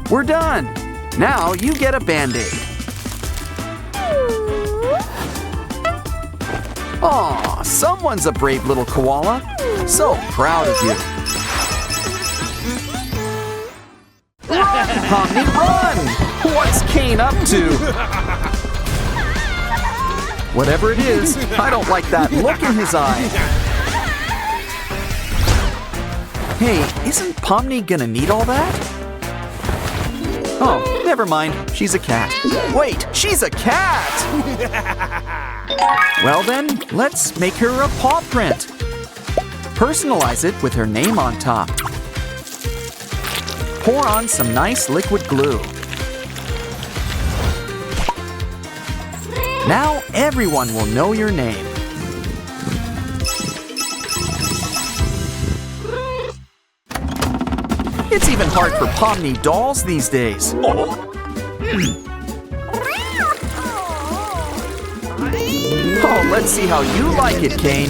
We're done. Now you get a Band-Aid. Aw, someone's a brave little koala. So proud of you. Run, Pomni, run! What's Kane up to? Whatever it is, I don't like that look in his eye. Hey, isn't Pomni gonna need all that? Oh, never mind. She's a cat. Wait, she's a cat! Well then, let's make her a paw print. Personalize it with her name on top. Pour on some nice liquid glue. Now everyone will know your name. It's even hard for Pomni dolls these days. Oh, let's see how you like it, Kane.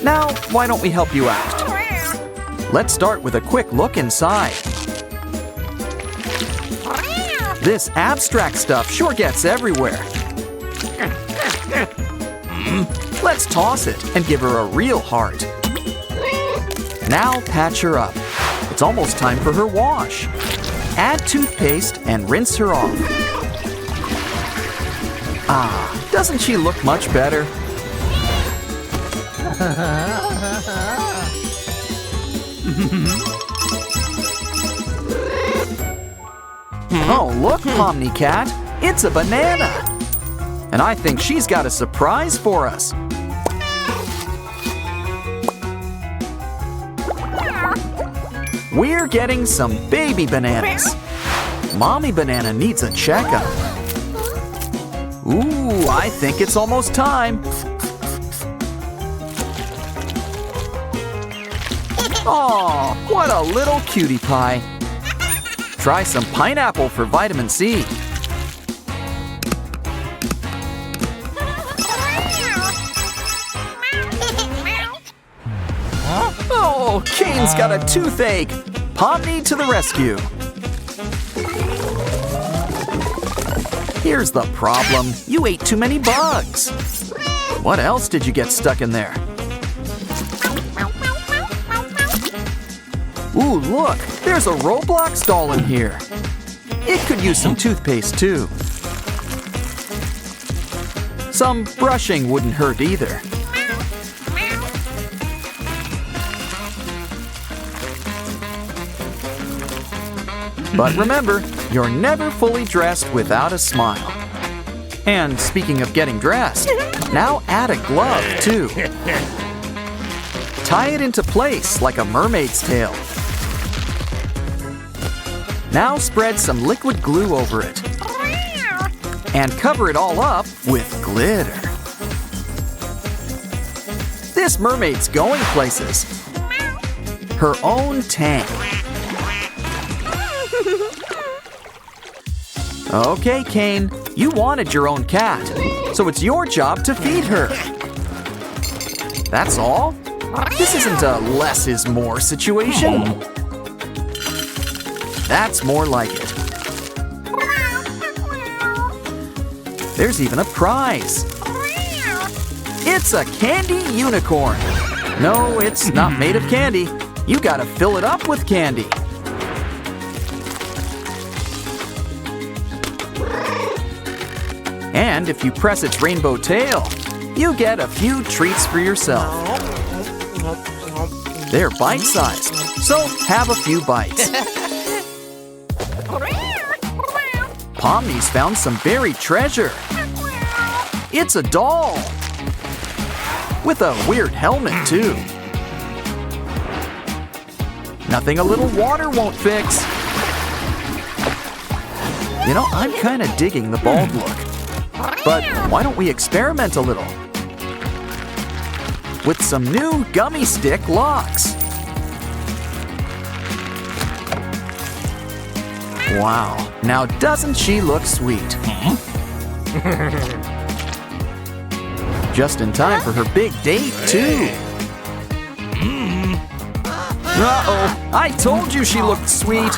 Now, why don't we help you out? Let's start with a quick look inside. This abstract stuff sure gets everywhere. Let's toss it and give her a real heart. Now patch her up. It's almost time for her wash. Add toothpaste and rinse her off. Ah, doesn't she look much better? Oh, look, Pomni Cat. It's a banana. And I think she's got a surprise for us. We're getting some baby bananas. Mommy banana needs a checkup. Ooh, I think it's almost time. Aw, what a little cutie pie. Try some pineapple for vitamin C. Oh, Kane's got a toothache. Pomni to the rescue. Here's the problem. You ate too many bugs. What else did you get stuck in there? Ooh, look, there's a Roblox doll in here. It could use some toothpaste too. Some brushing wouldn't hurt either. But remember, you're never fully dressed without a smile. And speaking of getting dressed, now add a glove too. Tie it into place like a mermaid's tail. Now spread some liquid glue over it. And cover it all up with glitter. This mermaid's going places. Her own tank. Okay, Kane, you wanted your own cat, so it's your job to feed her. That's all? This isn't a less is more situation. That's more like it. There's even a prize. It's a candy unicorn. No, it's not made of candy. You gotta fill it up with candy. And if you press its rainbow tail, you get a few treats for yourself. They're bite-sized, so have a few bites. Pomni's found some buried treasure. It's a doll. With a weird helmet, too. Nothing a little water won't fix. You know, I'm kind of digging the bald look. But why don't we experiment a little? With some new gummy stick locks. Wow, now doesn't she look sweet? Just in time for her big date, too. Uh-oh, I told you she looked sweet.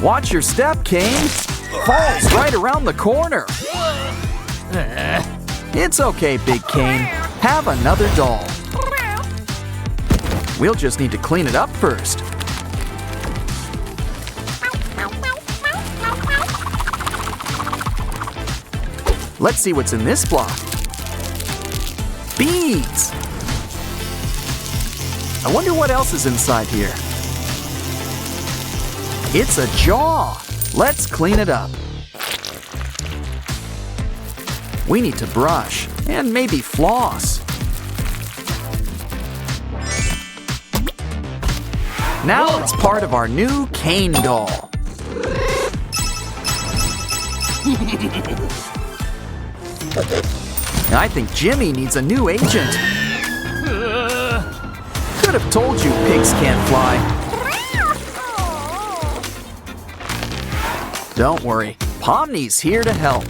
Watch your step, Kane. Falls right around the corner. It's okay, Big Kane. Have another doll. We'll just need to clean it up first. Let's see what's in this block. Beads! I wonder what else is inside here. It's a jaw. Let's clean it up. We need to brush and maybe floss. Now it's part of our new Kane doll. I think Jimmy needs a new agent. Could have told you pigs can't fly. Don't worry, Pomni's here to help.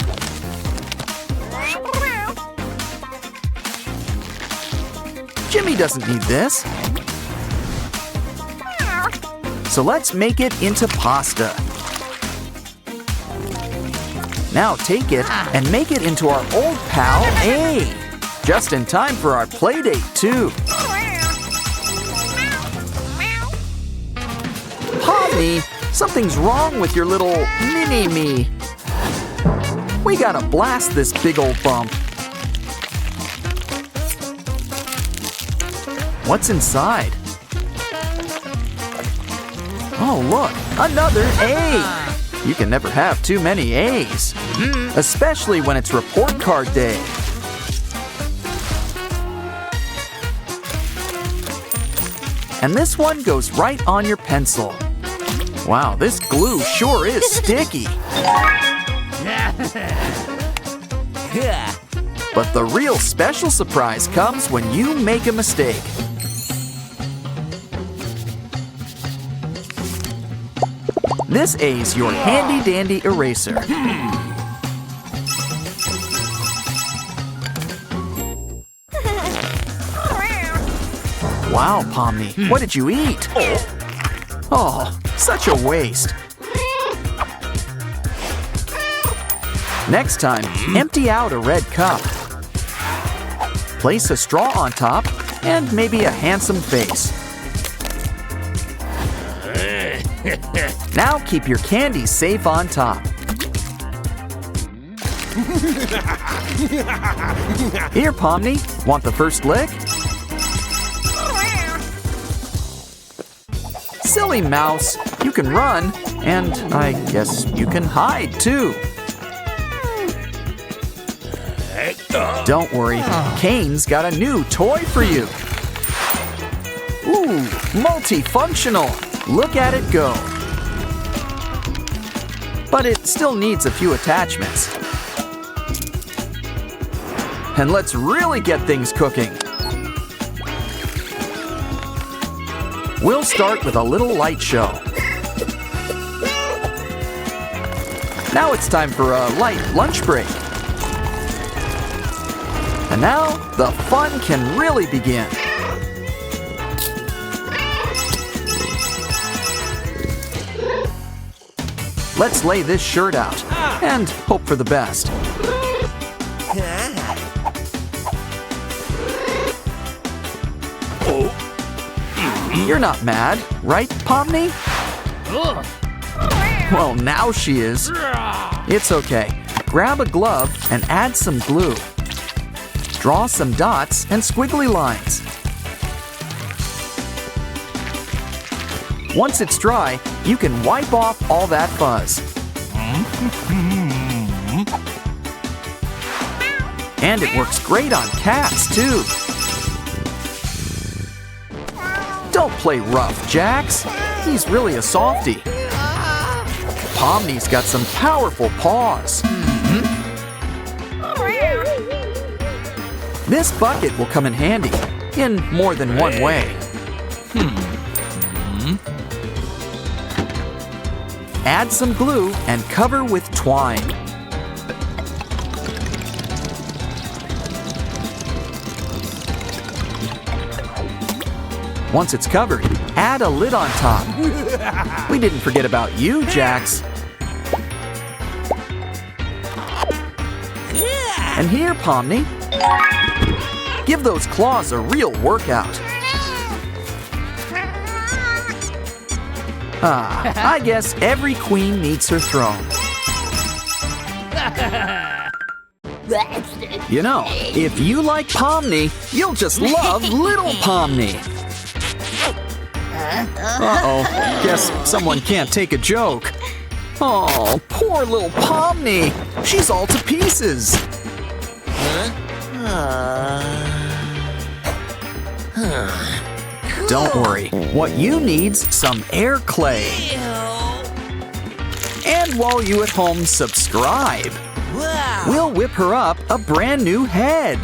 Jimmy doesn't need this. So let's make it into pasta. Now take it and make it into our old pal A. Just in time for our play date too. Pomni, something's wrong with your little mini-me. We gotta blast this big old bump. What's inside? Oh, look, another A! You can never have too many A's, especially when it's report card day. And this one goes right on your pencil. Wow, this glue sure is sticky. But the real special surprise comes when you make a mistake. This A's your handy-dandy eraser. Wow, Pomni, what did you eat? Oh, such a waste. Next time, empty out a red cup. Place a straw on top and maybe a handsome face. Now keep your candy safe on top. Here, Pomni, want the first lick? Silly mouse, you can run, and I guess you can hide too. Don't worry, Kane's got a new toy for you. Ooh, multifunctional. Look at it go. But it still needs a few attachments. And let's really get things cooking. We'll start with a little light show. Now it's time for a light lunch break. And now the fun can really begin. Let's lay this shirt out and hope for the best. You're not mad, right, Pomni? Well, now she is. It's okay. Grab a glove and add some glue. Draw some dots and squiggly lines. Once it's dry, you can wipe off all that fuzz. And it works great on cats, too. Don't play rough, Jax. He's really a softie. Pomni's got some powerful paws. This bucket will come in handy, in more than one way. Add some glue and cover with twine. Once it's covered, add a lid on top. We didn't forget about you, Jax. And here, Pomni. Give those claws a real workout. I guess every queen needs her throne. You know, if you like Pomni, you'll just love little Pomni. Uh-oh, guess someone can't take a joke. Oh, poor little Pomni. She's all to pieces. Don't worry, what you need's some air clay. And while you at home subscribe, we'll whip her up a brand new head.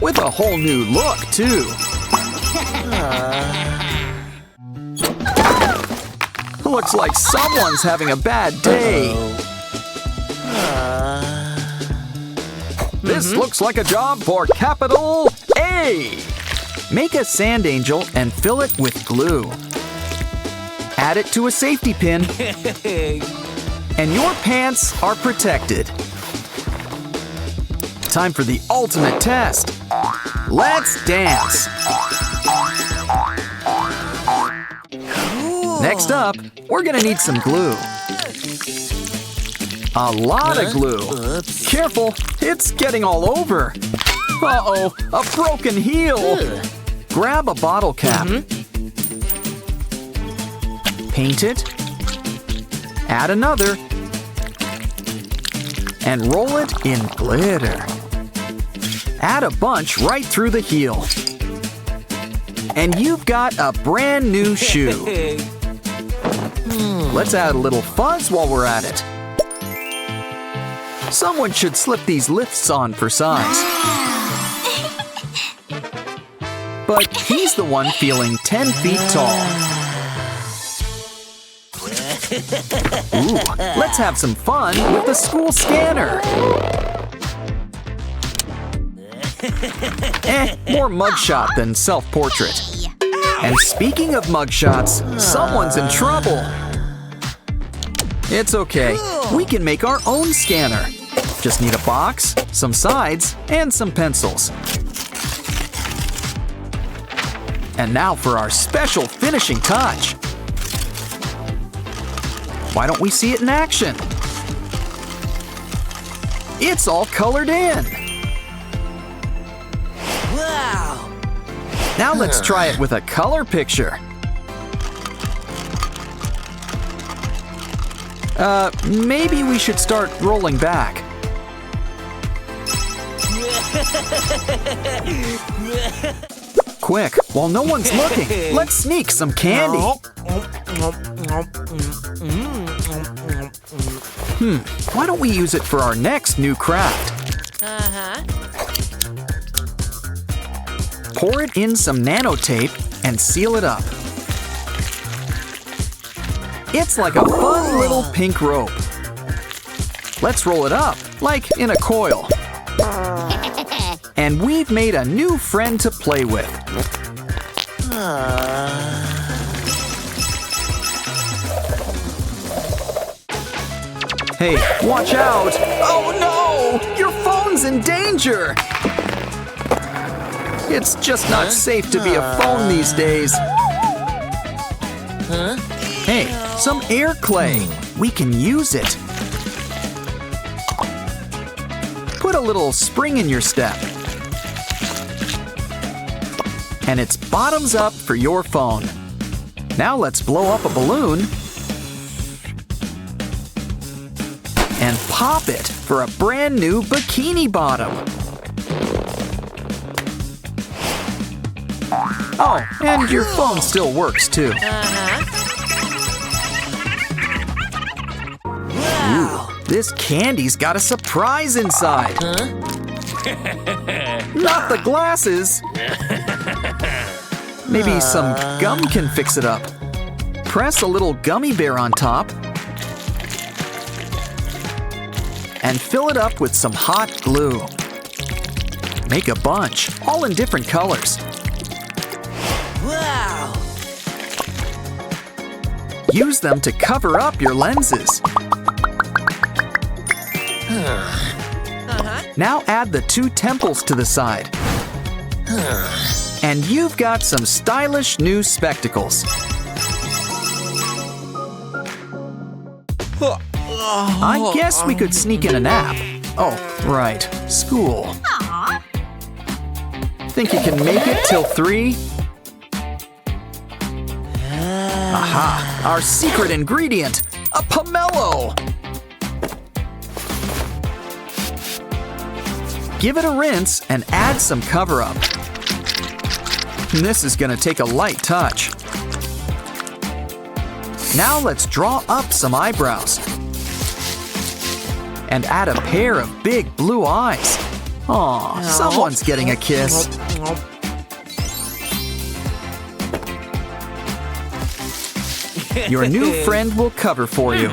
With a whole new look, too. Looks like someone's having a bad day. This looks like a job for capital A. Make a sand angel and fill it with glue. Add it to a safety pin. And your pants are protected. Time for the ultimate test. Let's dance. Next up, we're gonna need some glue. A lot of glue. Careful, it's getting all over. Uh-oh, a broken heel. Grab a bottle cap. Paint it. Add another. And roll it in glitter. Add a bunch right through the heel. And you've got a brand new shoe. Let's add a little fuzz while we're at it. Someone should slip these lifts on for size. But he's the one feeling 10 feet tall. Ooh, let's have some fun with the school scanner. More mugshot than self-portrait. And speaking of mugshots, someone's in trouble. It's okay, we can make our own scanner. Just need a box, some sides, and some pencils. And now for our special finishing touch. Why don't we see it in action? It's all colored in. Wow! Now let's try it with a color picture. Maybe we should start rolling back. Quick, while no one's looking, let's sneak some candy. Why don't we use it for our next new craft? Pour it in some nano tape and seal it up. It's like a fun little pink rope. Let's roll it up, like in a coil. And we've made a new friend to play with. Hey, watch out! Oh no! Your phone's in danger! It's just not safe to be a phone these days. Hey, some air clay. We can use it. Put a little spring in your step. And it's bottoms up for your phone. Now let's blow up a balloon and pop it for a brand new bikini bottom. Oh, and your phone still works too. Ooh, this candy's got a surprise inside. Not the glasses. Maybe some gum can fix it up. Press a little gummy bear on top and fill it up with some hot glue. Make a bunch, all in different colors. Wow! Use them to cover up your lenses. Now add the two temples to the side. And you've got some stylish new spectacles. I guess we could sneak in a nap. Oh, right, school. Think you can make it till 3? Aha! Our secret ingredient! A pomelo! Give it a rinse and add some cover-up. This is gonna take a light touch. Now let's draw up some eyebrows. And add a pair of big blue eyes. Aw, someone's getting a kiss. Your new friend will cover for you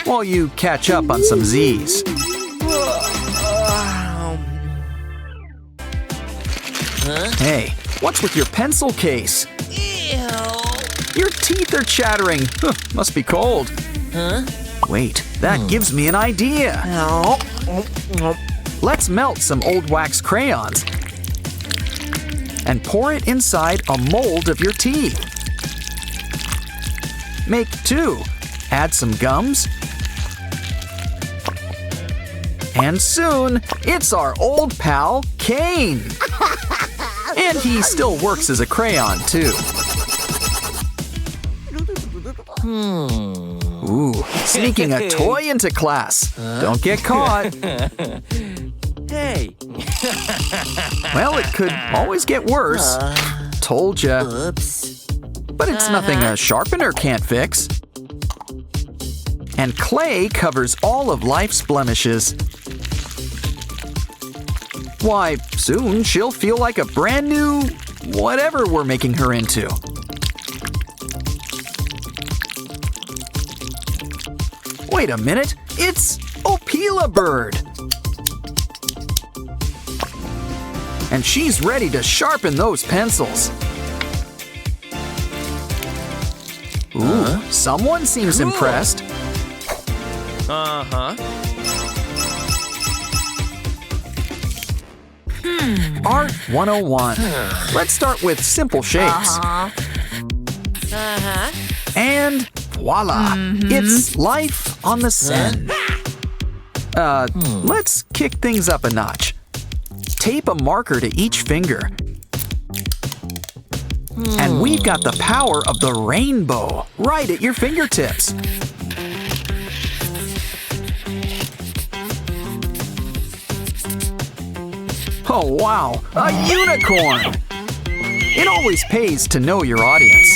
while you catch up on some Z's. Hey, what's with your pencil case? Your teeth are chattering. Must be cold. Wait, that gives me an idea. Let's melt some old wax crayons and pour it inside a mold of your teeth. Make 2. Add some gums. And soon, it's our old pal, Kane. And he still works as a crayon, too. Ooh, sneaking a toy into class. Don't get caught. Hey! Well, it could always get worse. Told ya. Oops. But it's nothing a sharpener can't fix. And clay covers all of life's blemishes. Why, soon she'll feel like a brand new whatever we're making her into. Wait a minute, it's Opila Bird. And she's ready to sharpen those pencils. Ooh, someone seems impressed. Art 101. Let's start with simple shapes. And voila! It's life on the Seine. Let's kick things up a notch. Tape a marker to each finger. And we've got the power of the rainbow right at your fingertips. Oh wow, a unicorn! It always pays to know your audience.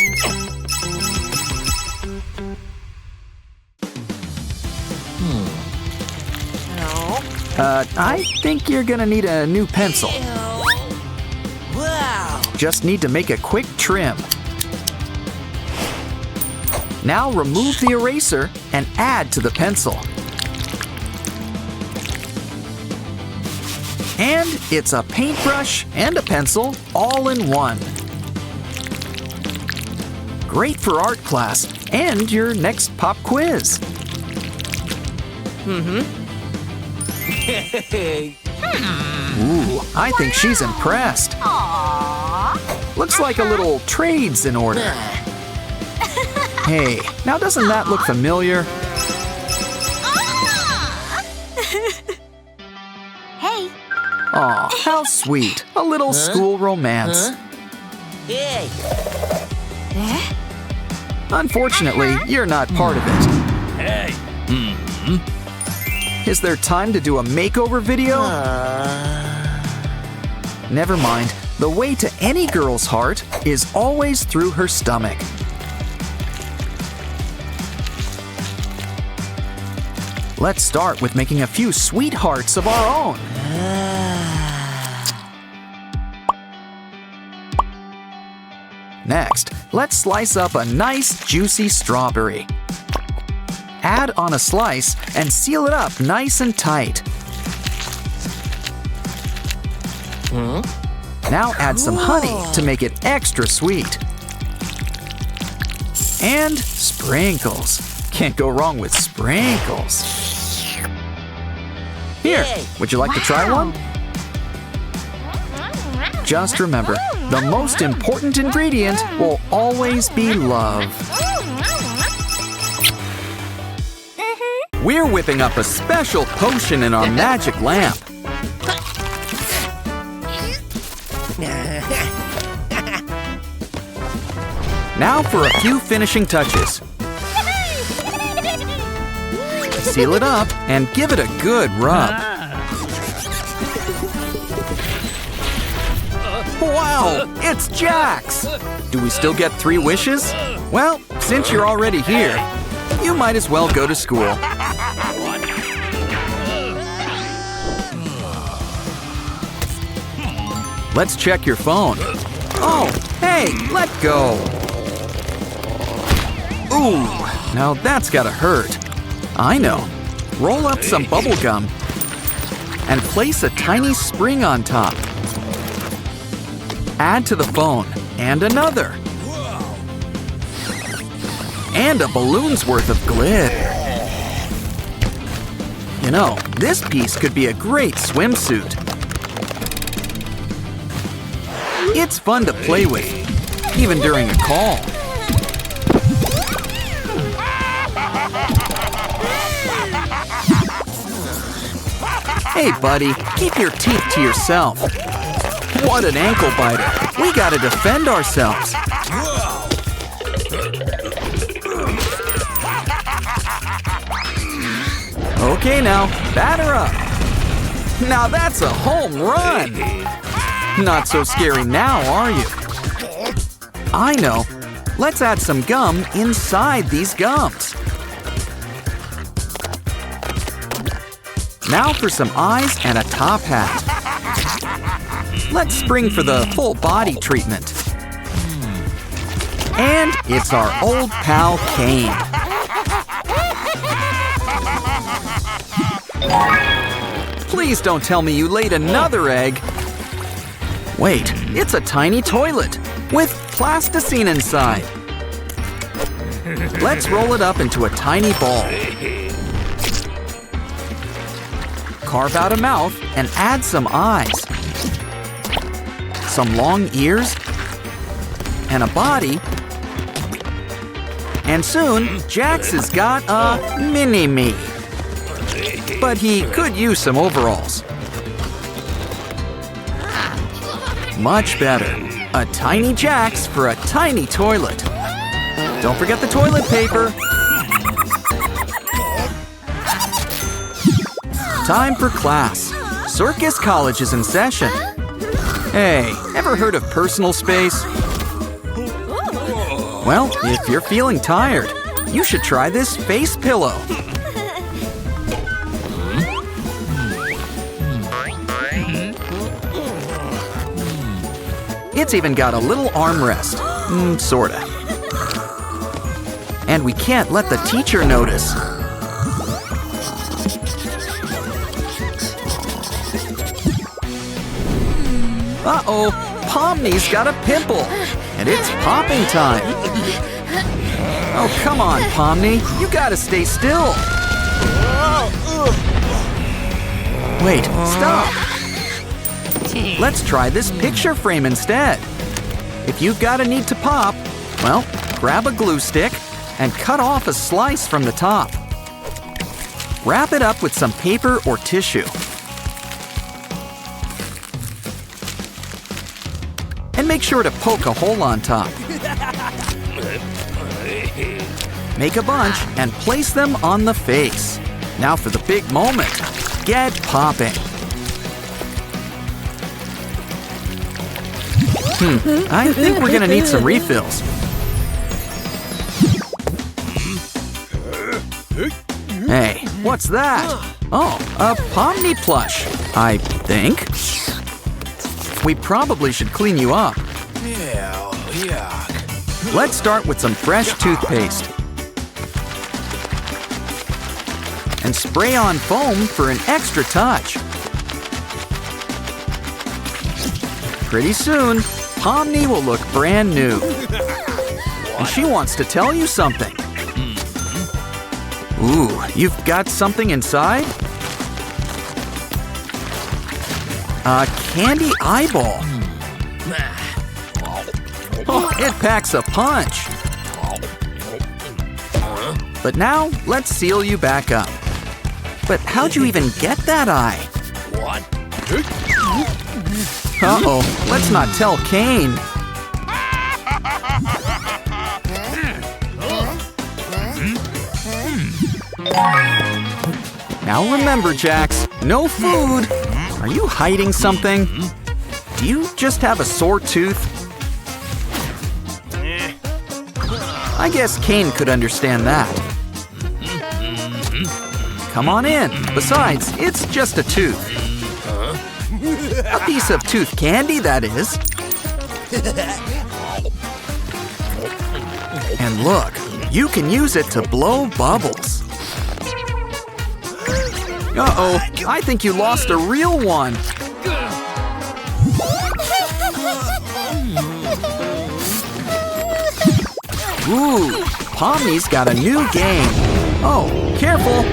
I think you're gonna need a new pencil. Wow! Just need to make a quick trim. Now remove the eraser and add to the pencil. And it's a paintbrush and a pencil all in one. Great for art class and your next pop quiz. Ooh, I think she's impressed. Looks like a little trade's in order. Hey, now doesn't that look familiar? Hey. Aw, how sweet. A little school romance. Hey! Unfortunately, you're not part of it. Hey! Is there time to do a makeover video? Never mind. The way to any girl's heart is always through her stomach. Let's start with making a few sweethearts of our own. Next, let's slice up a nice juicy strawberry. Add on a slice and seal it up nice and tight. Now add some honey to make it extra sweet. And sprinkles. Can't go wrong with sprinkles. Here, would you like to try one? Just remember, the most important ingredient will always be love. We're whipping up a special potion in our magic lamp. Now for a few finishing touches. Seal it up and give it a good rub. Wow, it's Jax! Do we still get 3 wishes? Well, since you're already here, you might as well go to school. Let's check your phone. Oh, hey, let go. Ooh, now that's gotta hurt. I know. Roll up some bubble gum and place a tiny spring on top. Add to the phone and another. And a balloon's worth of glitter. You know, this piece could be a great swimsuit. It's fun to play with, even during a call. Hey, buddy, keep your teeth to yourself. What an ankle biter. We gotta defend ourselves. Okay, now, batter up. Now that's a home run. Not so scary now, are you? I know. Let's add some gum inside these gums. Now for some eyes and a top hat. Let's spring for the full body treatment. And it's our old pal Kane. Please don't tell me you laid another egg. Wait, it's a tiny toilet with plasticine inside. Let's roll it up into a tiny ball. Carve out a mouth and add some eyes. Some long ears and a body. And soon, Jax has got a mini-me. But he could use some overalls. Much better. A tiny Jax for a tiny toilet. Don't forget the toilet paper. Time for class. Circus College is in session. Hey, ever heard of personal space? Well, if you're feeling tired, you should try this face pillow. It's even got a little armrest. Sorta. And we can't let the teacher notice. Uh-oh, Pomni's got a pimple, and it's popping time. Oh, come on, Pomni, you gotta stay still. Wait, stop. Let's try this picture frame instead. If you've got a need to pop, well, grab a glue stick and cut off a slice from the top. Wrap it up with some paper or tissue. And make sure to poke a hole on top. Make a bunch and place them on the face. Now for the big moment. Get popping. I think we're gonna need some refills. Hey, what's that? Oh, a Pomni plush, I think. We probably should clean you up. Let's start with some fresh toothpaste. And spray on foam for an extra touch. Pretty soon, Pomni will look brand new. And she wants to tell you something. Ooh, you've got something inside? A candy eyeball. Oh, it packs a punch. But now, let's seal you back up. But how'd you even get that eye? What? Uh-oh, let's not tell Kane. Now remember, Jax, no food. Are you hiding something? Do you just have a sore tooth? I guess Kane could understand that. Come on in. Besides, it's just a tooth. A piece of tooth candy, that is. And look, you can use it to blow bubbles. Uh-oh, I think you lost a real one. Ooh, Pomni's got a new game. Oh, careful.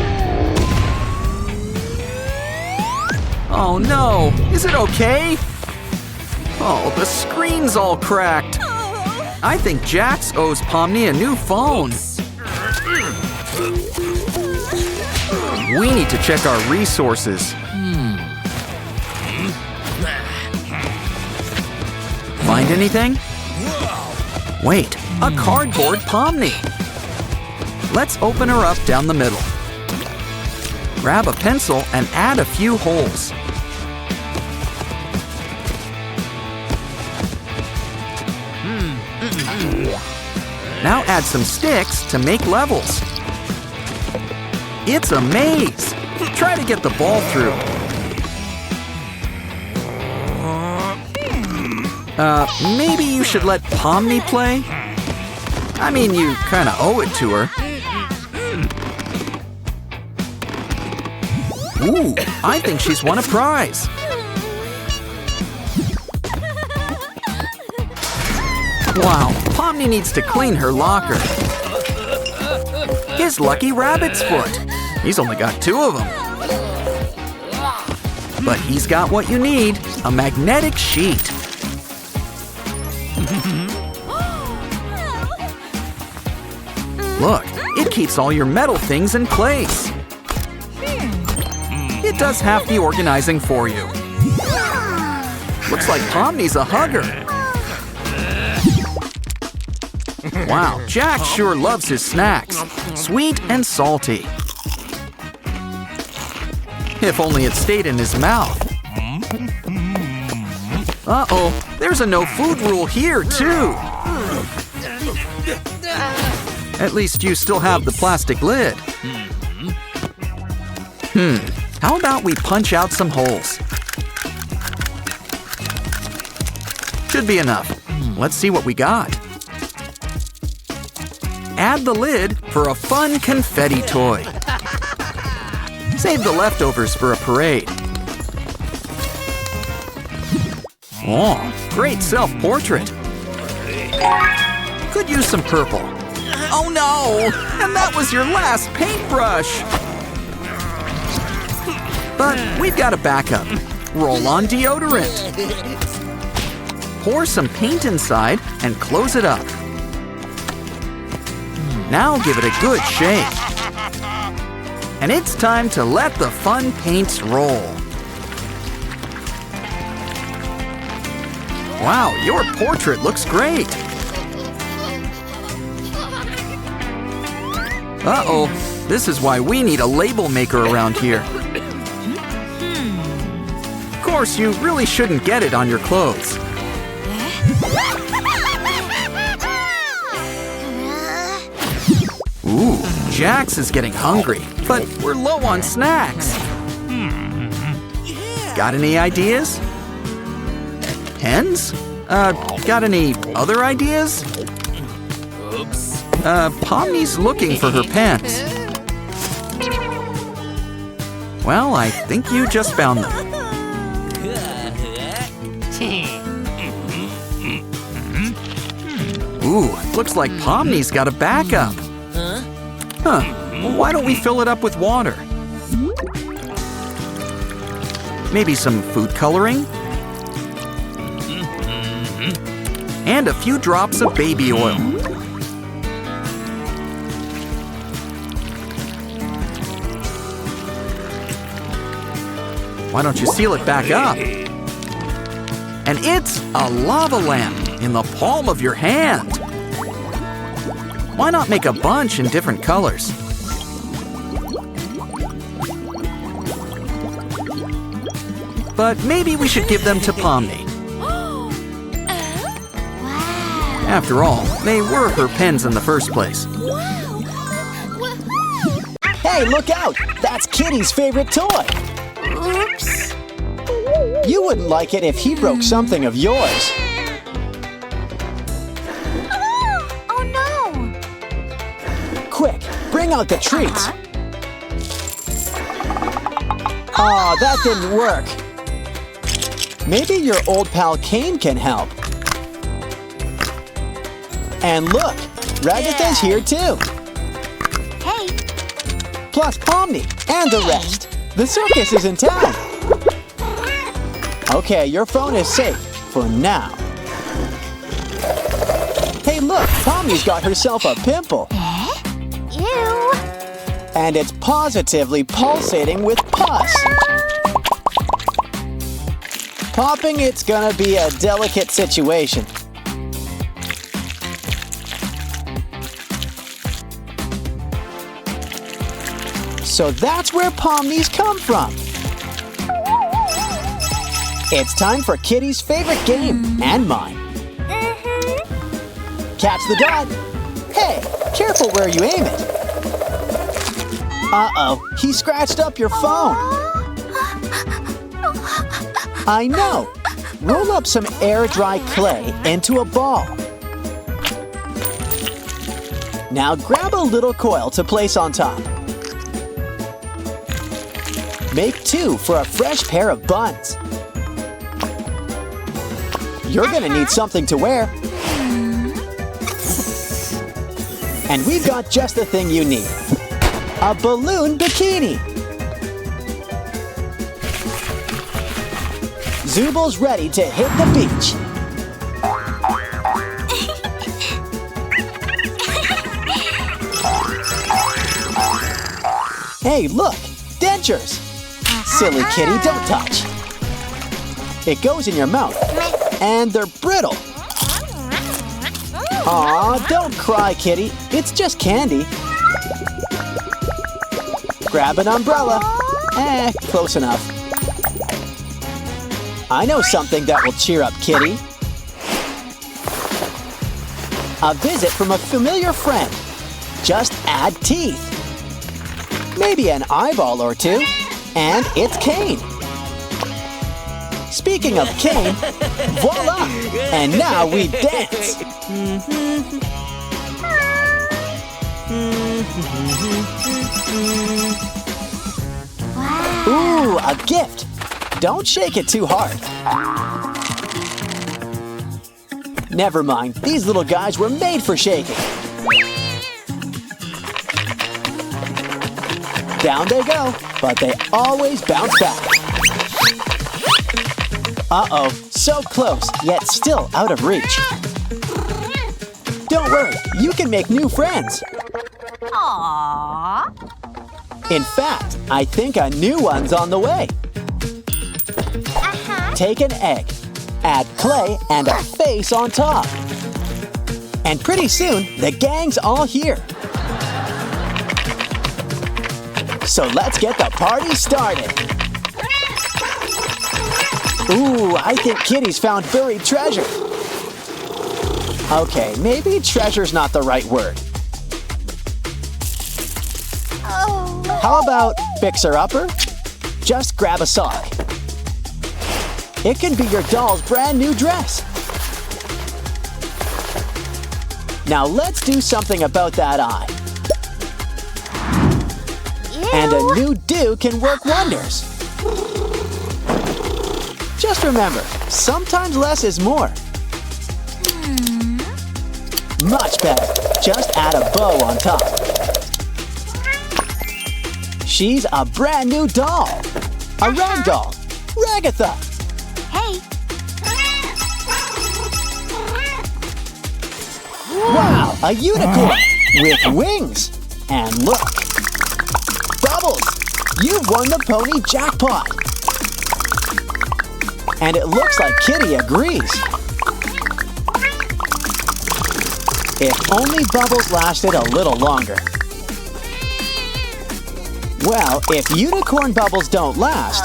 Oh no, is it okay? Oh, the screen's all cracked. I think Jax owes Pomni a new phone. We need to check our resources. Find anything? Wait, a cardboard Pomni. Let's open her up down the middle. Grab a pencil and add a few holes. Now add some sticks to make levels. It's a maze. Try to get the ball through. Maybe you should let Pomni play? I mean, you kinda owe it to her. Ooh, I think she's won a prize. Wow, Pomni needs to clean her locker. His lucky rabbit's foot. He's only got 2 of them. But he's got what you need, a magnetic sheet. Look, it keeps all your metal things in place. It does half the organizing for you. Looks like Pomni's a hugger. Wow, Jack sure loves his snacks. Sweet and salty. If only it stayed in his mouth. Uh-oh, there's a no food rule here, too. At least you still have the plastic lid. How about we punch out some holes? Should be enough. Let's see what we got. Add the lid for a fun confetti toy. Save the leftovers for a parade. Oh, great self-portrait. Could use some purple. Oh no! And that was your last paintbrush! But we've got a backup. Roll on deodorant. Pour some paint inside and close it up. Now give it a good shake. And it's time to let the fun paints roll. Wow, your portrait looks great. Uh-oh, this is why we need a label maker around here. Of course, you really shouldn't get it on your clothes. Ooh, Jax is getting hungry, but we're low on snacks. Got any ideas? Pens? Got any other ideas? Pomni's looking for her pens. Well, I think you just found them. Ooh, looks like Pomni's got a backup. Huh, why don't we fill it up with water? Maybe some food coloring? And a few drops of baby oil. Why don't you seal it back up? And it's a lava lamp in the palm of your hand. Why not make a bunch in different colors? But maybe we should give them to Pomni. After all, they were her pens in the first place. Hey, look out! That's Kitty's favorite toy! Oops. You wouldn't like it if he broke something of yours. Oh no. Quick, bring out the treats. Aw, that didn't work. Maybe your old pal Kane can help. And look, Ragatha's here too. Hey. Plus Pomni and the rest. The circus is in town. Okay, your phone is safe for now. Hey, look, Pomni's got herself a pimple. Ew. And it's positively pulsating with pus. Popping it's gonna be a delicate situation. So that's where Pomni's come from. It's time for Kitty's favorite game, and mine. Catch the dot. Hey, careful where you aim it. Uh-oh, he scratched up your phone. I know. Roll up some air-dry clay into a ball. Now grab a little coil to place on top. Make 2 for a fresh pair of buns. You're gonna need something to wear. And we've got just the thing you need. A balloon bikini. Zubal's ready to hit the beach. Hey, look! Dentures! Silly kitty, don't touch. It goes in your mouth, and they're brittle. Aw, don't cry, kitty. It's just candy. Grab an umbrella. Close enough. I know something that will cheer up Kitty. A visit from a familiar friend. Just add teeth. Maybe an eyeball or two. And it's Kane. Speaking of Kane, voila! And now we dance. Wow. Ooh, a gift. Don't shake it too hard. Never mind, these little guys were made for shaking. Down they go, but they always bounce back. Uh-oh, so close, yet still out of reach. Don't worry, you can make new friends. Aww. In fact, I think a new one's on the way. Take an egg, add clay and a face on top. And pretty soon, the gang's all here. So let's get the party started. Ooh, I think Kitty's found buried treasure. Okay, maybe treasure's not the right word. Oh. How about fixer-upper? Just grab a sock. It can be your doll's brand new dress. Now let's do something about that eye. Ew. And a new do can work wonders. Just remember, sometimes less is more. Much better. Just add a bow on top. She's a brand new doll. A rag doll. Ragatha. Hey. Wow, a unicorn with wings. And look. Bubbles, you've won the pony jackpot. And it looks like Kitty agrees. If only Bubbles lasted a little longer. Well, if unicorn bubbles don't last,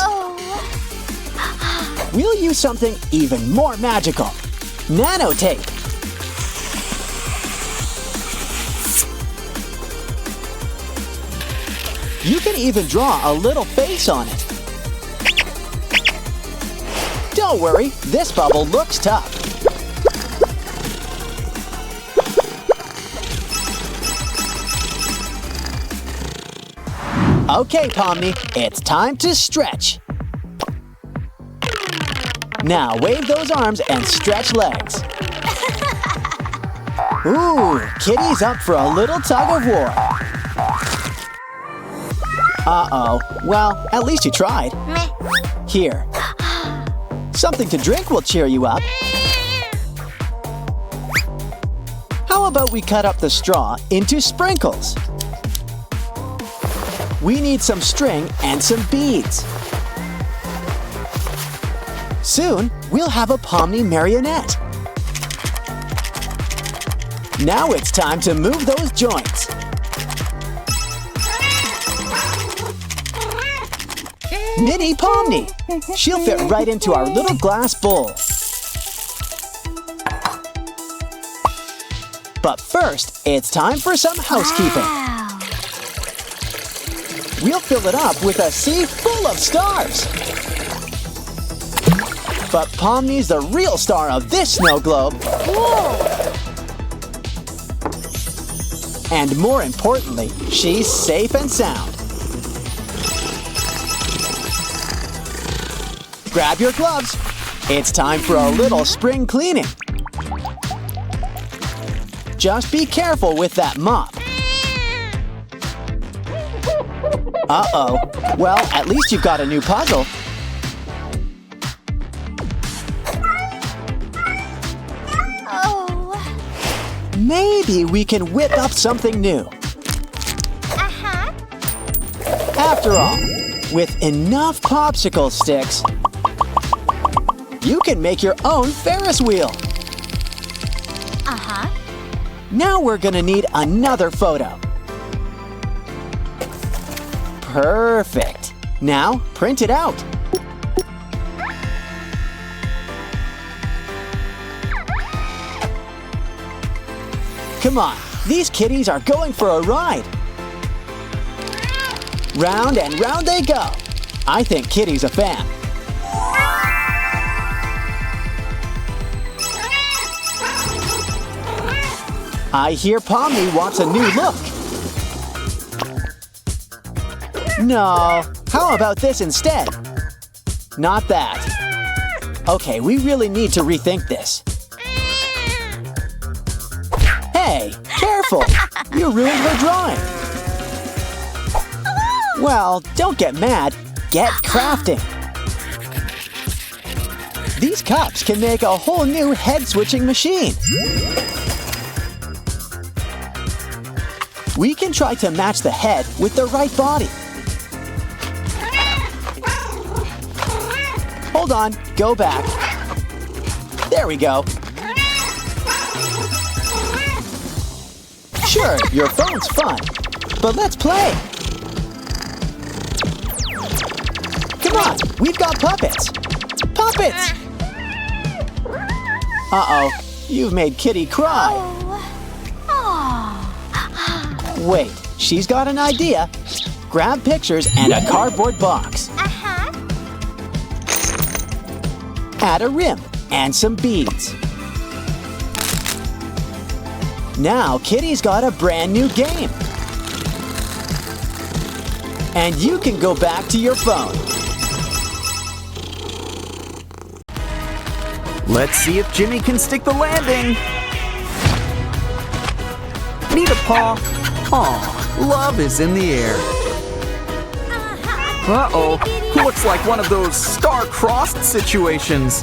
we'll use something even more magical. Nanotape. You can even draw a little face on it. Don't worry, this bubble looks tough. Okay, Pomni, it's time to stretch. Now wave those arms and stretch legs. Ooh, Kitty's up for a little tug of war. Uh-oh. Well, at least you tried. Meh. Here. Something to drink will cheer you up. How about we cut up the straw into sprinkles? We need some string and some beads. Soon, we'll have a Pomni marionette. Now it's time to move those joints. Mini Pomni! She'll fit right into our little glass bowl. But first, it's time for some housekeeping. Wow. We'll fill it up with a sea full of stars. But Pomni's the real star of this snow globe. Whoa. And more importantly, she's safe and sound. Grab your gloves. It's time for a little spring cleaning. Just be careful with that mop. Uh-oh. Well, at least you've got a new puzzle. Oh. Maybe we can whip up something new. Uh-huh. After all, with enough popsicle sticks, you can make your own Ferris wheel. Uh-huh. Now we're gonna need another photo. Perfect. Now print it out. Come on, these kitties are going for a ride. Round and round they go. I think Kitty's a fan. I hear Pomni wants a new look. No, how about this instead? Not that. Okay, we really need to rethink this. Hey, careful! You ruined her drawing. Well, don't get mad. Get crafting. These cups can make a whole new head-switching machine. We can try to match the head with the right body. Hold on, go back. There we go. Sure, your phone's fun, but let's play. Come on, we've got puppets. Puppets! Uh-oh, you've made Kitty cry. Wait, she's got an idea. Grab pictures and a cardboard box. Uh-huh. Add a rim and some beads. Now Kitty's got a brand new game. And you can go back to your phone. Let's see if Jimmy can stick the landing. Need a paw? Aw, love is in the air. Uh-oh, looks like one of those star-crossed situations.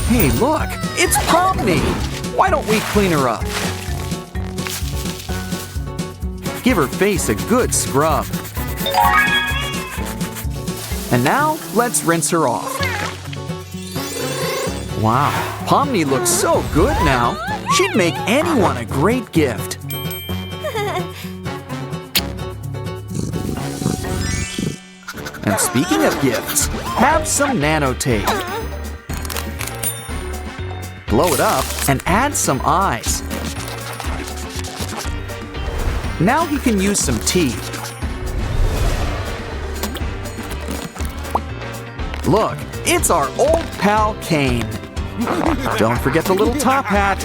Hey, look, it's Pomni. Why don't we clean her up? Give her face a good scrub. And now, let's rinse her off. Wow, Pomni looks so good now. She'd make anyone a great gift. And speaking of gifts, have some nanotape. Blow it up and add some eyes. Now he can use some teeth. Look, it's our old pal Kane. Don't forget the little top hat.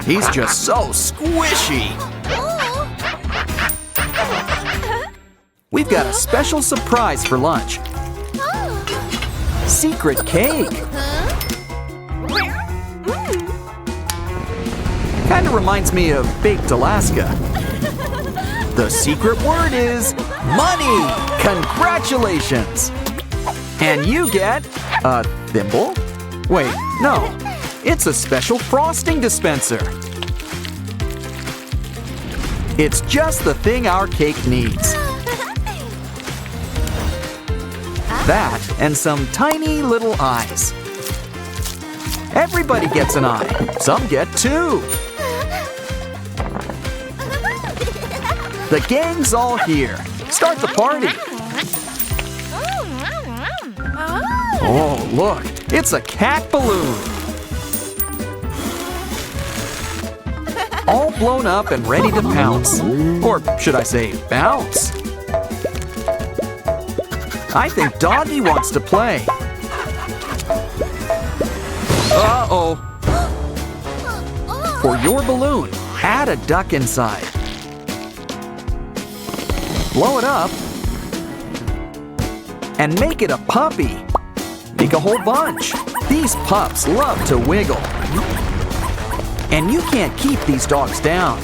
He's just so squishy. We've got a special surprise for lunch. Secret cake. Kind of reminds me of Baked Alaska. The secret word is money. Congratulations. And you get a thimble? Wait, no. It's a special frosting dispenser. It's just the thing our cake needs. That and some tiny little eyes. Everybody gets an eye. Some get two. The gang's all here. Start the party. Oh, look. It's a cat balloon. All blown up and ready to pounce. Or should I say bounce? I think Doggy wants to play. Uh-oh. For your balloon, add a duck inside. Blow it up. And make it a puppy. Make a whole bunch. These pups love to wiggle. And you can't keep these dogs down.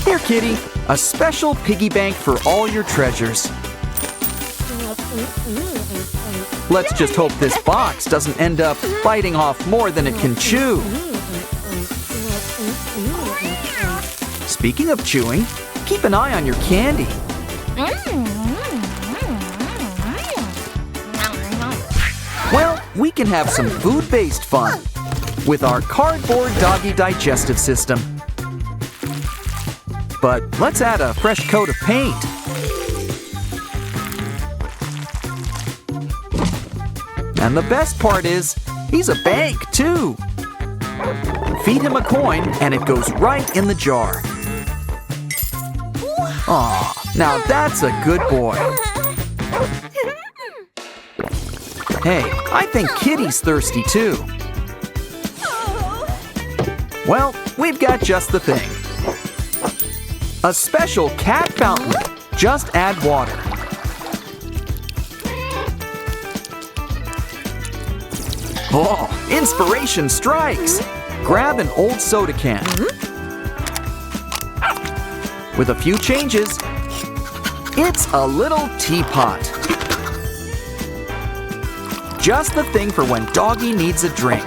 Here, kitty. A special piggy bank for all your treasures. Let's just hope this box doesn't end up biting off more than it can chew. Speaking of chewing, keep an eye on your candy. Well, we can have some food-based fun with our cardboard doggy digestive system. But let's add a fresh coat of paint. And the best part is, he's a bank too. Feed him a coin and it goes right in the jar. Aw, now that's a good boy. Hey, I think Kitty's thirsty too. Well, we've got just the thing. A special cat fountain. Just add water. Oh, inspiration strikes. Grab an old soda can. With a few changes, it's a little teapot. Just the thing for when Doggy needs a drink.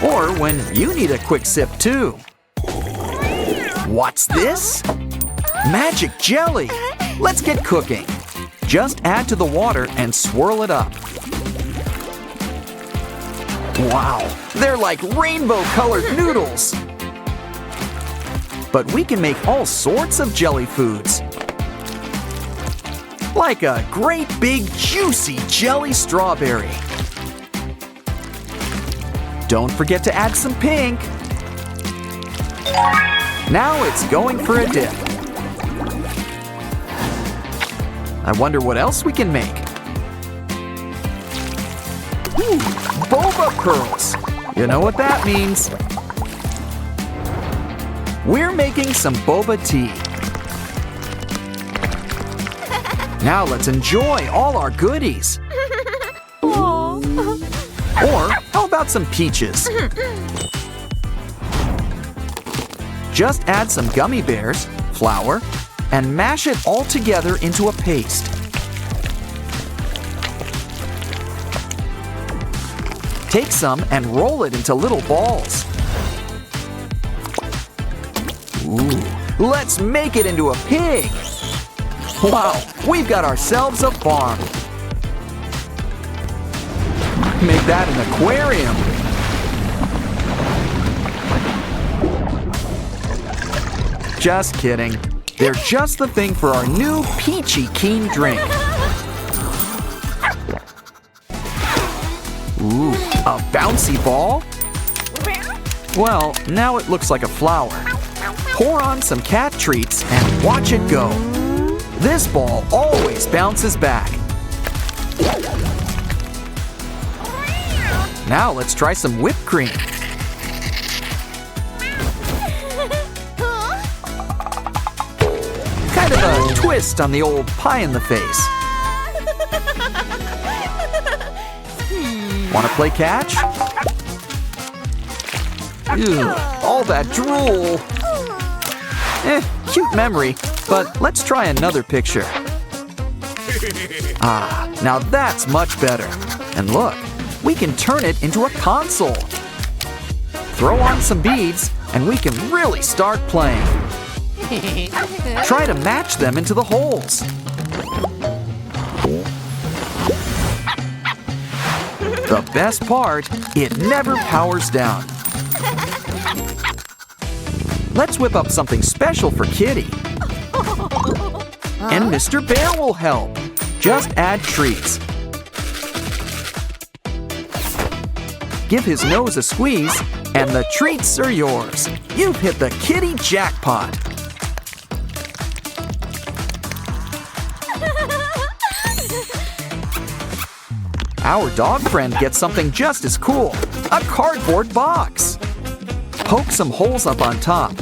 Or when you need a quick sip too. What's this? Magic jelly! Let's get cooking. Just add to the water and swirl it up. Wow, they're like rainbow-colored noodles. But we can make all sorts of jelly foods. Like a great big juicy jelly strawberry. Don't forget to add some pink. Now it's going for a dip. I wonder what else we can make. Ooh, boba pearls. You know what that means. We're making some boba tea. Now let's enjoy all our goodies. Or how about some peaches? Just add some gummy bears, flour, and mash it all together into a paste. Take some and roll it into little balls. Ooh, let's make it into a pig! Wow, we've got ourselves a farm. Make that an aquarium. Just kidding. They're just the thing for our new peachy keen drink. Ooh, a bouncy ball? Well, now it looks like a flower. Pour on some cat treats and watch it go. This ball always bounces back. Now let's try some whipped cream. Kind of a twist on the old pie in the face. Want to play catch? Ew, all that drool. Cute memory, but let's try another picture. Ah, now that's much better. And look, we can turn it into a console. Throw on some beads, and we can really start playing. Try to match them into the holes. The best part, it never powers down. Let's whip up something special for Kitty. And Mr. Bear will help. Just add treats. Give his nose a squeeze, and the treats are yours. You've hit the kitty jackpot. Our dog friend gets something just as cool, a cardboard box. Poke some holes up on top.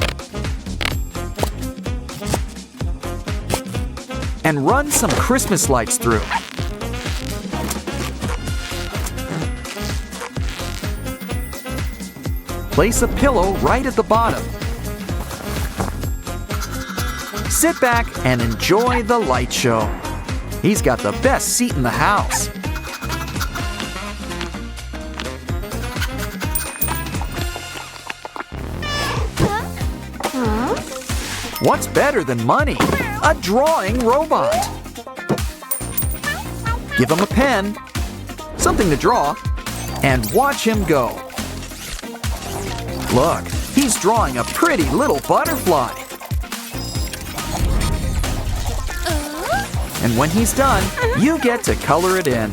And run some Christmas lights through. Place a pillow right at the bottom. Sit back and enjoy the light show. He's got the best seat in the house. What's better than money? A drawing robot. Give him a pen, something to draw, and watch him go. Look, he's drawing a pretty little butterfly. And when he's done, you get to color it in.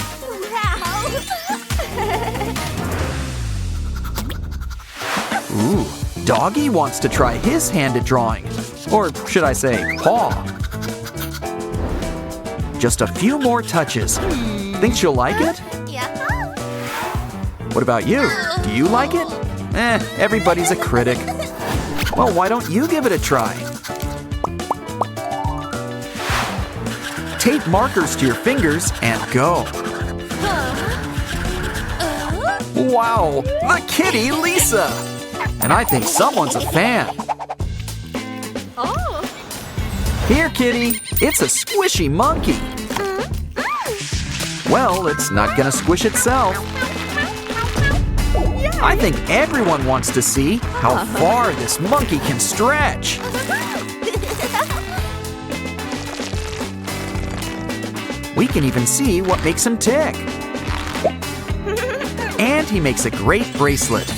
Ooh, Doggy wants to try his hand at drawing. Or should I say, paw. Just a few more touches. Think she'll like it? What about you? Do you like it? Everybody's a critic. Well, why don't you give it a try? Tape markers to your fingers and go. Wow, the kitty Lisa! And I think someone's a fan. Here, kitty, it's a squishy monkey. Well, it's not gonna squish itself. I think everyone wants to see how far this monkey can stretch. We can even see what makes him tick. And he makes a great bracelet.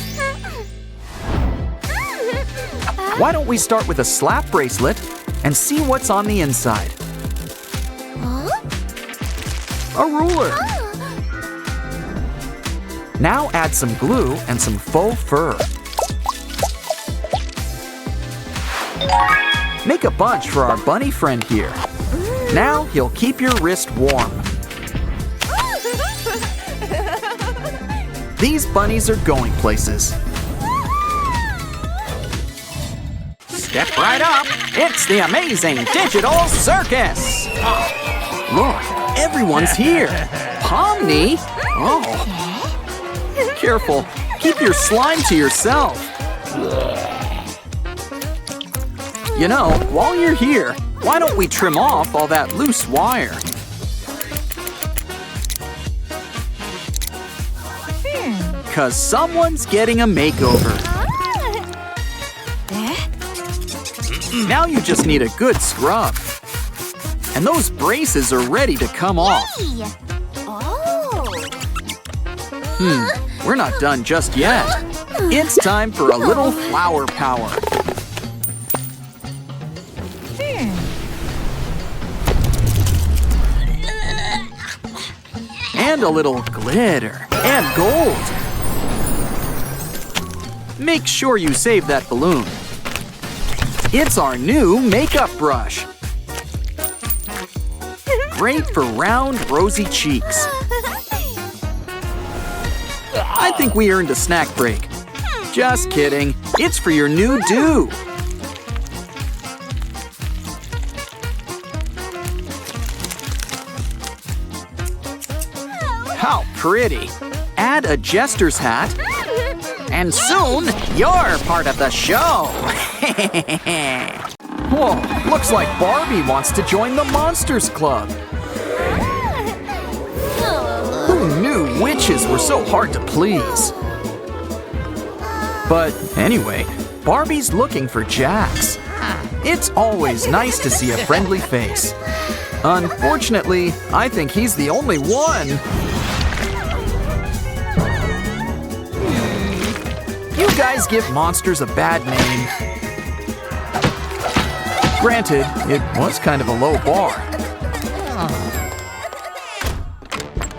Why don't we start with a slap bracelet and see what's on the inside? A ruler. Now add some glue and some faux fur. Make a bunch for our bunny friend here. Now he'll keep your wrist warm. These bunnies are going places. Step right up. It's the amazing digital circus. Look, everyone's here. Pomni? Oh. Careful, keep your slime to yourself. You know, while you're here, why don't we trim off all that loose wire? Cause someone's getting a makeover. Now you just need a good scrub. And those braces are ready to come off. We're not done just yet. It's time for a little flower power. And a little glitter and gold. Make sure you save that balloon. It's our new makeup brush. Great for round, rosy cheeks. I think we earned a snack break. Just kidding. It's for your new do. How pretty. Add a jester's hat. And soon, you're part of the show. Whoa, looks like Barbie wants to join the Monsters Club. Who knew witches were so hard to please? But anyway, Barbie's looking for Jax. It's always nice to see a friendly face. Unfortunately, I think he's the only one. You guys give monsters a bad name. Granted, it was kind of a low bar.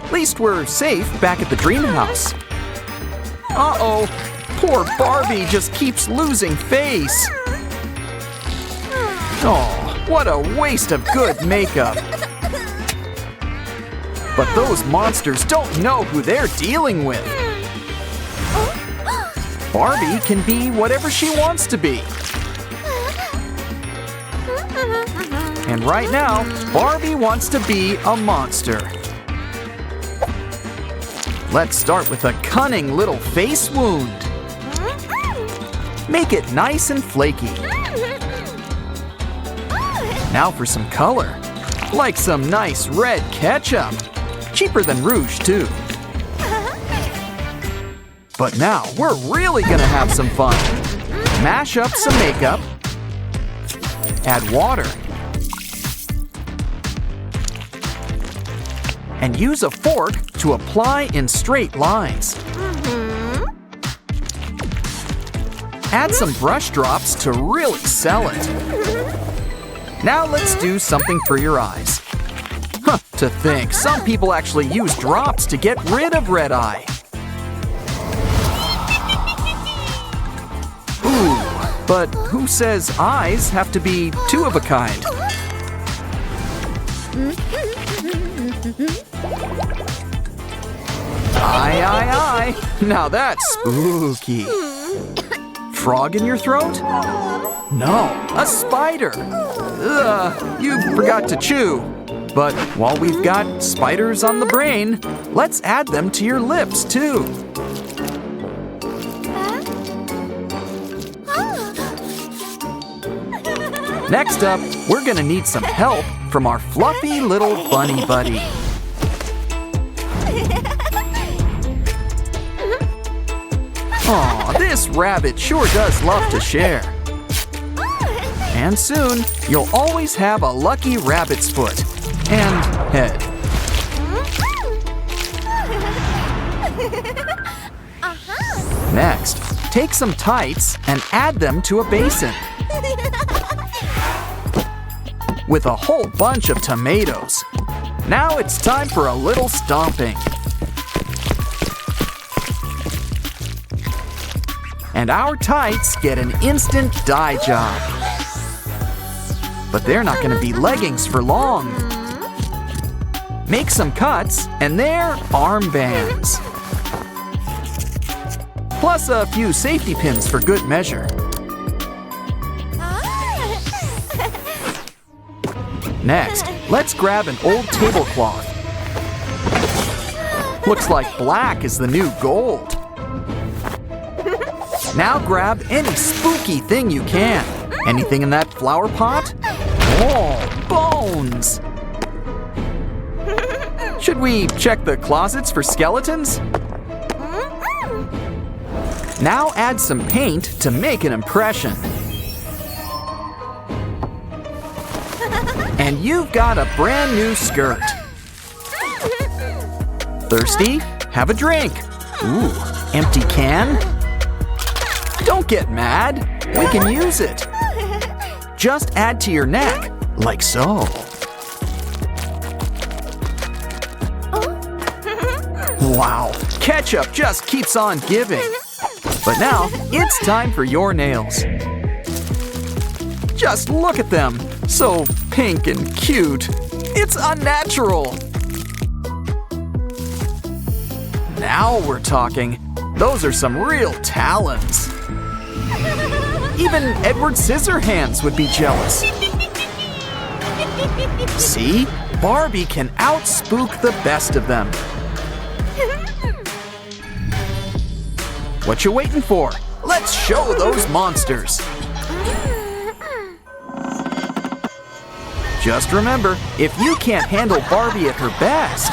At least we're safe back at the dream house. Uh-oh, poor Barbie just keeps losing face. Oh, what a waste of good makeup. But those monsters don't know who they're dealing with. Barbie can be whatever she wants to be. And right now, Barbie wants to be a monster. Let's start with a cunning little face wound. Make it nice and flaky. Now for some color. Like some nice red ketchup. Cheaper than rouge, too. But now we're really gonna have some fun. Mash up some makeup. Add water. And use a fork to apply in straight lines. Add some brush drops to really sell it. Now let's do something for your eyes. Huh, to think, some people actually use drops to get rid of red eye. Ooh, but who says eyes have to be two of a kind? Aye. Now that's spooky. Frog in your throat? No, a spider. Ugh, you forgot to chew. But while we've got spiders on the brain, let's add them to your lips, too. Next up, we're gonna need some help from our fluffy little bunny buddy. Aw, this rabbit sure does love to share. And soon, you'll always have a lucky rabbit's foot and head. Next, take some tights and add them to a basin. With a whole bunch of tomatoes. Now it's time for a little stomping. And our tights get an instant dye job. But they're not going to be leggings for long. Make some cuts, and they're armbands. Plus a few safety pins for good measure. Next, let's grab an old tablecloth. Looks like black is the new gold. Now grab any spooky thing you can. Anything in that flower pot? Oh, bones! Should we check the closets for skeletons? Now add some paint to make an impression. And you've got a brand new skirt. Thirsty? Have a drink. Ooh, empty can? Don't get mad. We can use it. Just add to your neck, like so. Wow, ketchup just keeps on giving. But now, it's time for your nails. Just look at them, so pink and cute. It's unnatural. Now we're talking. Those are some real talons. Even Edward Scissorhands would be jealous. See? Barbie can outspook the best of them. What you waiting for? Let's show those monsters. Just remember, if you can't handle Barbie at her best,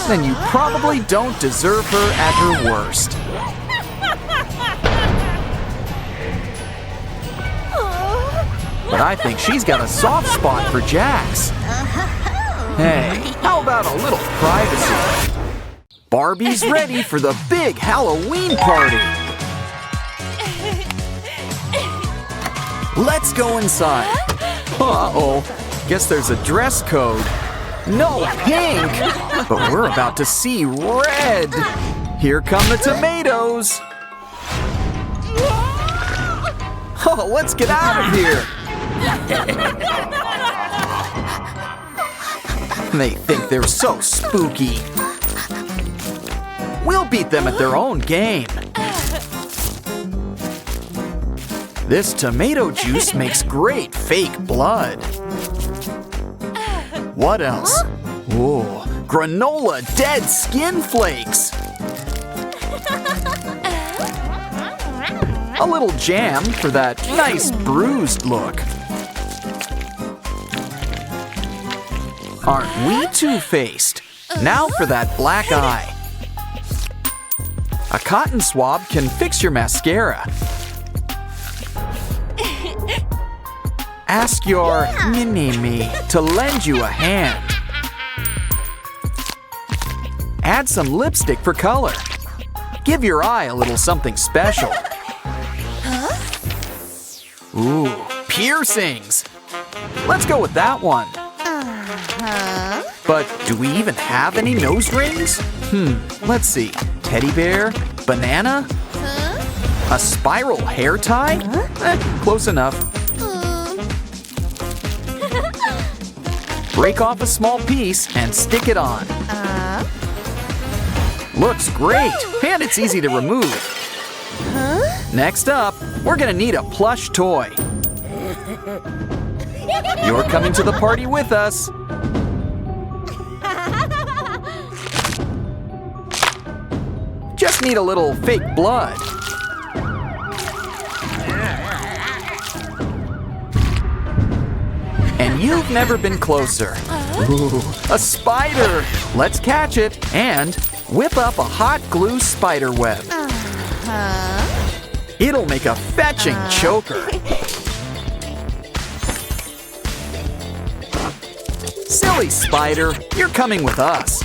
then you probably don't deserve her at her worst. But I think she's got a soft spot for Jax. Hey, how about a little privacy? Barbie's ready for the big Halloween party. Let's go inside. Uh-oh, guess there's a dress code. No pink, but we're about to see red. Here come the tomatoes. Oh, let's get out of here. They think they're so spooky. We'll beat them at their own game. This tomato juice makes great fake blood. What else? Ooh, granola dead skin flakes. A little jam for that nice bruised look. Aren't we two-faced? Now for that black eye. A cotton swab can fix your mascara. Ask your mini-me to lend you a hand. Add some lipstick for color. Give your eye a little something special. Ooh, piercings. Let's go with that one. But do we even have any nose rings? Let's see. Teddy bear? Banana? A spiral hair tie? Close enough. Break off a small piece and stick it on. Looks great, and it's easy to remove. Next up, we're gonna need a plush toy. You're coming to the party with us. Just need a little fake blood. And you've never been closer. Ooh, a spider! Let's catch it and whip up a hot glue spider web. It'll make a fetching choker. Silly spider, you're coming with us.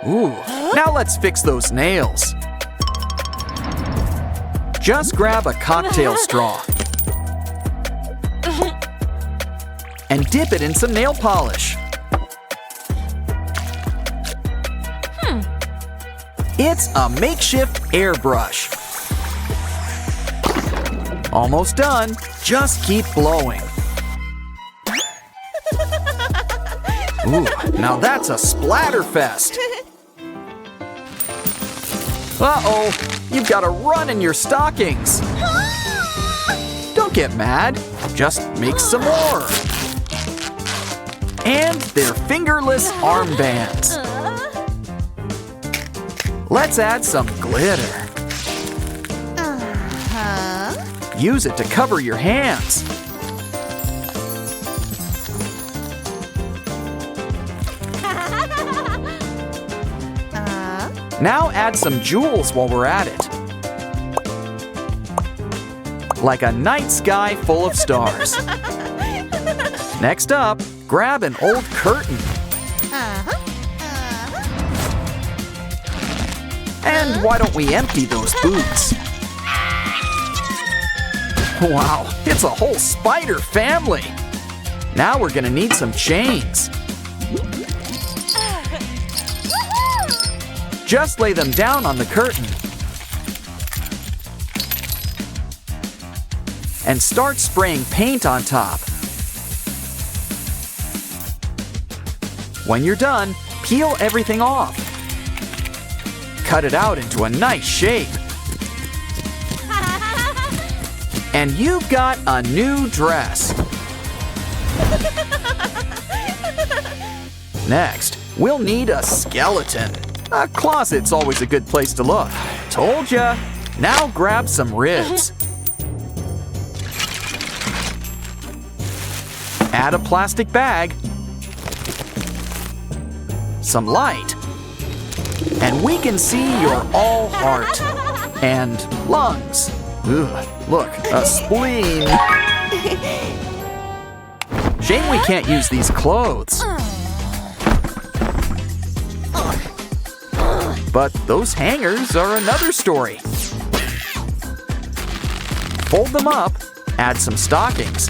Ooh, now let's fix those nails. Just grab a cocktail straw and dip it in some nail polish. It's a makeshift airbrush. Almost done. Just keep blowing. Ooh, now that's a splatterfest. Uh-oh, you've got a run in your stockings. Don't get mad. Just make some more. And they're fingerless armbands. Let's add some glitter. Use it to cover your hands. Now add some jewels while we're at it. Like a night sky full of stars. Next up, grab an old curtain. And why don't we empty those boots? Wow, it's a whole spider family. Now we're gonna need some chains. Just lay them down on the curtain. And start spraying paint on top. When you're done, peel everything off. Cut it out into a nice shape. And you've got a new dress. Next, we'll need a skeleton. A closet's always a good place to look. Told ya. Now grab some ribs. Add a plastic bag. Some light. And we can see you're all heart. And lungs. Ugh, look, a spleen. Shame we can't use these clothes. But those hangers are another story. Fold them up, add some stockings.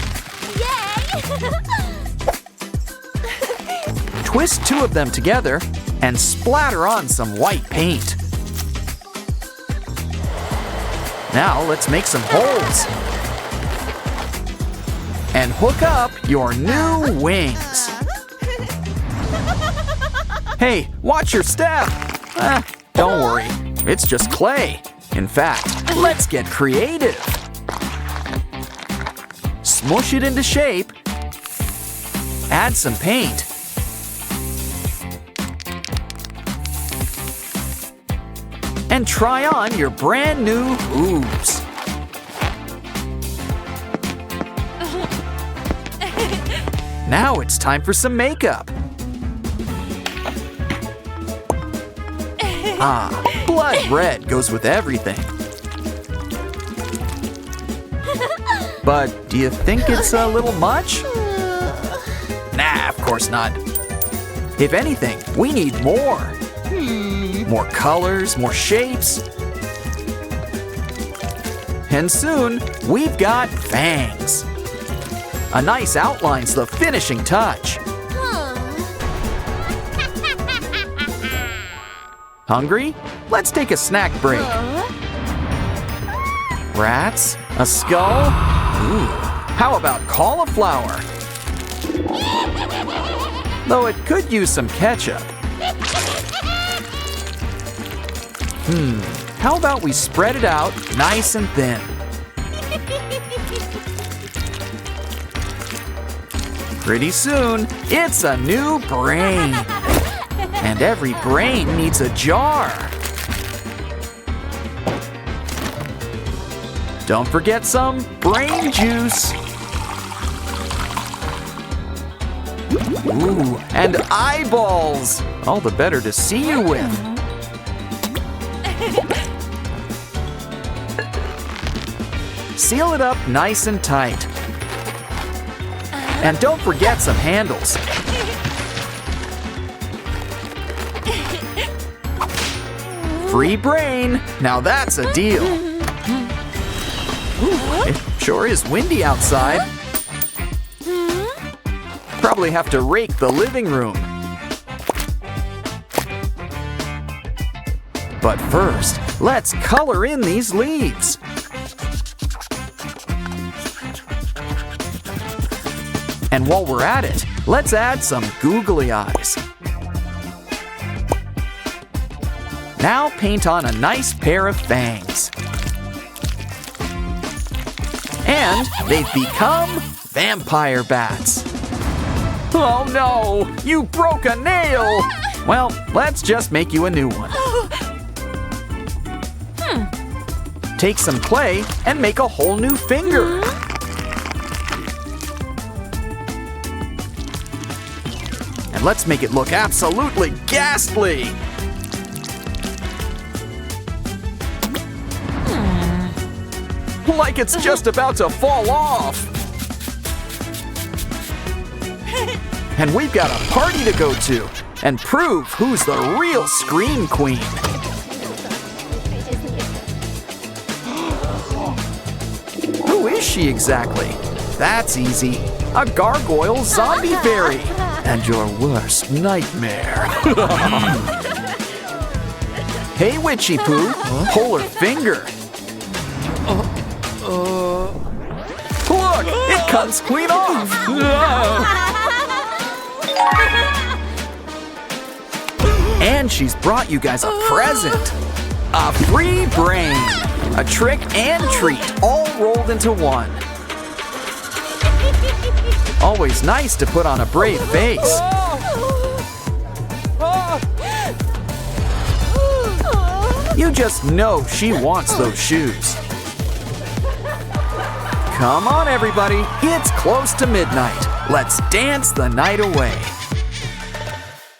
Twist two of them together and splatter on some white paint. Now let's make some holes. And hook up your new wings. Hey, watch your step. Don't worry, it's just clay. In fact, let's get creative. Smush it into shape. Add some paint. And try on your brand new hooves. Now it's time for some makeup. Blood red goes with everything. But do you think it's a little much? Nah, of course not. If anything, we need more. More colors, more shapes. And soon, we've got fangs. A nice outline's the finishing touch. Hungry? Let's take a snack break. Rats? A skull? Ooh, how about cauliflower? Though it could use some ketchup. How about we spread it out nice and thin? Pretty soon, it's a new brain. And every brain needs a jar. Don't forget some brain juice. Ooh, and eyeballs. All the better to see you with. Seal it up nice and tight. And don't forget some handles. Free brain. Now that's a deal. Ooh, it sure is windy outside. Probably have to rake the living room. But first, let's color in these leaves. And while we're at it, let's add some googly eyes. Now paint on a nice pair of fangs. And they've become vampire bats. Oh no, you broke a nail! Well, let's just make you a new one. Take some clay and make a whole new finger. And let's make it look absolutely ghastly. Like it's just about to fall off. And we've got a party to go to and prove who's the real Scream Queen. Who is she exactly? That's easy. A gargoyle zombie fairy. And your worst nightmare. Hey, Witchy Poo, pull her finger. Look, it cuts clean off. And she's brought you guys a present. A free brain. A trick and treat all rolled into one. Always nice to put on a brave face. You just know she wants those shoes. Come on, everybody. It's close to midnight. Let's dance the night away.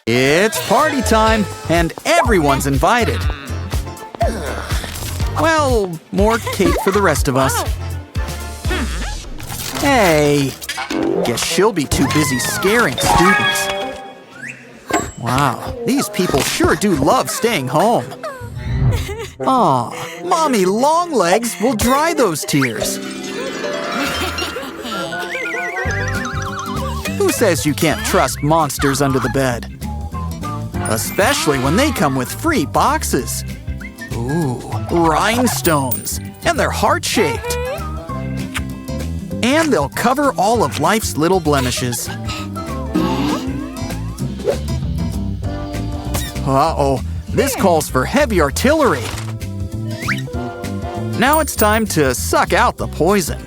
It's party time, and everyone's invited. Well, more cake for the rest of us. Hey, guess she'll be too busy scaring students. Wow, these people sure do love staying home. Aw, Mommy Longlegs will dry those tears. Who says you can't trust monsters under the bed? Especially when they come with free boxes. Ooh, rhinestones, and they're heart-shaped. And they'll cover all of life's little blemishes. Uh-oh, this calls for heavy artillery. Now it's time to suck out the poison.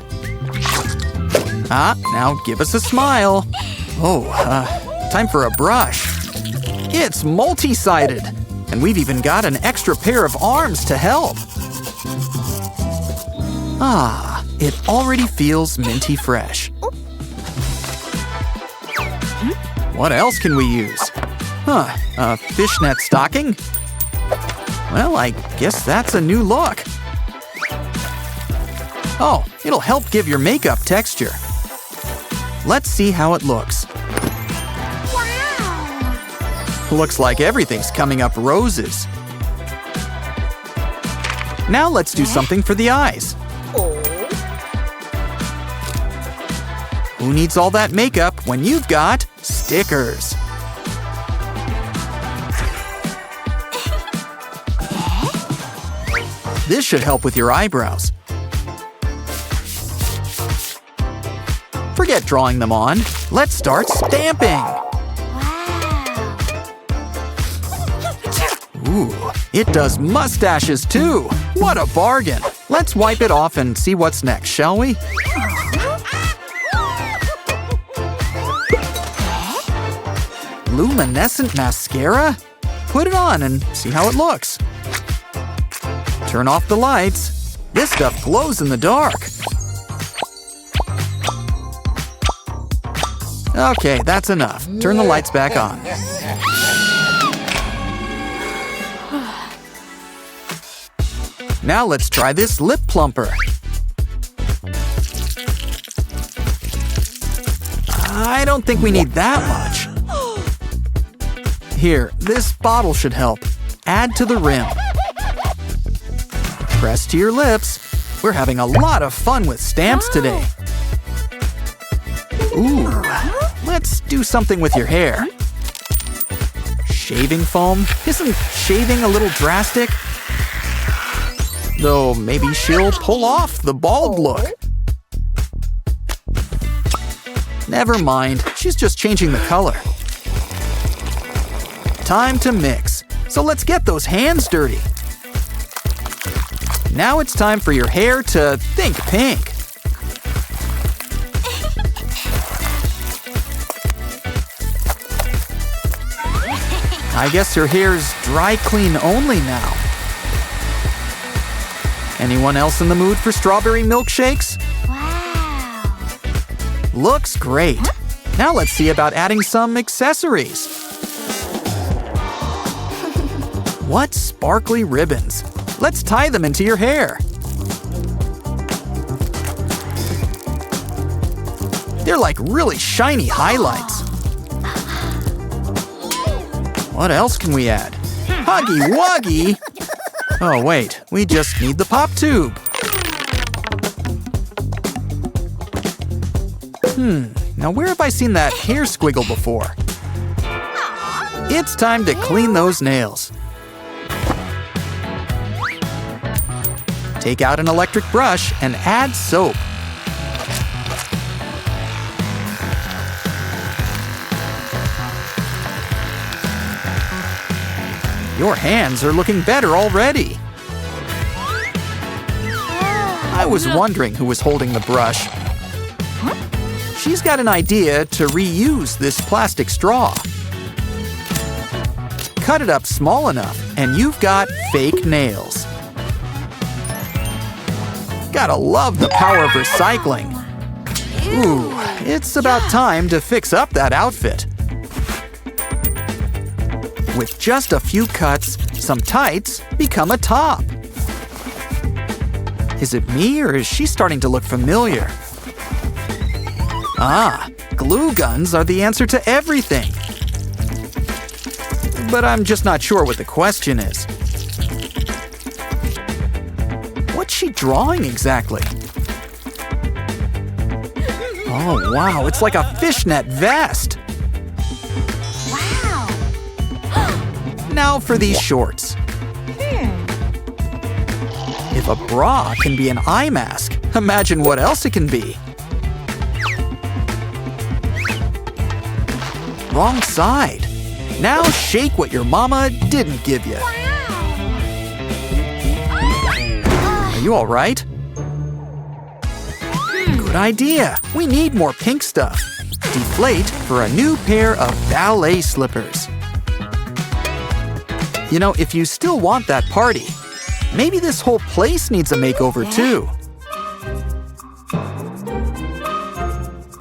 Now give us a smile. Oh, time for a brush. It's multi-sided, and we've even got an extra pair of arms to help. It already feels minty fresh. What else can we use? A fishnet stocking? Well, I guess that's a new look. Oh, it'll help give your makeup texture. Let's see how it looks. Wow! Looks like everything's coming up roses. Now let's do something for the eyes. Who needs all that makeup when you've got stickers? This should help with your eyebrows. Forget drawing them on. Let's start stamping. Wow! Ooh, it does mustaches too. What a bargain. Let's wipe it off and see what's next, shall we? Luminescent mascara? Put it on and see how it looks. Turn off the lights. This stuff glows in the dark. Okay, that's enough. Turn the lights back on. Now let's try this lip plumper. I don't think we need that much. Here, this bottle should help. Add to the rim. Press to your lips. We're having a lot of fun with stamps today. Ooh, let's do something with your hair. Shaving foam? Isn't shaving a little drastic? Though maybe she'll pull off the bald look. Never mind, she's just changing the color. Time to mix. So let's get those hands dirty. Now it's time for your hair to think pink. I guess her hair's dry clean only now. Anyone else in the mood for strawberry milkshakes? Wow. Looks great. Now let's see about adding some accessories. What sparkly ribbons. Let's tie them into your hair. They're like really shiny highlights. What else can we add? Huggy Wuggy! Oh wait, we just need the pop tube. Now where have I seen that hair squiggle before? It's time to clean those nails. Take out an electric brush and add soap. Your hands are looking better already. I was wondering who was holding the brush. She's got an idea to reuse this plastic straw. Cut it up small enough and you've got fake nails. Gotta love the power of recycling. Ooh, it's about time to fix up that outfit. With just a few cuts, some tights become a top. Is it me or is she starting to look familiar? Ah, glue guns are the answer to everything. But I'm just not sure what the question is. What's she drawing exactly? Oh wow, it's like a fishnet vest. Wow. Now for these shorts. If a bra can be an eye mask, imagine what else it can be. Wrong side. Now shake what your mama didn't give you. Are you all right? Good idea. We need more pink stuff. Deflate for a new pair of ballet slippers. You know, if you still want that party, maybe this whole place needs a makeover too.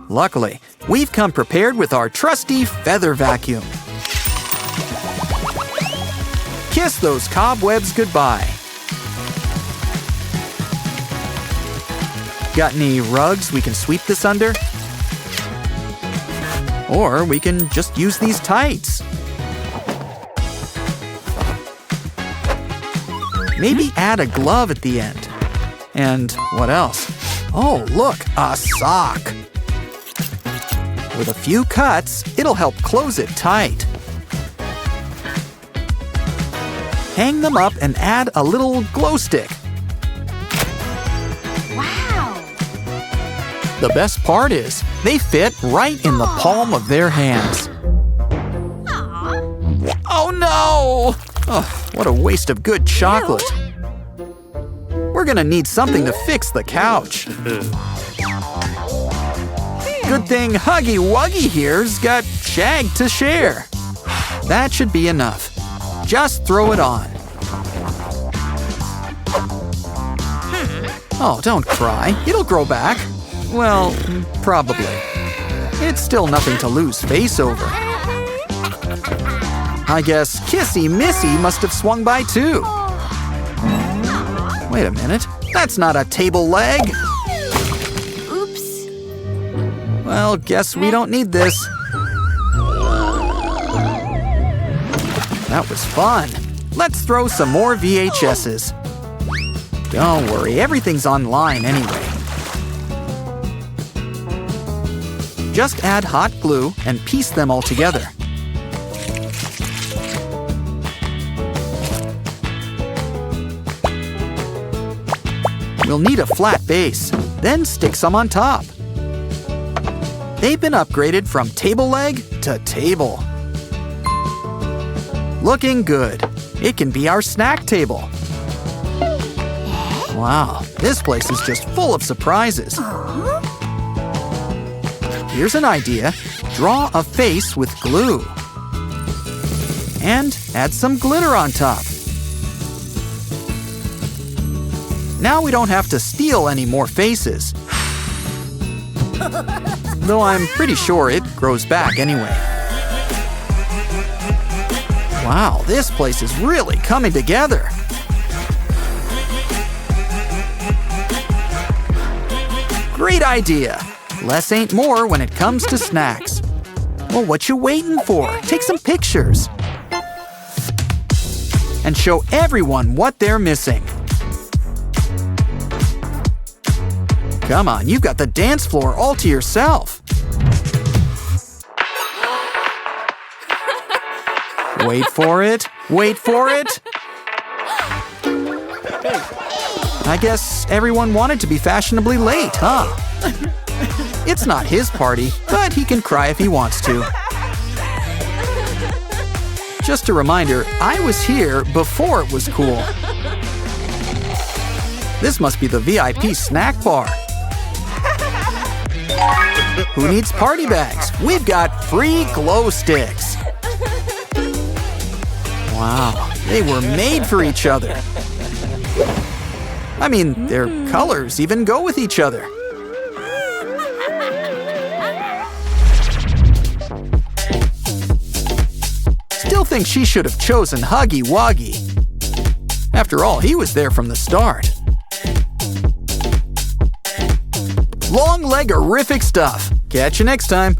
Luckily, we've come prepared with our trusty feather vacuum. Kiss those cobwebs goodbye. Got any rugs we can sweep this under? Or we can just use these tights. Maybe add a glove at the end. And what else? Oh, look, a sock. With a few cuts, it'll help close it tight. Hang them up and add a little glow stick. Wow. The best part is, they fit right in the palm of their hands. Oh no! Oh, what a waste of good chocolate. We're gonna need something to fix the couch. Good thing Huggy Wuggy here's got shag to share. That should be enough. Just throw it on. Oh, don't cry. It'll grow back. Well, probably. It's still nothing to lose face over. I guess Kissy Missy must have swung by too. Wait a minute. That's not a table leg. Oops. Well, guess we don't need this. That was fun. Let's throw some more VHSs. Don't worry, everything's online anyway. Just add hot glue and piece them all together. We'll need a flat base, then stick some on top. They've been upgraded from table leg to table. Looking good. It can be our snack table. Wow, this place is just full of surprises. Here's an idea. Draw a face with glue. And add some glitter on top. Now we don't have to steal any more faces. Though I'm pretty sure it grows back anyway. Wow, this place is really coming together. Great idea. Less ain't more when it comes to snacks. Well, what you waiting for? Take some pictures. And show everyone what they're missing. Come on, you've got the dance floor all to yourself. Wait for it. Wait for it. I guess everyone wanted to be fashionably late, huh? It's not his party, but he can cry if he wants to. Just a reminder, I was here before it was cool. This must be the VIP snack bar. Who needs party bags? We've got free glow sticks. Wow, they were made for each other. I mean, their colors even go with each other. Still think she should have chosen Huggy Wuggy. After all, he was there from the start. Long leg-orific stuff. Catch you next time.